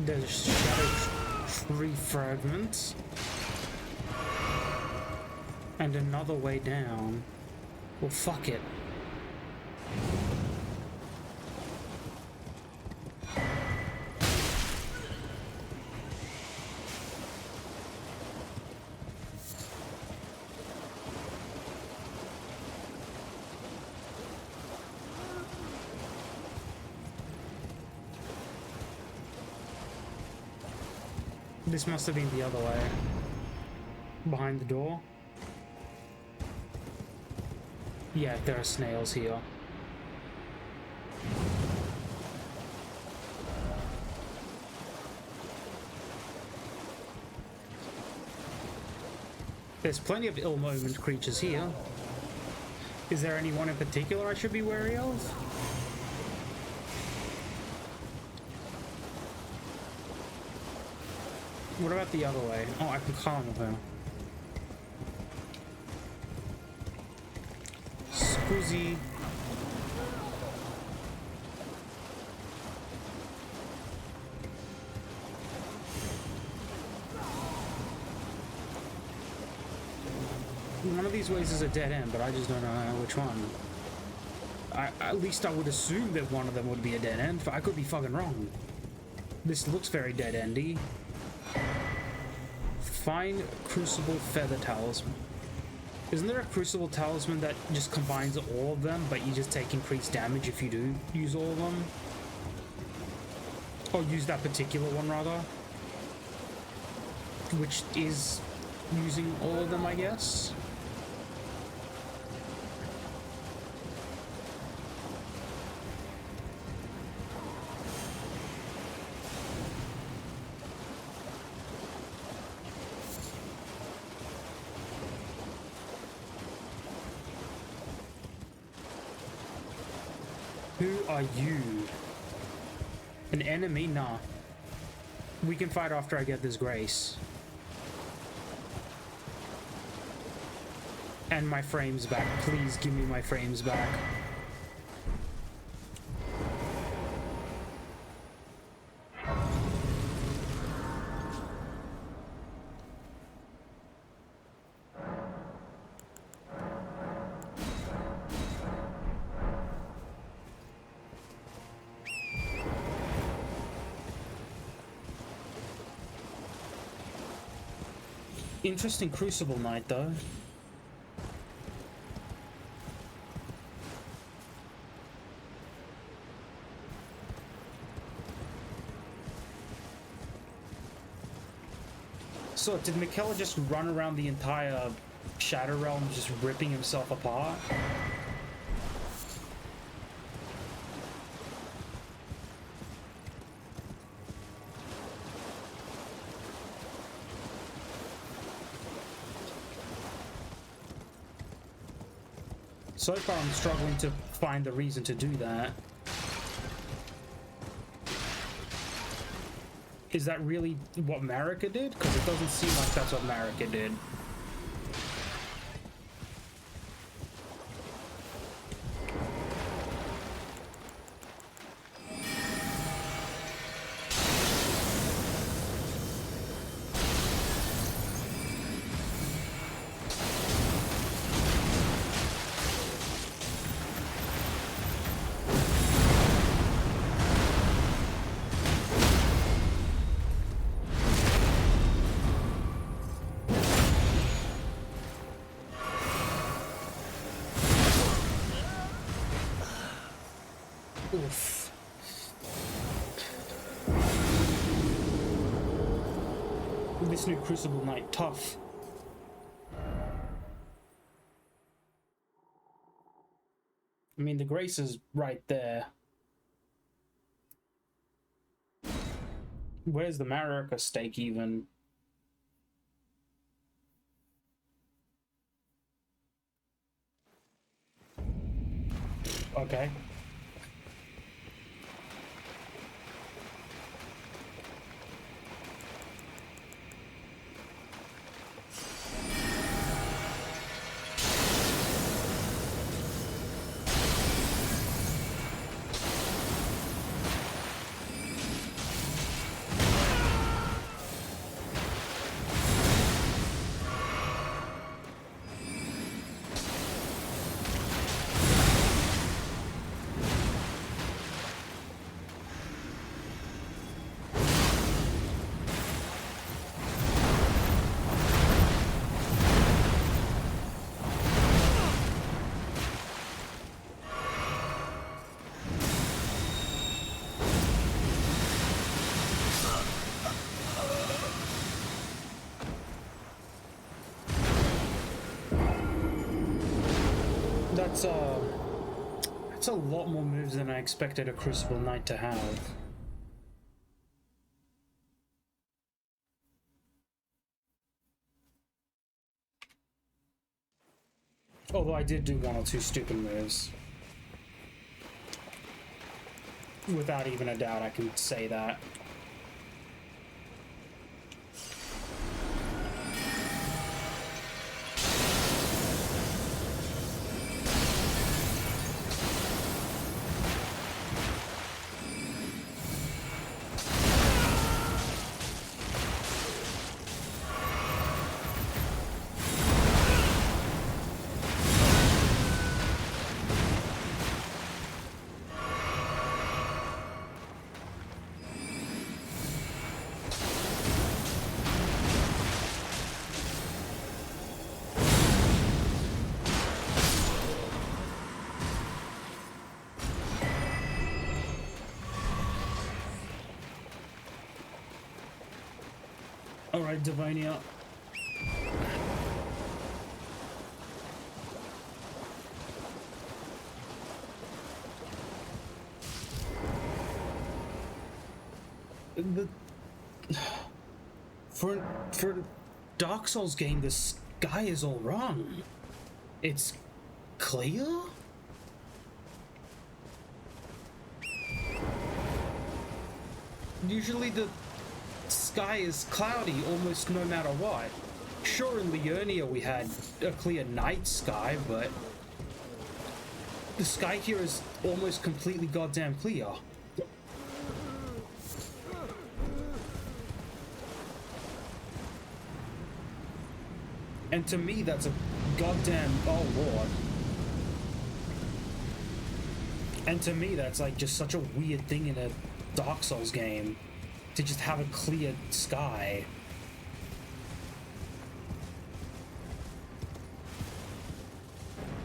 There's shadow tree fragments. And another way down. Well, fuck it. This must have been the other way. Behind the door. Yeah, there are snails here. There's plenty of ill-omened creatures here. Is there anyone in particular I should be wary of? What about the other way? Oh, I can calm her. Scusi. One of these ways is a dead end, but I just don't know which one. At least I would assume that one of them would be a dead end. I could be fucking wrong. This looks very dead-endy. Find Crucible Feather Talisman. Isn't there a Crucible Talisman that just combines all of them, but you just take increased damage if you do use all of them? Or use that particular one, rather. Which is using all of them, I guess? Who are you? An enemy? Nah. We can fight after I get this grace. And my frames back. Please give me my frames back. Interesting Crucible Knight, though. So, did Michaela just run around the entire Shadow Realm just ripping himself apart? So far, I'm struggling to find the reason to do that. Is that really what Marika did? Because it doesn't seem like that's what Marika did. Oof. This new Crucible Knight, tough. I mean, the grace is right there. Where's the Marika stake even? Okay. That's a lot more moves than I expected a Crucible Knight to have. Although I did do one or two stupid moves. Without even a doubt, I can say that. Alright, Divinia. For a Dark Souls game, the sky is all wrong. It's clear? Usually the sky is cloudy almost no matter what. Sure, in Liurnia we had a clear night sky, but the sky here is almost completely goddamn clear. And to me, that's a goddamn, oh lord. And to me, that's like just such a weird thing in a Dark Souls game, to just have a clear sky.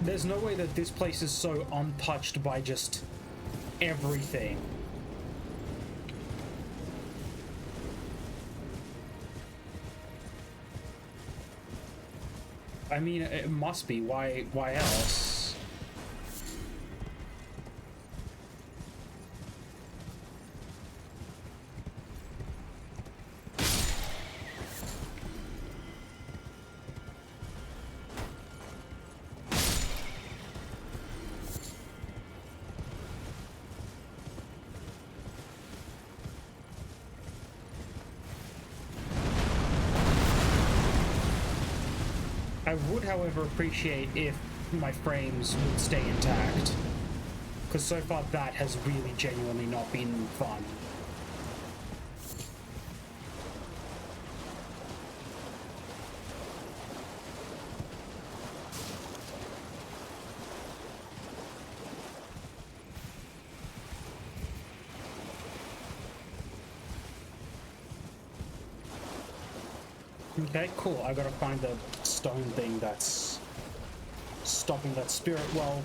There's no way that this place is so untouched by just everything. I mean, it must be. Why else? I would, however, appreciate if my frames would stay intact, because so far that has really genuinely not been fun. Okay, cool. I gotta find the stone thing that's stopping that spirit well.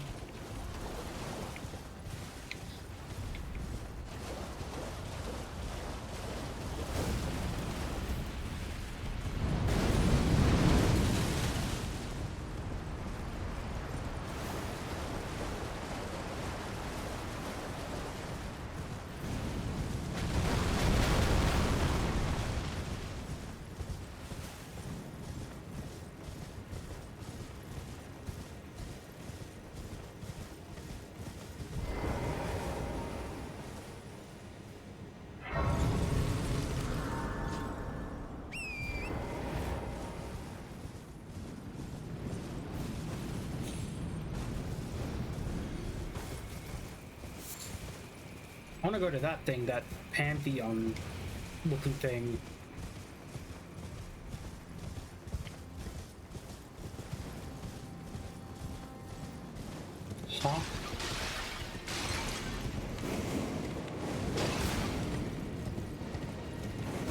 I want to go to that thing, that Pantheon looking thing. Huh?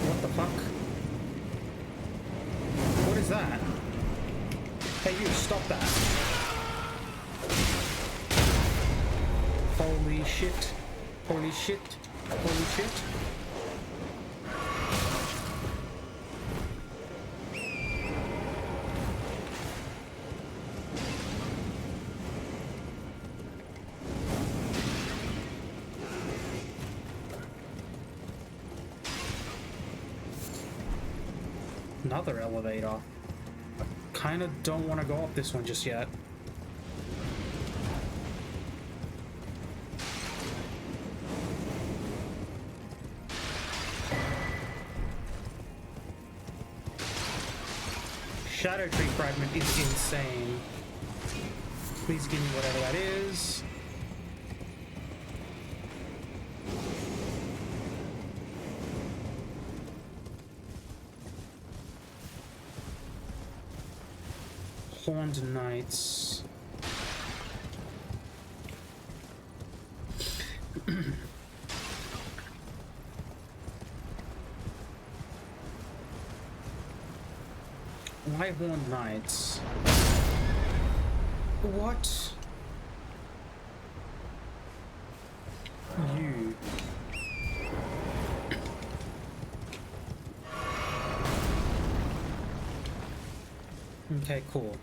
What the fuck? What is that? Hey, you, stop that. Holy shit. Holy shit. Holy shit. Another elevator. I kind of don't want to go up this one just yet. Shadow Tree Fragment is insane. Please give me whatever that is. Horned Knights. Why Horned Knights? What? You. Okay, cool.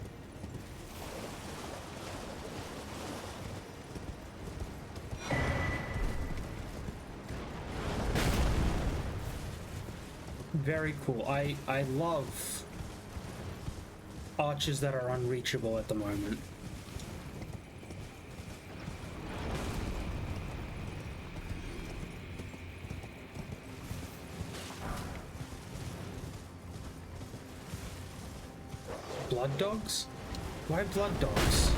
Very cool. I love arches that are unreachable at the moment. Blood dogs? Why blood dogs?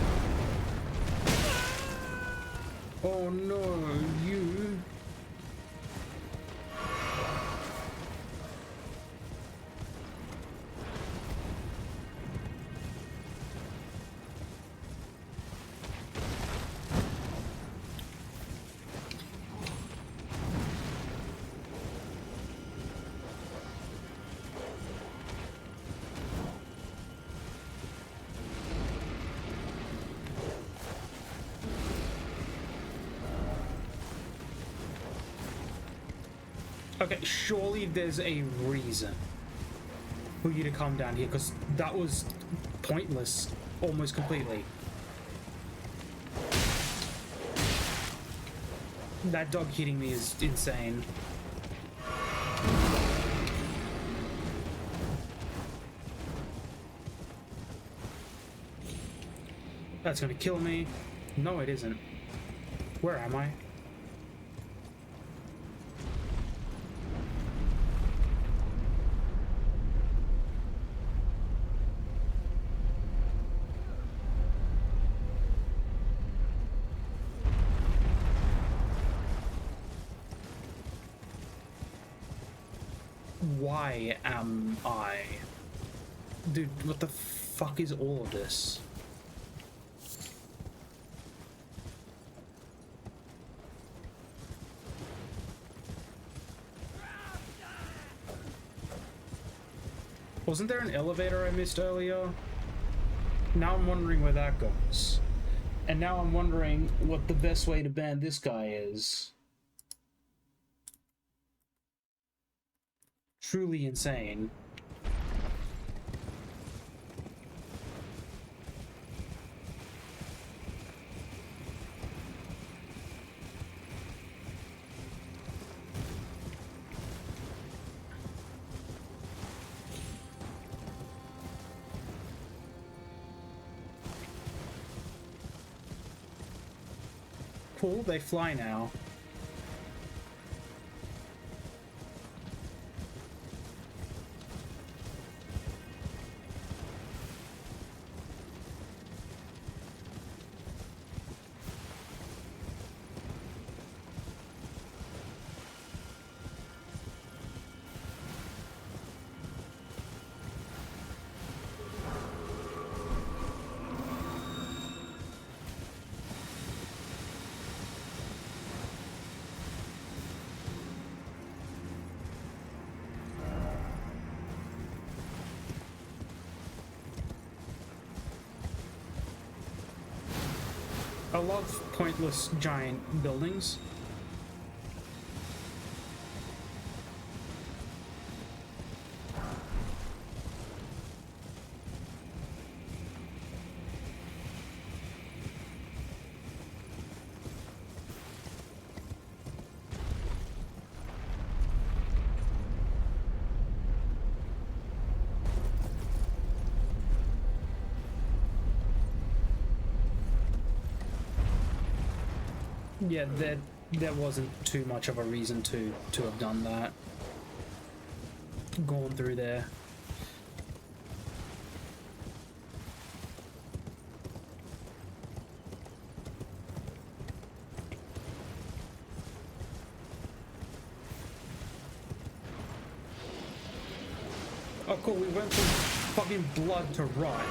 Oh no, you. Okay, surely there's a reason for you to come down here, because that was pointless almost completely. That dog hitting me is insane. That's gonna kill me. No, it isn't. Where am I? Why am I? Dude, what the fuck is all of this? Wasn't there an elevator I missed earlier? Now I'm wondering where that goes. And now I'm wondering what the best way to ban this guy is. Truly insane. Cool, they fly now. I love pointless giant buildings. Yeah, there wasn't too much of a reason to have done that. Going through there. Oh cool, we went from fucking blood to rot.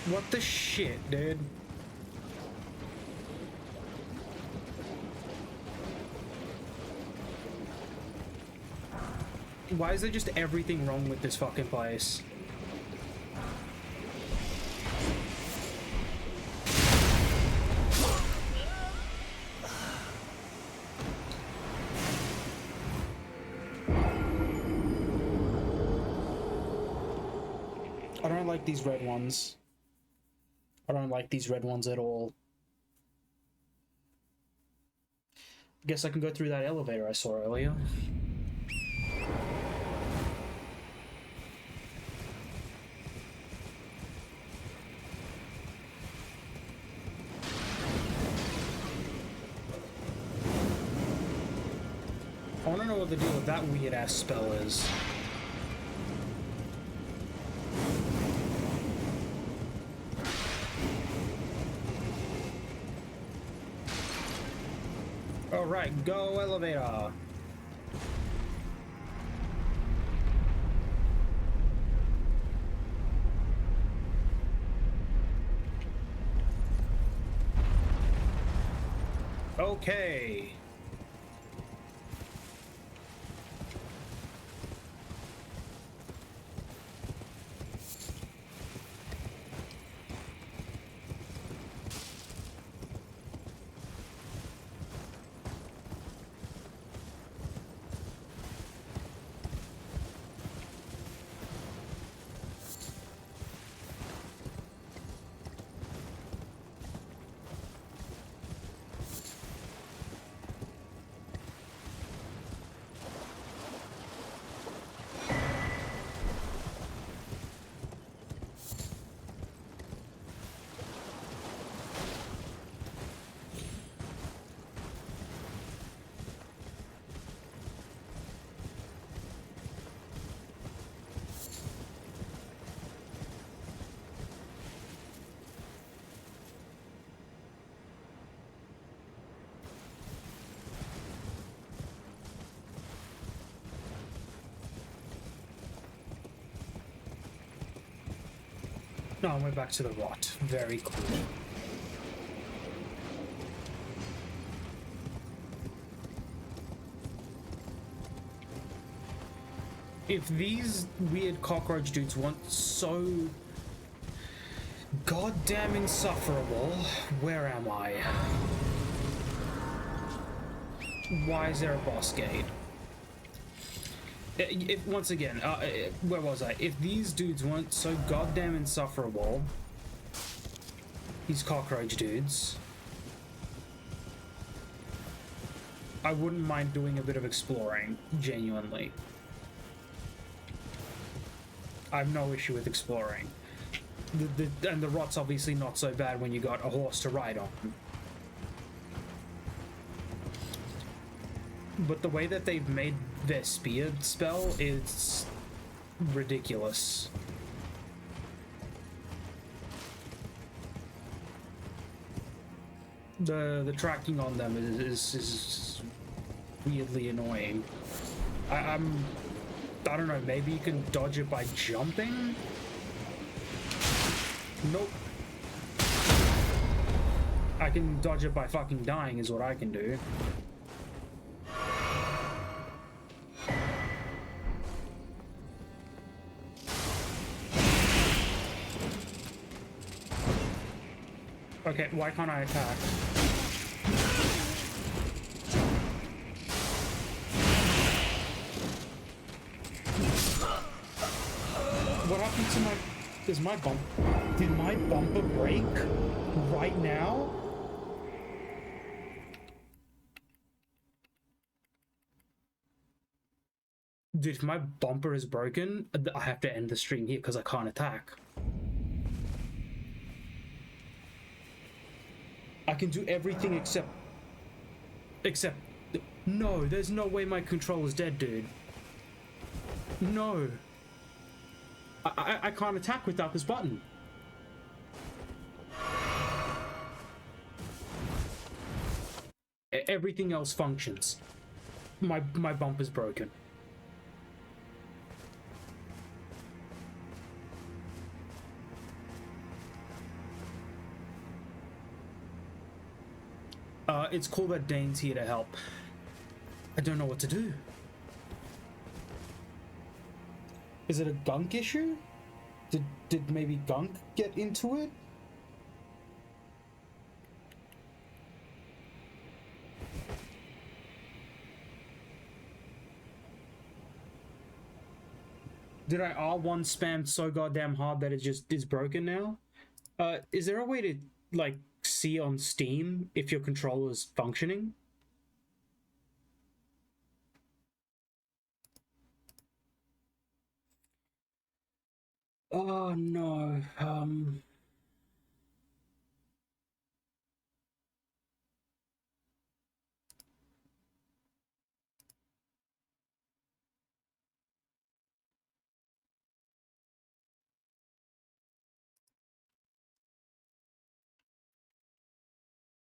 What the shit, dude? Why is there just everything wrong with this fucking place? I don't like these red ones. I don't like these red ones at all. Guess I can go through that elevator I saw earlier. I want to know what the deal with that weird-ass spell is. Alright, go elevator! Okay. No, we're back to the rot. Very cool. If these weird cockroach dudes weren't so goddamn insufferable, where am I? Why is there a boss gate? If, once again, where was I? If these dudes weren't so goddamn insufferable, these cockroach dudes, I wouldn't mind doing a bit of exploring, genuinely. I have no issue with exploring. And the rot's obviously not so bad when you got a horse to ride on. But the way that they've made their spear spell is ridiculous. The tracking on them is weirdly annoying. I don't know, maybe you can dodge it by jumping? Nope. I can dodge it by fucking dying is what I can do. Okay, why can't I attack? What happened to my... Did my bumper break right now? Dude, if my bumper is broken, I have to end the stream here because I can't attack. I can do everything except... No, there's no way my controller's dead, dude. No. I can't attack without this button. Everything else functions. My bumper's broken. It's cool that Dane's here to help. I don't know what to do. Is it a gunk issue? Did maybe gunk get into it? Did I R1 spam so goddamn hard that it just is broken now? Is there a way to, like, see on Steam if your controller's functioning? Oh no,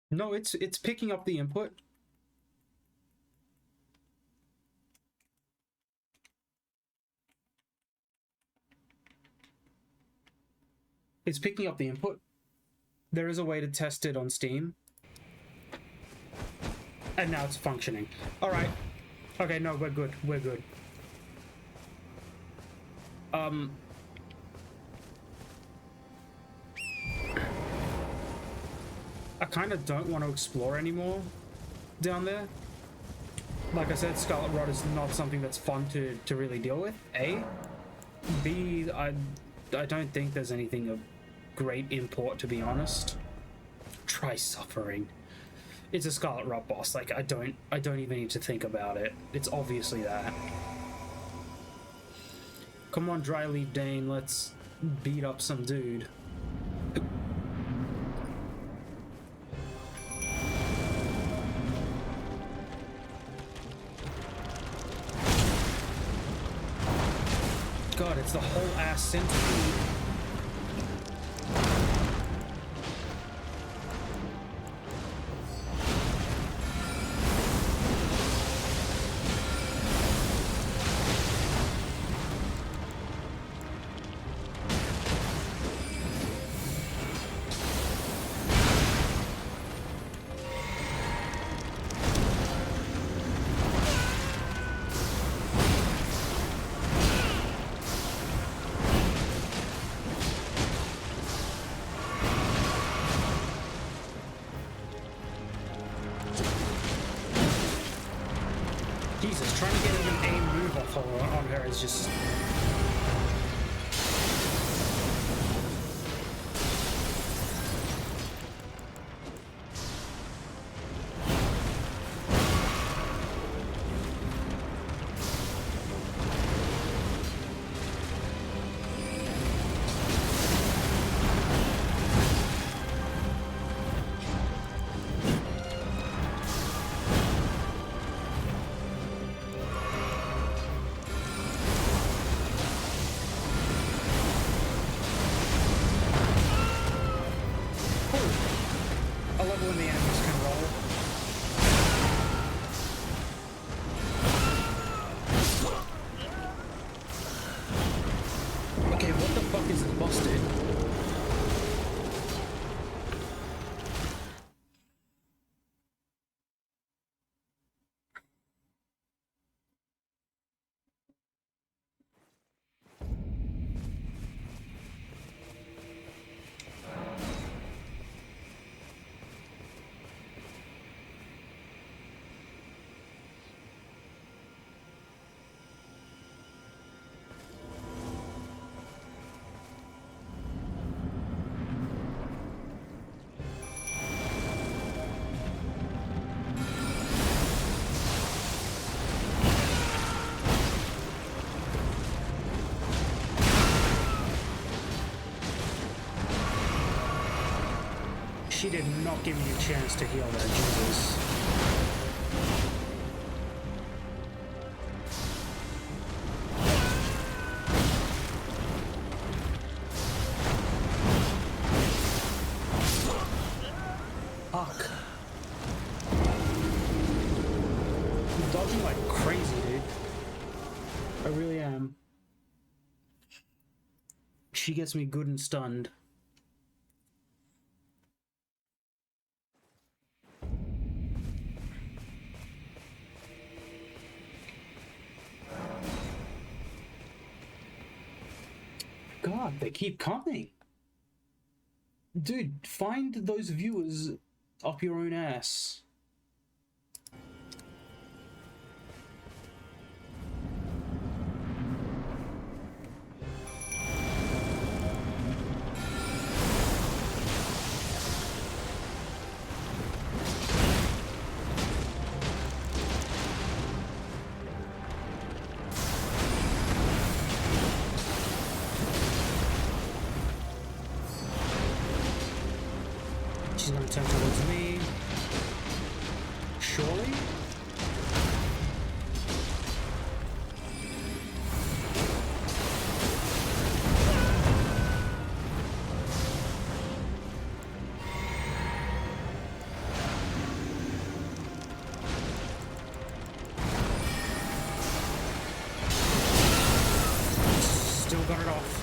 no, it's picking up the input. It's picking up the input. There is a way to test it on Steam. And now it's functioning. Alright. Okay, no, we're good. We're good. I kind of don't want to explore anymore down there. Like I said, Scarlet Rot is not something that's fun to really deal with, A. B, I don't think there's anything of great import, to be honest. Try suffering. It's a Scarlet Rot boss. Like, I don't even need to think about it. It's obviously that. Come on, Dryleaf Dane, let's beat up some dude. God, it's the whole ass centipede. is just... I love when the enemies can roll. Okay, what the fuck is the boss, dude? She did not give me a chance to heal that, Jesus. Fuck. I'm dodging like crazy, dude. I really am. She gets me good and stunned. God, they keep coming. Dude, find those viewers up your own ass. She's gonna turn towards me. Surely? Still got it off.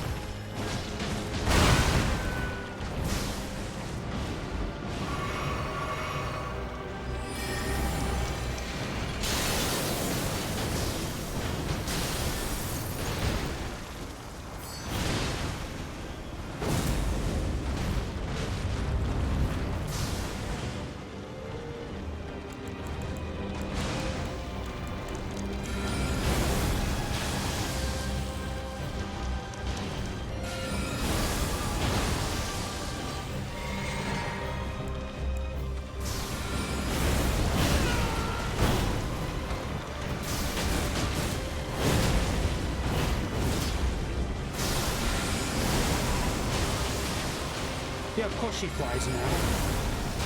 Yeah, of course she flies now.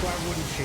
Why wouldn't she?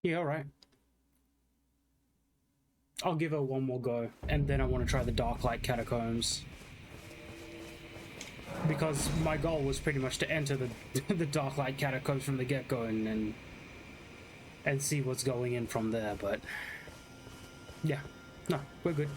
Yeah, alright. I'll give her one more go, and then I want to try the Darklight Catacombs. Because my goal was pretty much to enter the the Darklight Catacombs from the get-go and see what's going in from there, but yeah, no, we're good.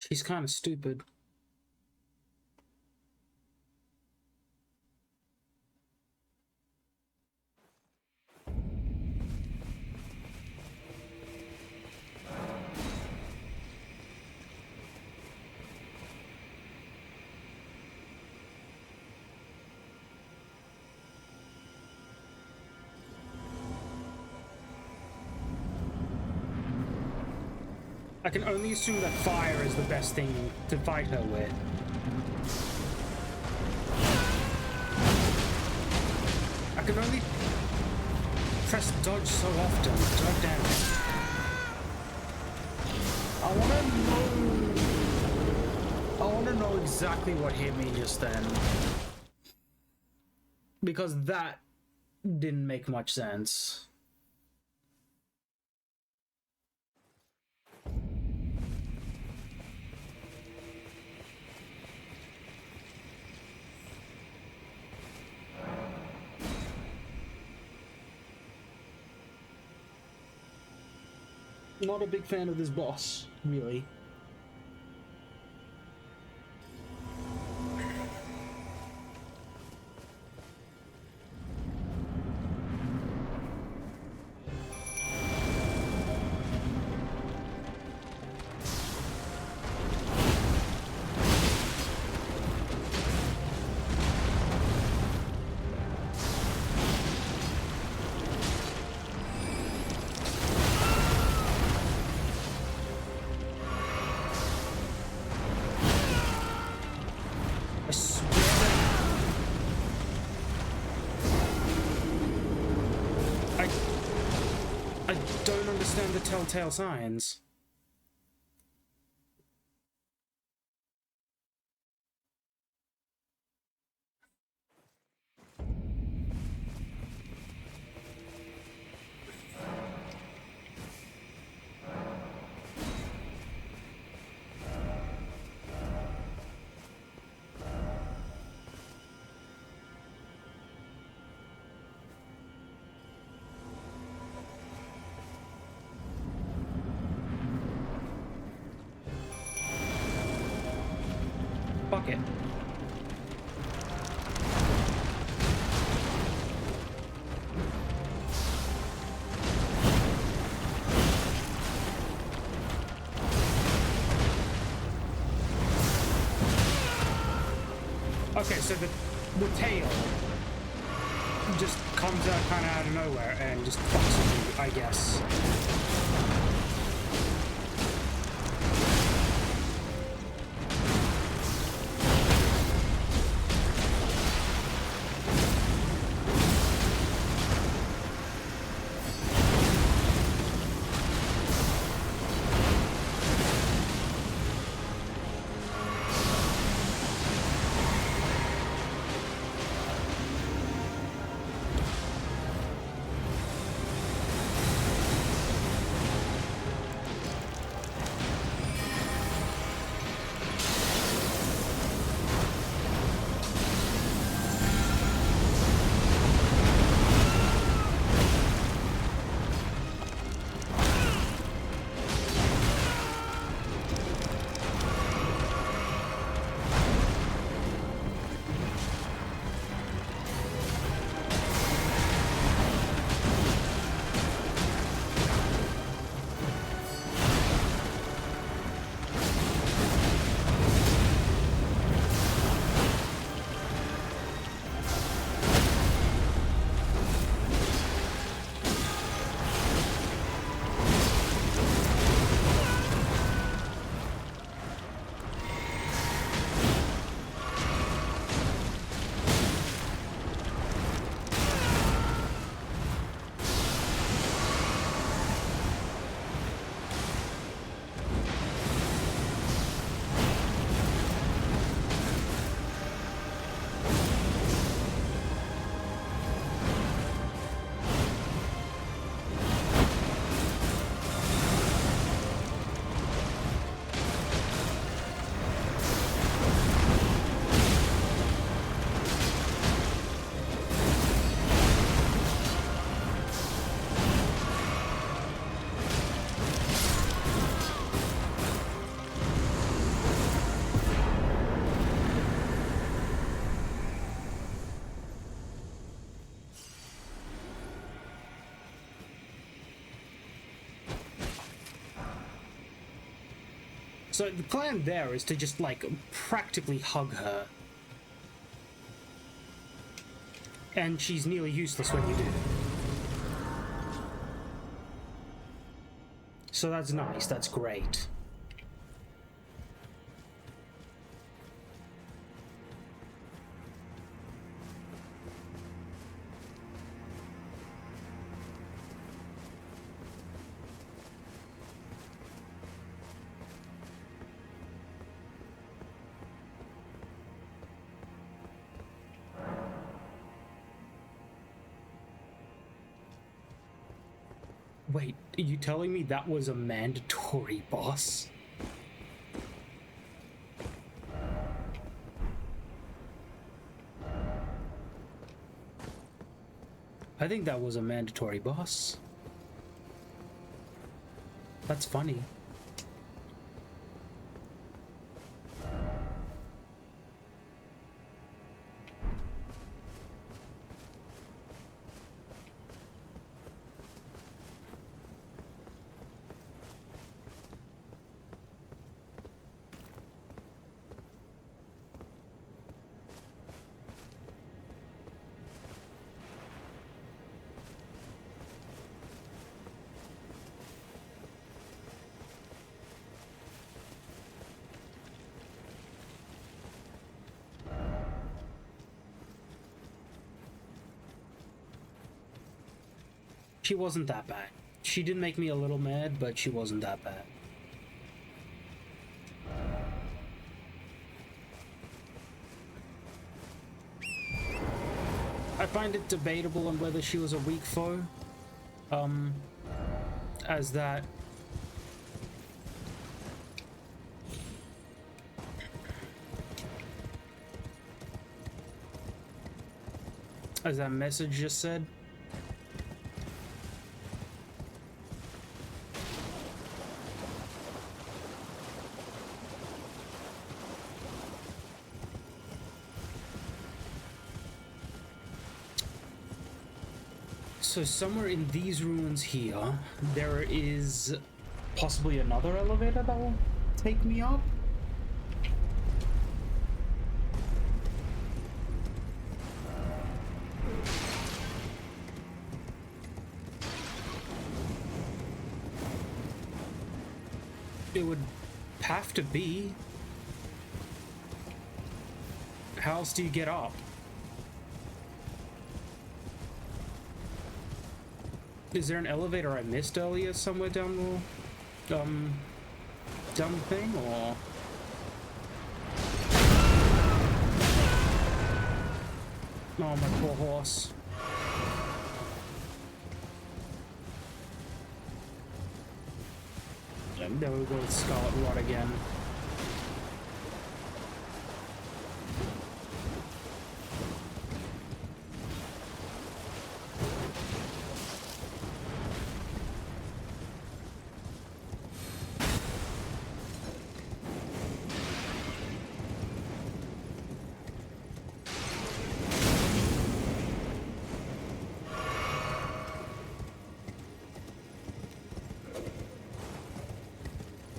She's kind of stupid. I can only assume that fire is the best thing to fight her with. I can only press dodge so often. God damn it. I wanna know exactly what hit me just then. Because that didn't make much sense. Not a big fan of this boss, really. The telltale signs. Fuck it. Okay, so the tail just comes out kind of out of nowhere and just fucks with you, I guess. So the plan there is to just, like, practically hug her. And she's nearly useless when you do. So that's nice, that's great. Wait, are you telling me that was a mandatory boss? I think that was a mandatory boss. That's funny. She wasn't that bad. She did make me a little mad, but she wasn't that bad. I find it debatable on whether she was a weak foe. As that... As that message just said. So somewhere in these ruins here, there is possibly another elevator that will take me up. It would have to be. How else do you get up? Is there an elevator I missed earlier somewhere down the thing, or? Oh, my poor horse. There we go with Scarlet Rot again.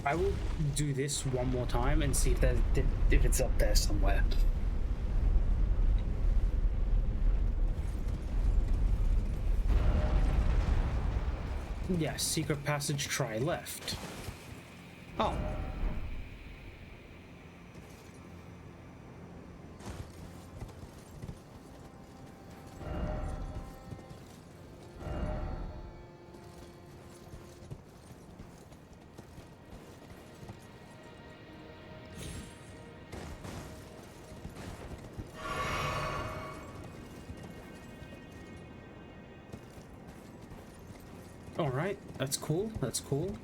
I will do this one more time and see if it's up there somewhere. Yes, secret passage, try left. Oh. Alright, that's cool, that's cool.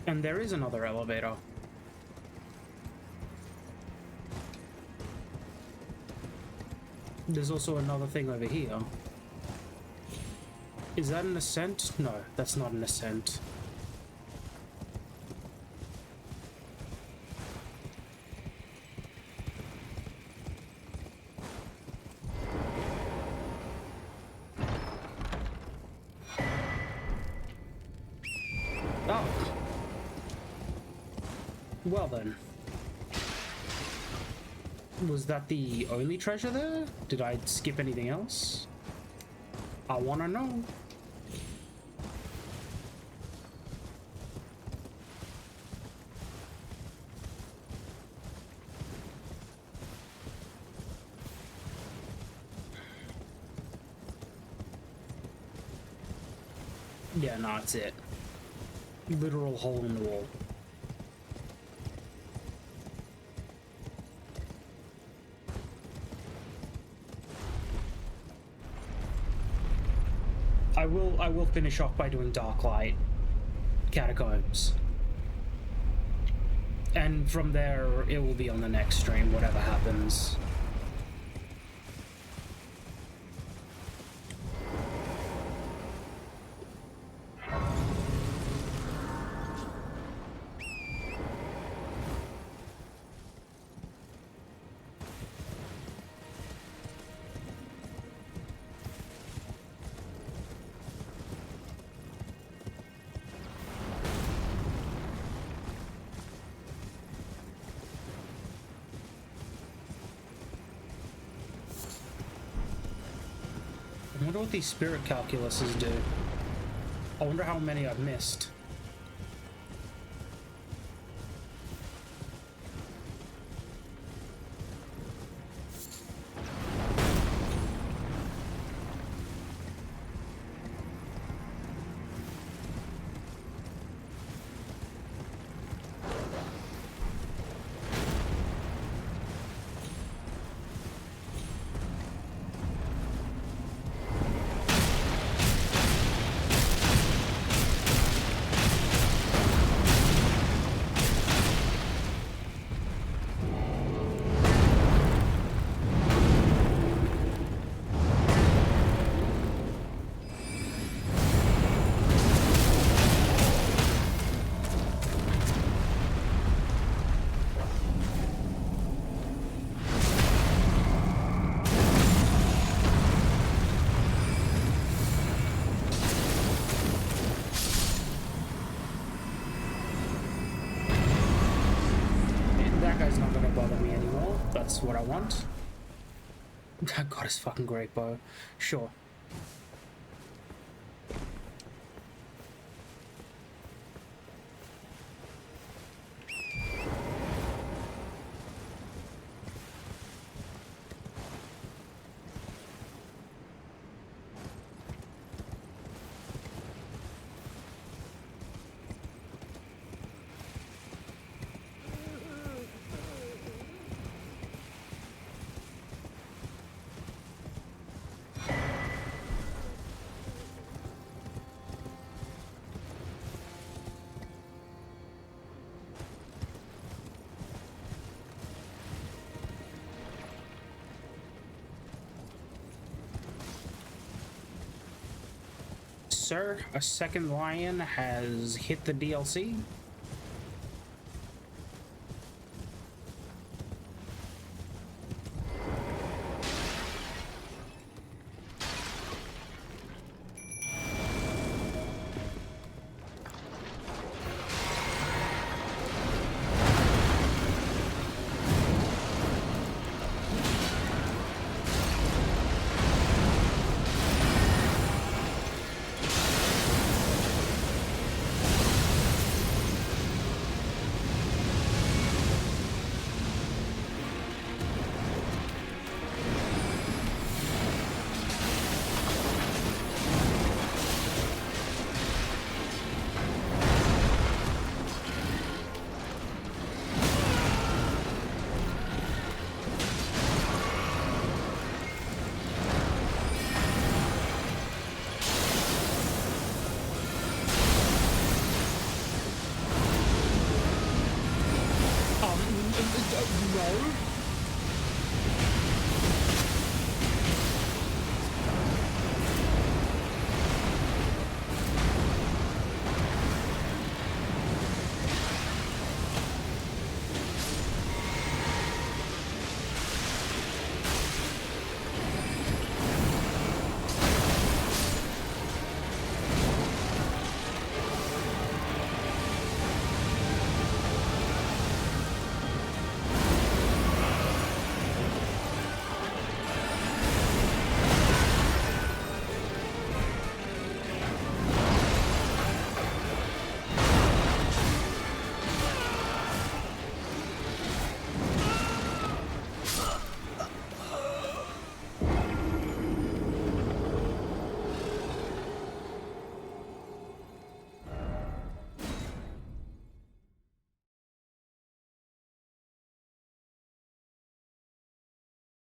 And there is another elevator. There's also another thing over here. Is that an ascent? No, that's not an ascent. Oh. Well then. Was that the only treasure there? Did I skip anything else? I wanna know. Yeah, no, it's it. Literal hole in the wall. I will finish off by doing Darklight Catacombs. And from there, it will be on the next stream, whatever happens. I wonder what these spirit calculuses do. I wonder how many I've missed. That's what I want. God, his fucking great bow. Sure. Sir, a second lion has hit the DLC.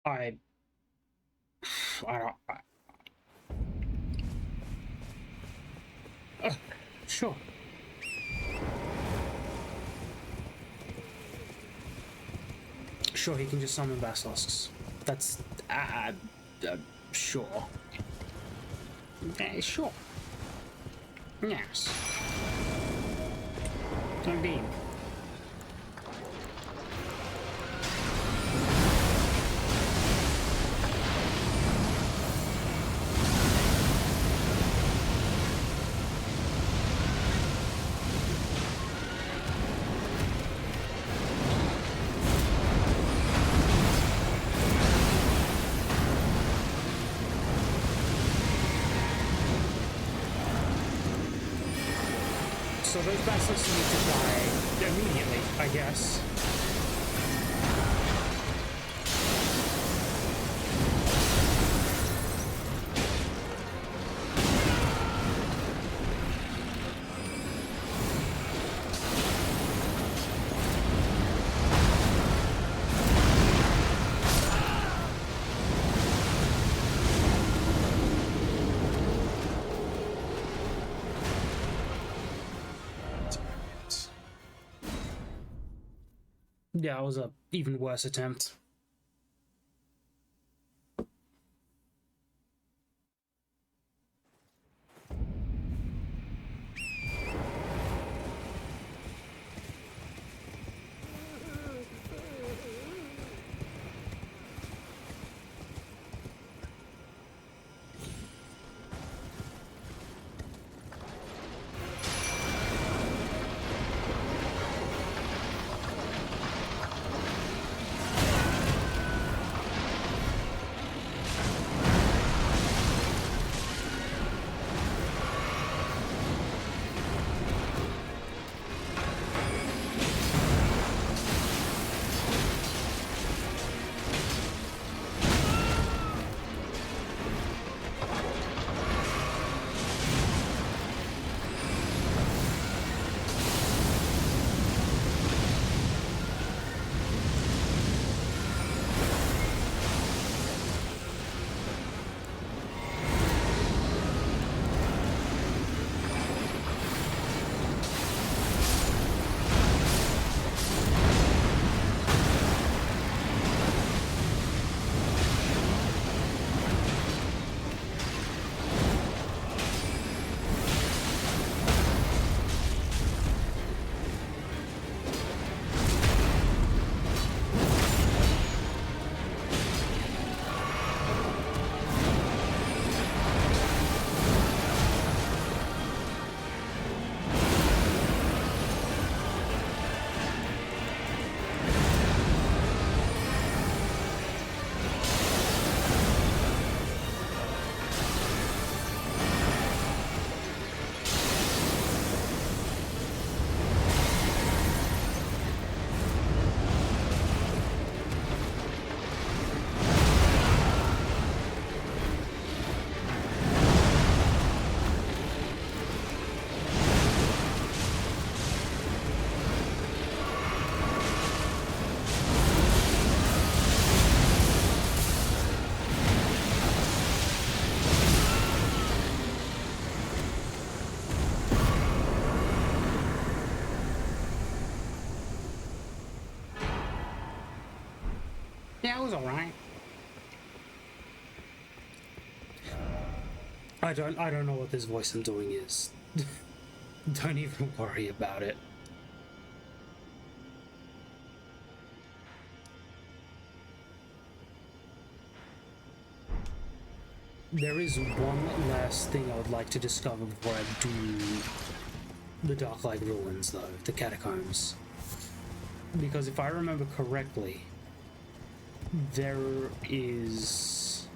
I don't. Sure. Sure, he can just summon basilisks. That's sure. Sure. Yes. Indeed. So those basilisks need to die immediately, I guess. Yeah, it was a even worse attempt. Yeah, it was alright. I don't know what this voice I'm doing is. Don't even worry about it. There is one last thing I would like to discover before I do the Darklight Ruins, though, the catacombs. Because if I remember correctly, there is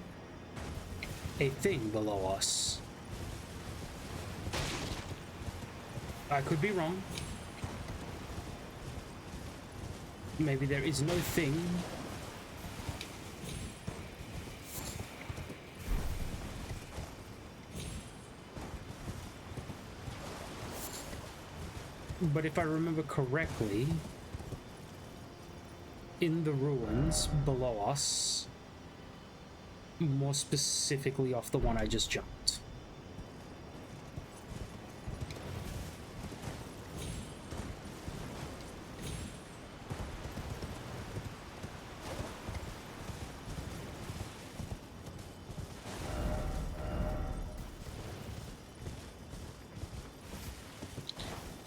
a thing below us. I could be wrong. Maybe there is no thing. But if I remember correctly, in the ruins below us, more specifically off the one I just jumped.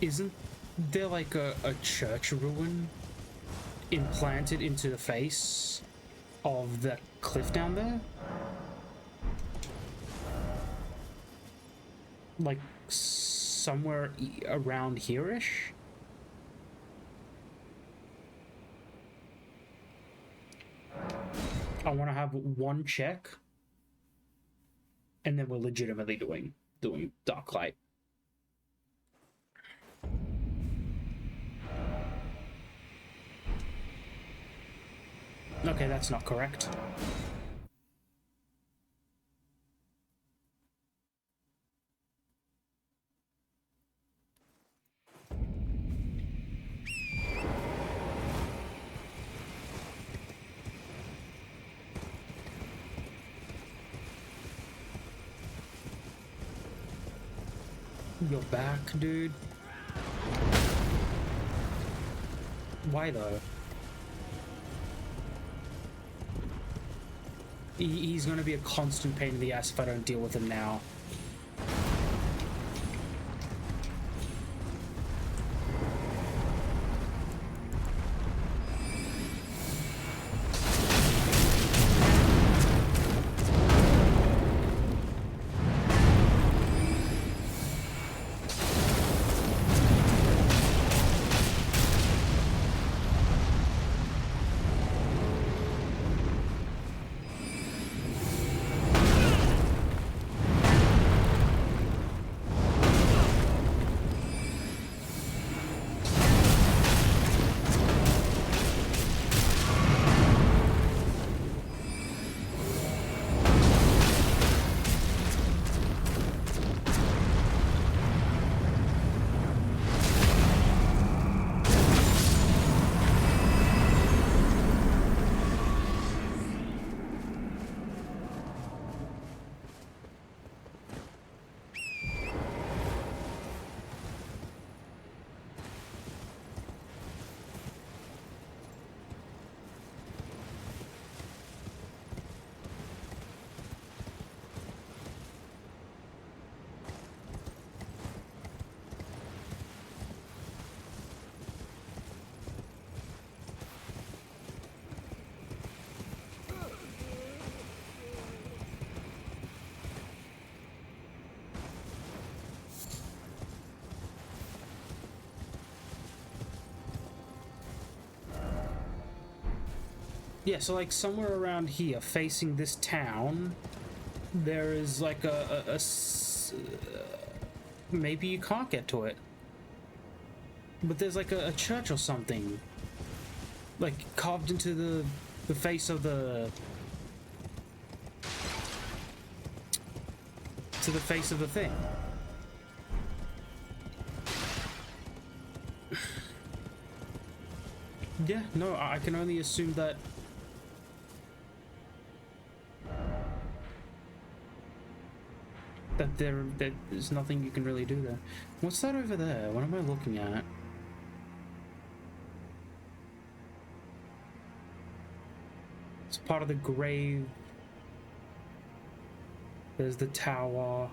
Isn't there like a church ruin implanted into the face of the cliff down there? Like somewhere around here-ish? I want to have one check, and then we're legitimately doing dark light. Okay, that's not correct. You're back, dude. Why though? He's gonna be a constant pain in the ass if I don't deal with him now. Yeah, so like somewhere around here, facing this town, there is like maybe you can't get to it, but there's like a church or something, like carved into the face of the face of the thing. Yeah, no, I can only assume that. That there's nothing you can really do there. What's that over there? What am I looking at? It's part of the grave. There's the tower.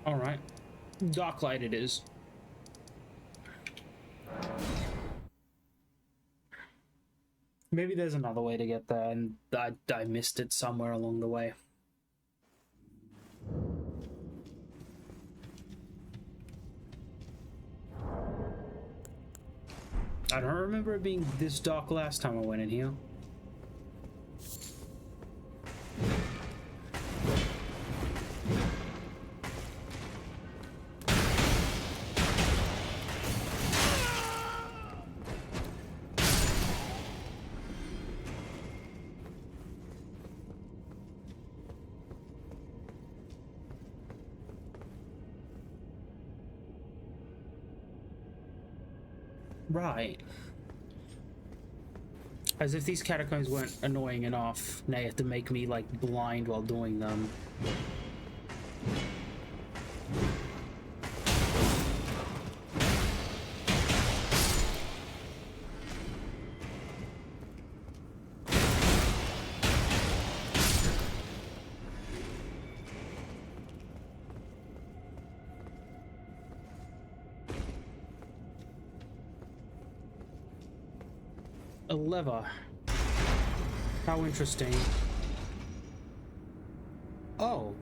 Alright. Dark light it is. Maybe there's another way to get there, and I missed it somewhere along the way. I don't remember it being this dark last time I went in here. Right. As if these catacombs weren't annoying enough. Now you have to make me, like, blind while doing them. A lever. How interesting. Oh.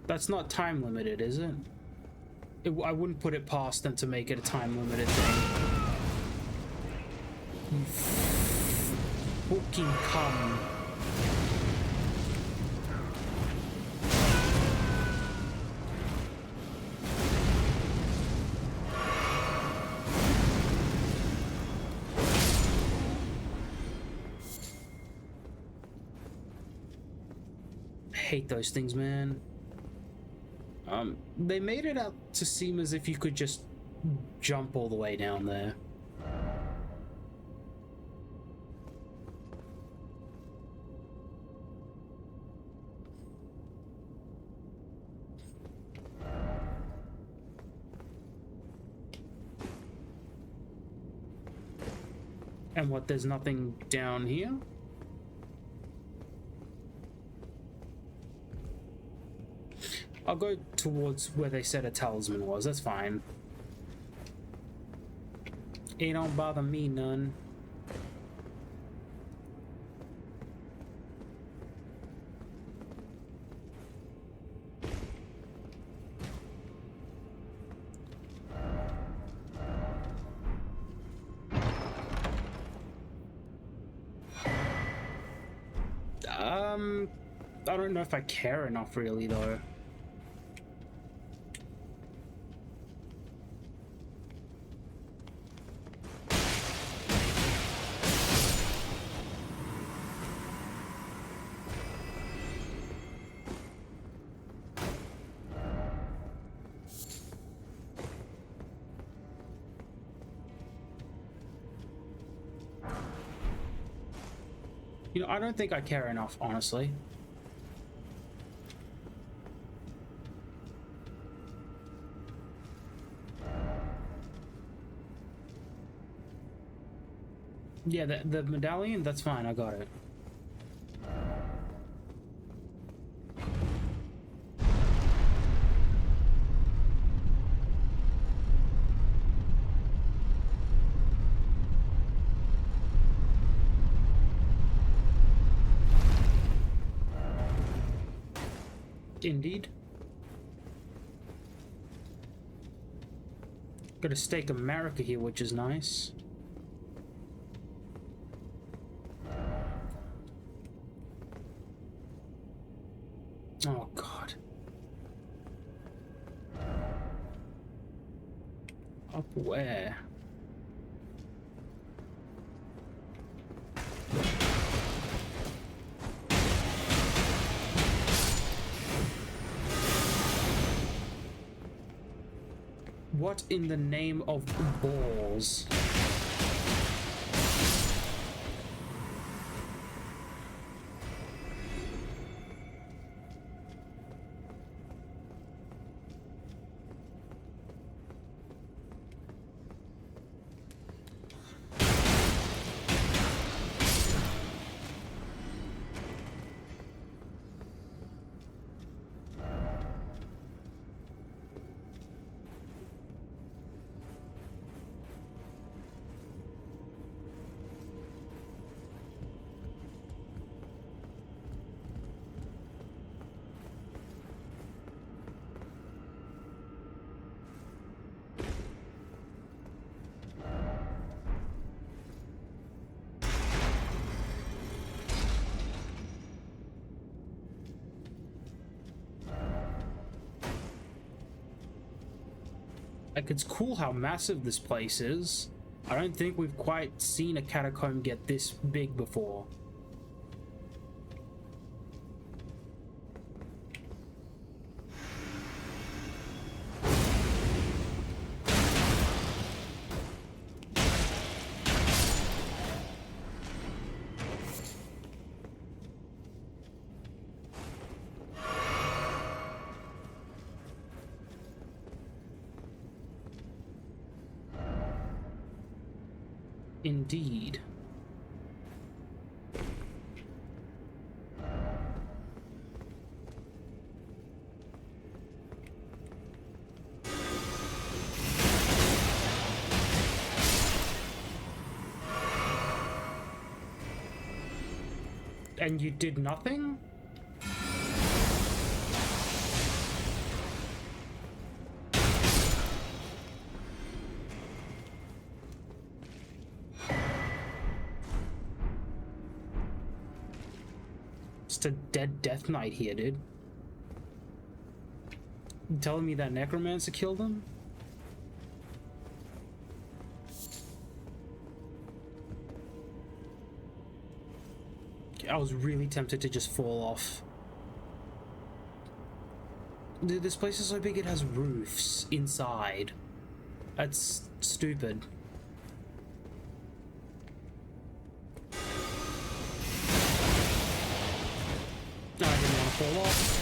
That's not time limited, is it? I wouldn't put it past them to make it a time limited thing. You fucking cum. Hate those things, man. They made it out to seem as if you could just jump all the way down there. And what, there's nothing down here? I'll go towards where they said a talisman was, that's fine. It don't bother me none. I don't know if I care enough really though. You know, I don't think I care enough, honestly. Yeah, the medallion, that's fine, I got it. Indeed. Got a stake of America here, which is nice. Oh, God. Up where? What in the name of balls? Like, it's cool how massive this place is. I don't think we've quite seen a catacomb get this big before. Indeed. And you did nothing? Just a dead Death Knight here, dude. You telling me that Necromancer killed him? I was really tempted to just fall off. Dude, this place is so big it has roofs inside. That's stupid. No, I didn't want to fall off.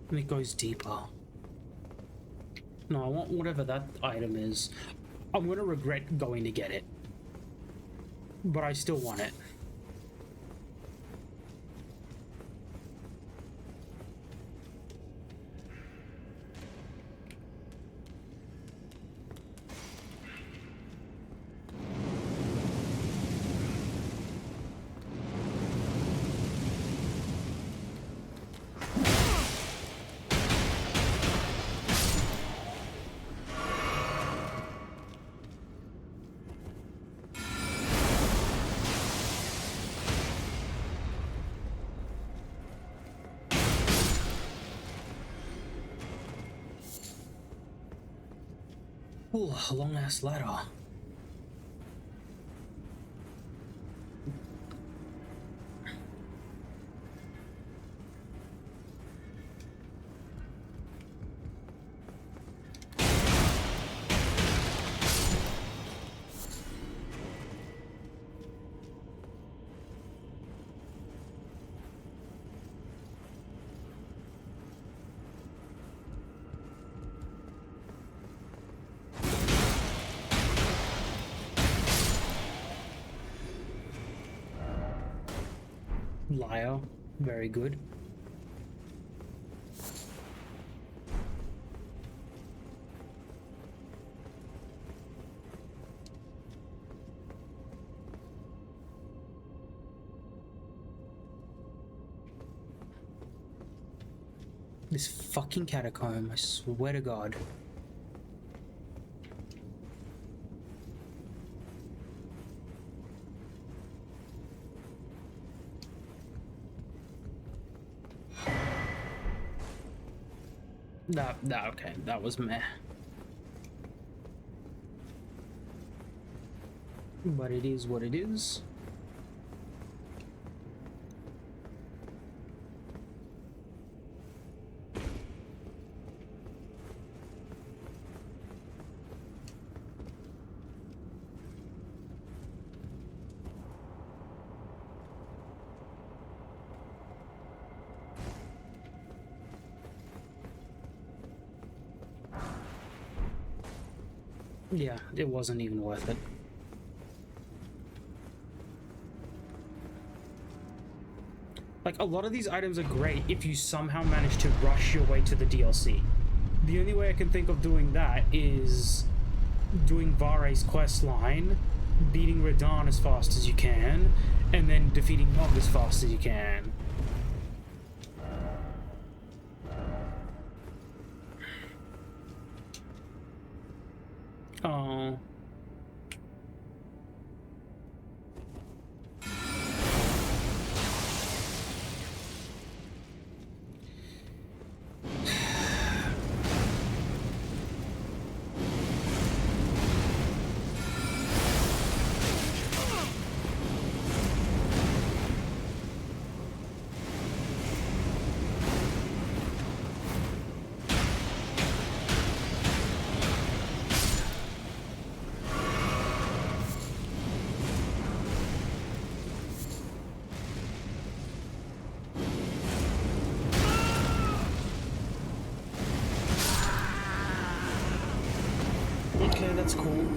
And it goes deeper. No, I want whatever that item is. I'm gonna regret going to get it. But I still want it. Ooh, a long ass ladder. Liar. Very good. This fucking catacomb, I swear to God. No, okay, that was meh. But it is what it is. Yeah, it wasn't even worth it. Like, a lot of these items are great if you somehow manage to rush your way to the DLC. The only way I can think of doing that is doing Vare's quest line, beating Radahn as fast as you can, and then defeating Nog as fast as you can. Oh. That's cool.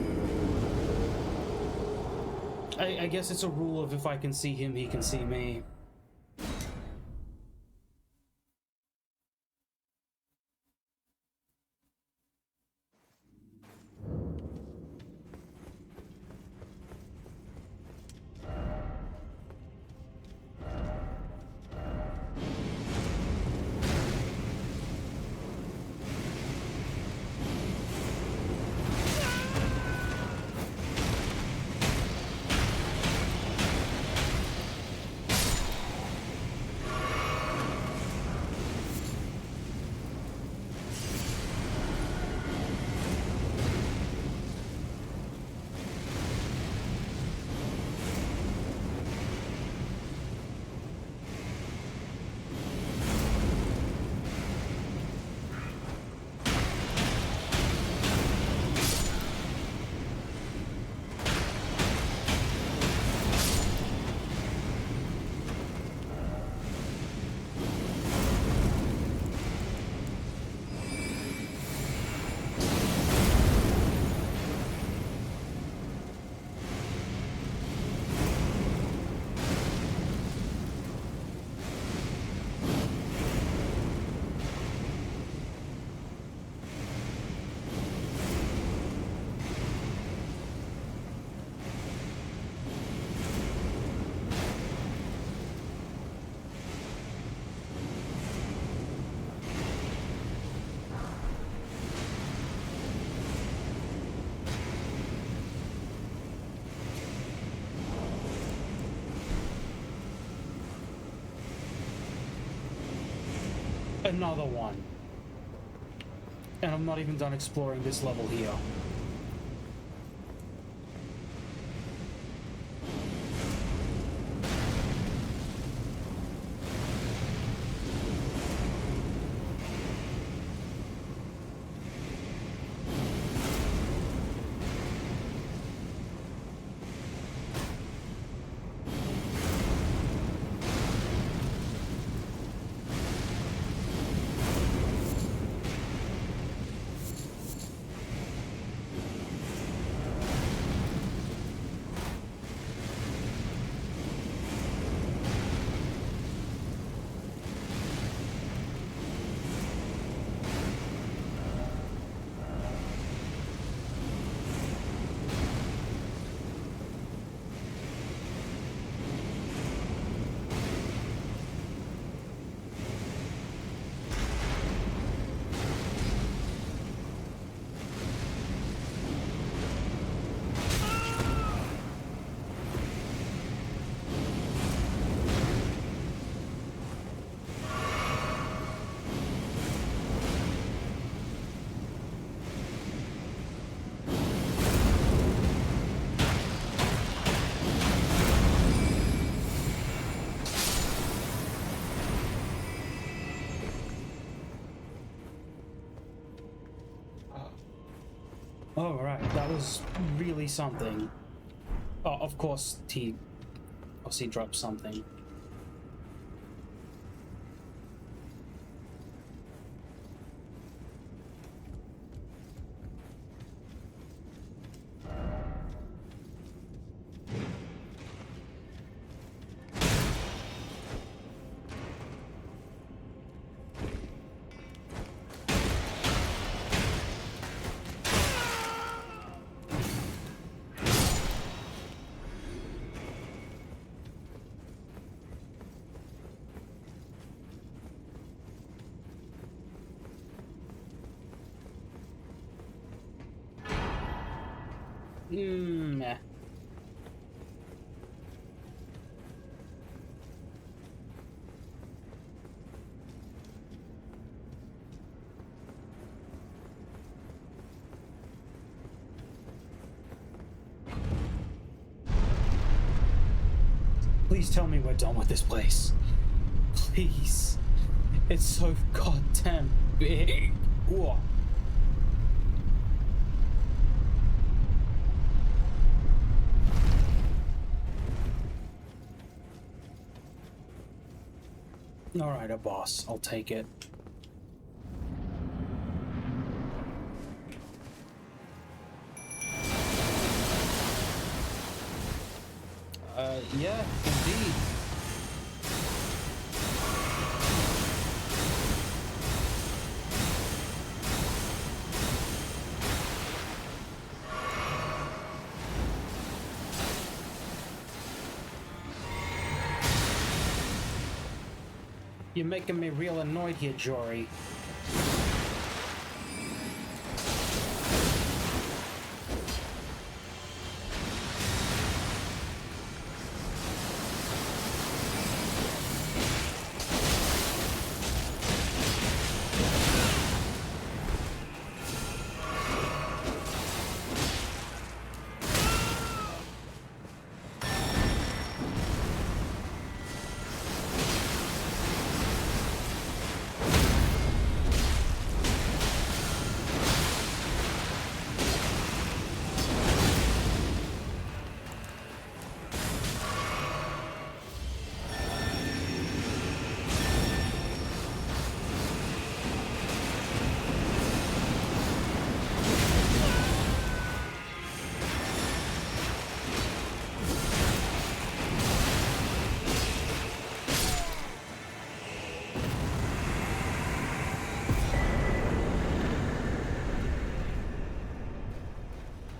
I guess it's a rule of if I can see him, he can see me. Another one. And I'm not even done exploring this level here. Oh, right, that was really something. Oh, of course he dropped something. Meh. Please tell me we're done with this place. Please. It's so goddamn big. Whoa. Alright, a boss. I'll take it. You're making me real annoyed here, Jory.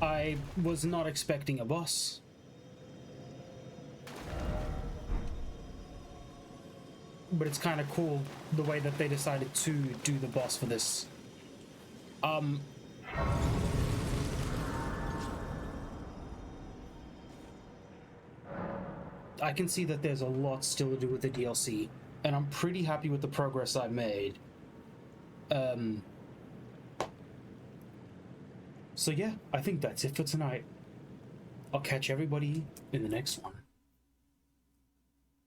I was not expecting a boss. But it's kind of cool the way that they decided to do the boss for this. I can see that there's a lot still to do with the DLC, and I'm pretty happy with the progress I made. So yeah, I think that's it for tonight. I'll catch everybody in the next one.